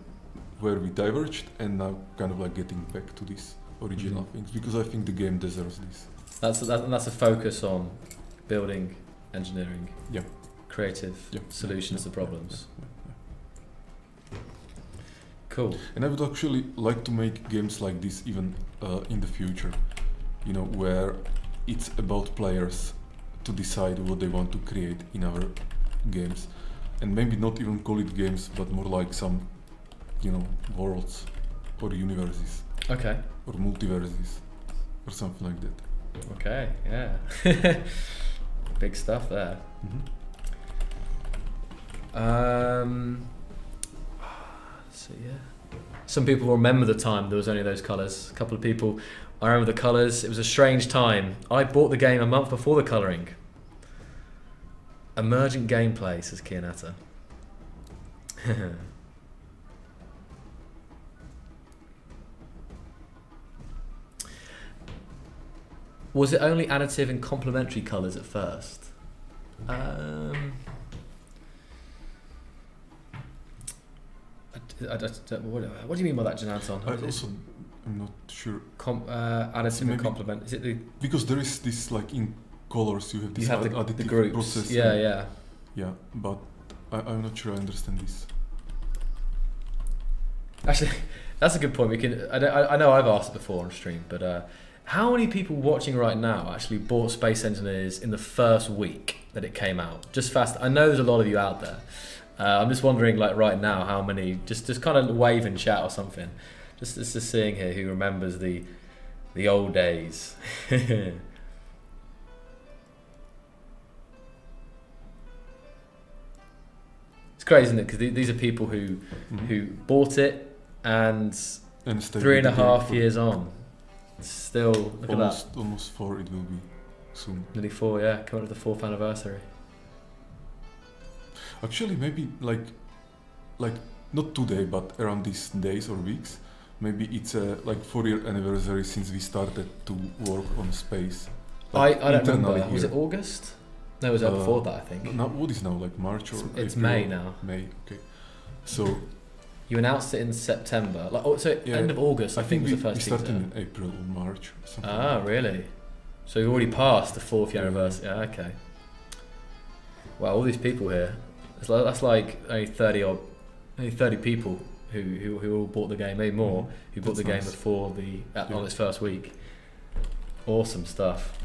S4: where we diverged, and now kind of like getting back to these original things, because I think the game deserves this.
S1: That's a focus on building, engineering,
S4: Yeah.
S1: creative
S4: Yeah.
S1: solutions
S4: Yeah.
S1: to problems.
S4: Yeah. Yeah.
S1: Cool.
S4: And I would actually like to make games like this even in the future, you know, where it's about players to decide what they want to create in our games, and maybe not even call it games, but more like some, you know, worlds or universes
S1: Okay.
S4: or multiverses or something like that.
S1: Okay. Yeah. Big stuff there. So yeah. Some people remember the time there was only those colours. A couple of people, I remember the colours. It was a strange time. I bought the game a month before the colouring. Emergent gameplay, says Kianata. Was it only additive and complementary colours at first? What do you mean by that, Jan Anton?
S4: I'm not sure,
S1: Additive and
S4: Maybe-
S1: complement. Is it the
S4: because there is this like in colors you have this
S1: you have the
S4: additive
S1: groups?
S4: process.
S1: Yeah,
S4: and-
S1: yeah.
S4: Yeah, but I'm not sure I understand this.
S1: Actually, that's a good point. We can. I know I've asked it before on stream, but how many people watching right now actually bought Space Engineers in the first week that it came out? Just fast. I know there's a lot of you out there. I'm just wondering, like right now, how many? Just kind of wave in chat or something. Just seeing here who remembers the old days. It's crazy, isn't it? Because these are people who bought it and
S4: And stay
S1: 3.5 years on, still look at that.
S4: Almost 4 it will be soon.
S1: Nearly 4, yeah, coming up to the 4th anniversary.
S4: Actually, maybe like not today, but around these days or weeks, maybe it's a like 4-year anniversary since we started to work on space.
S1: I don't
S4: internally
S1: remember. Was
S4: here.
S1: it August? No, it was before that, I think.
S4: Now, what is now, like March or
S1: It's
S4: April
S1: May
S4: or-
S1: now.
S4: May, okay. So
S1: You announced it in September. Like, oh, so
S4: Yeah,
S1: end of August, I think was
S4: we,
S1: the first
S4: we started
S1: teaser.
S4: in April or March or something.
S1: Ah, really? So you've already passed the 4th year
S4: Yeah.
S1: anniversary. Yeah, okay. Wow, all these people here. That's like only 30 people who all bought the game, maybe more, who bought
S4: That's
S1: the game
S4: nice.
S1: before on its first week. Awesome stuff.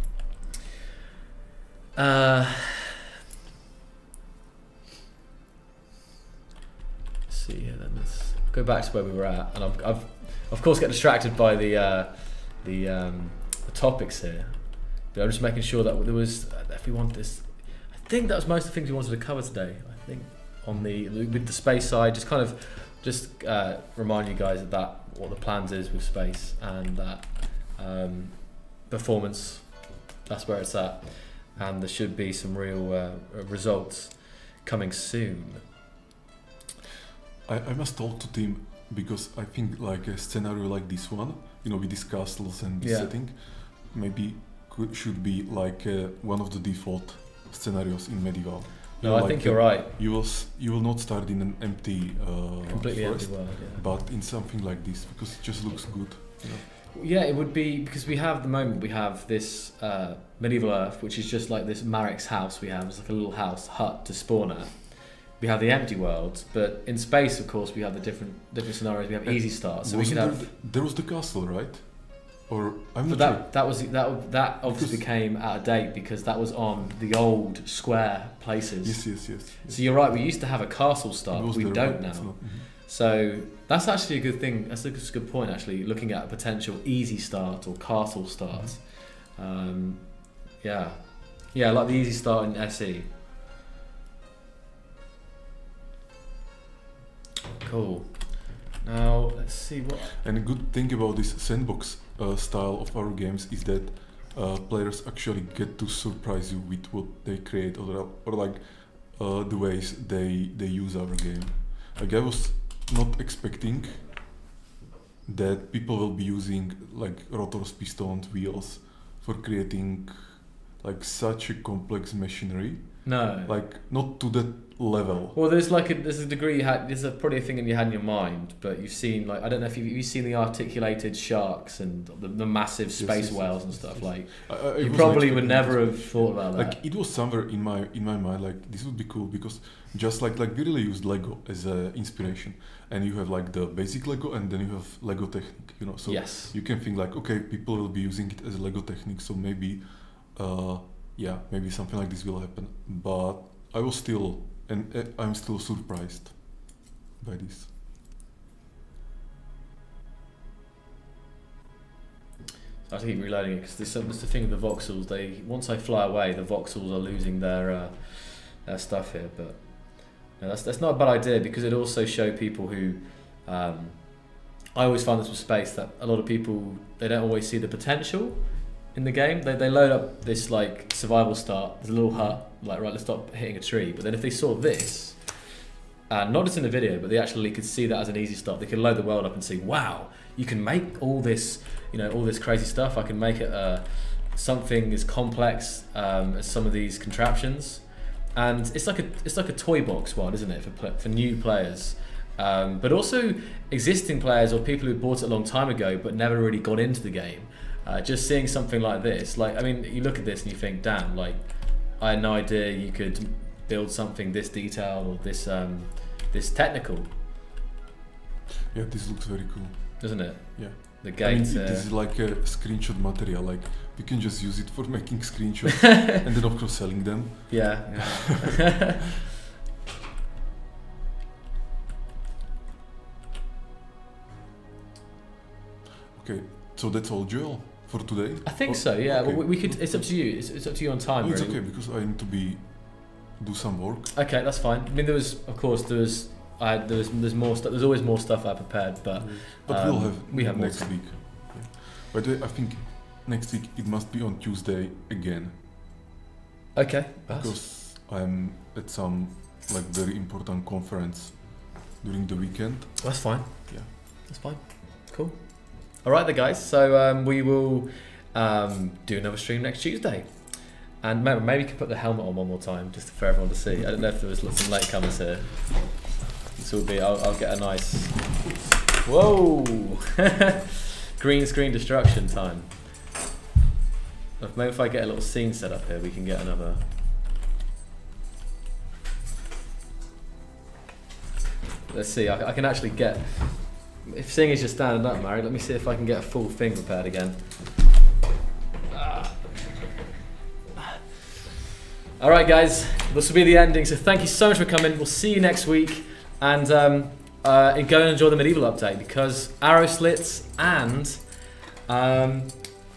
S1: Let's see here then. Let's go back to where we were at, and I've of course get distracted by the topics here, but I'm just making sure that there was, if we want this, I think that was most of the things we wanted to cover today. I think on with the space side, just kind of remind you guys that what the plans is with space, and that performance, that's where it's at, and there should be some real results coming soon.
S4: I must talk to Tim, because I think like a scenario like this one, you know, with these castles and this
S1: Yeah.
S4: setting, maybe should be like one of the default scenarios in medieval. You
S1: No,
S4: know,
S1: I
S4: like,
S1: think you're right.
S4: You will not start in an empty
S1: Completely empty
S4: forest,
S1: world. Yeah.
S4: but in something like this, because it just looks good. You know?
S1: Yeah, it would be, because we have we have this medieval Earth, which is just like this Marek's house we have. It's like a little hut to spawn at. We have the empty world, but in space, of course, we have the different scenarios. We have easy start, so we
S4: Wasn't
S1: could have.
S4: there was the castle, right? Or I'm
S1: But
S4: not
S1: that obviously
S4: Because-
S1: became out of date because that was on the old square places.
S4: sure. Yes.
S1: So you're right. We used to have a castle
S4: It
S1: start,
S4: was
S1: but we
S4: there,
S1: don't
S4: right?
S1: now.
S4: It's not-
S1: So that's actually a good thing. That's a good point, actually, looking at a potential easy start or castle start. Yeah, Yeah, like the easy start in SE. Cool. Now let's see what.
S4: And a good thing about this sandbox style of our games is that players actually get to surprise you with what they create, or like the ways they use our game. Like I was not expecting that people will be using like rotors, pistons, wheels for creating like such a complex machinery.
S1: No.
S4: Like not to that level.
S1: Well, there's a degree you had. There's probably a thing in you had in your mind, but you've seen like I don't know if you've seen the articulated sharks and the massive space whales and stuff. Like you probably would never have thought about that.
S4: Like it was somewhere in my mind. Like this would be cool because just like we really used Lego as a inspiration, and you have like the basic Lego, and then you have Lego Technic. You know, so
S1: yes.
S4: you can think like, okay, people will be using it as a Lego Technic, so maybe, yeah, maybe something like this will happen. But I was still. And I'm still surprised by this.
S1: So I have to keep reloading it because there's the thing with the voxels. Once I fly away, the voxels are losing their stuff here. But no, that's not a bad idea because it also show people who. I always find this with space that a lot of people they don't always see the potential in the game. They load up this like survival start. There's a little hut. Like, right, let's stop hitting a tree. But then if they saw this, not just in the video, but they actually could see that as an easy start. They could load the world up and see, wow, you can make all this, all this crazy stuff. I can make it something as complex as some of these contraptions, and it's like a toy box world, isn't it, for new players, but also existing players or people who bought it a long time ago but never really got into the game. Just seeing something like this, like I mean, you look at this and you think, damn, like. I had no idea you could build something this detailed or this technical.
S4: Yeah, this looks very cool.
S1: Doesn't it?
S4: Yeah.
S1: The gate.
S4: I mean, this is like a screenshot material. Like you can just use it for making screenshots and then of course selling them.
S1: Yeah.
S4: Okay, so that's all, Joel. For today?
S1: I think so. Yeah.
S4: Okay.
S1: Well, we could. It's up to you. It's up to you on time.
S4: No, it's
S1: really.
S4: okay because I need to do some work.
S1: Okay, that's fine. I mean, there's more stuff. There's always more stuff I prepared, but
S4: we have
S1: more
S4: next
S1: time.
S4: week. Yeah. By the way, I think next week it must be on Tuesday again.
S1: Okay.
S4: Because I'm at some like very important conference during the weekend.
S1: That's fine.
S4: Yeah.
S1: That's fine. Cool. All right, then, guys. So we will do another stream next Tuesday, and maybe we can put the helmet on one more time just for everyone to see. I don't know if there was some latecomers here. This will be. I'll get a nice. Whoa! Green screen destruction time. Maybe if I get a little scene set up here, we can get another. Let's see. I can actually get. If seeing is just standing up, Mary, let me see if I can get a full thing prepared again. All right, guys, this will be the ending. So thank you so much for coming. We'll see you next week, and go and enjoy the medieval update because arrow slits and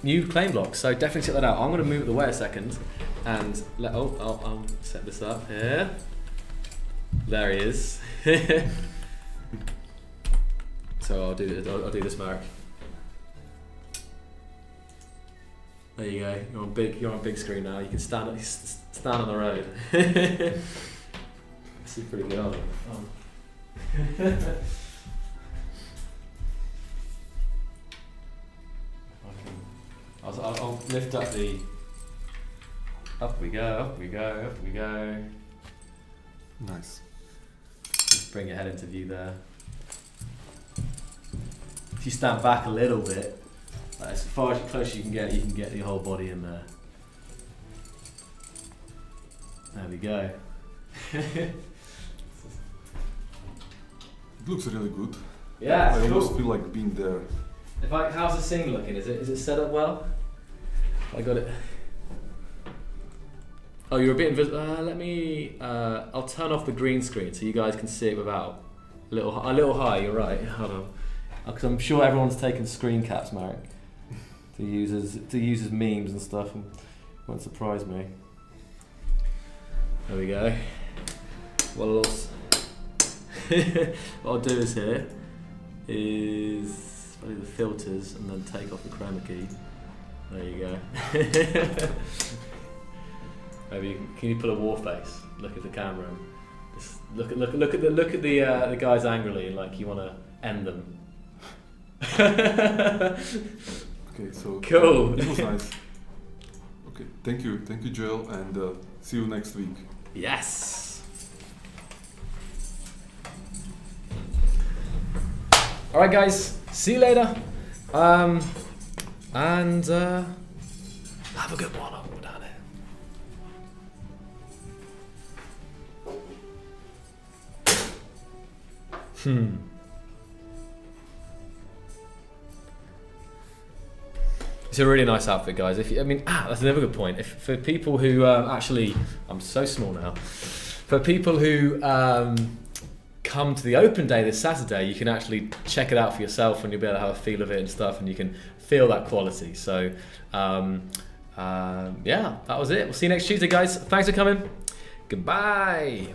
S1: new claim blocks. So definitely check that out. I'm going to move it away a second, and I'll set this up here. There he is. So I'll do this, Marek. There you go. You're on big screen now. You can stand on the road. This is pretty good. I'll lift up the. Up we go. Up we go. Up we go.
S4: Nice.
S1: Just bring your head into view there. If you stand back a little bit, like as far as close you can get your whole body in there. There we go.
S4: It looks really good.
S1: Yeah,
S4: I
S1: cool.
S4: almost feel like being there.
S1: How's the scene looking? Is it set up well? I got it. Oh, you're a bit invisible. Let me. I'll turn off the green screen so you guys can see it without. A little high. You're right. Hold on. Because I'm sure everyone's taken screen caps, Marek, to use as memes and stuff, and it won't surprise me. There we go. What else? What I'll do is here is do the filters and then take off the chroma key. There you go. Maybe can you put a war face? Look at the camera. And just look at the guys angrily, like you want to end them.
S4: Okay, so
S1: Cool.
S4: It was nice. Okay, thank you, Joel, and see you next week.
S1: Yes. All right, guys. See you later. And have a good one up down here. It's a really nice outfit, guys. That's another good point. If for people who actually, I'm so small now. For people who come to the open day this Saturday, you can actually check it out for yourself, and you'll be able to have a feel of it and stuff, and you can feel that quality. So, yeah, that was it. We'll see you next Tuesday, guys. Thanks for coming. Goodbye.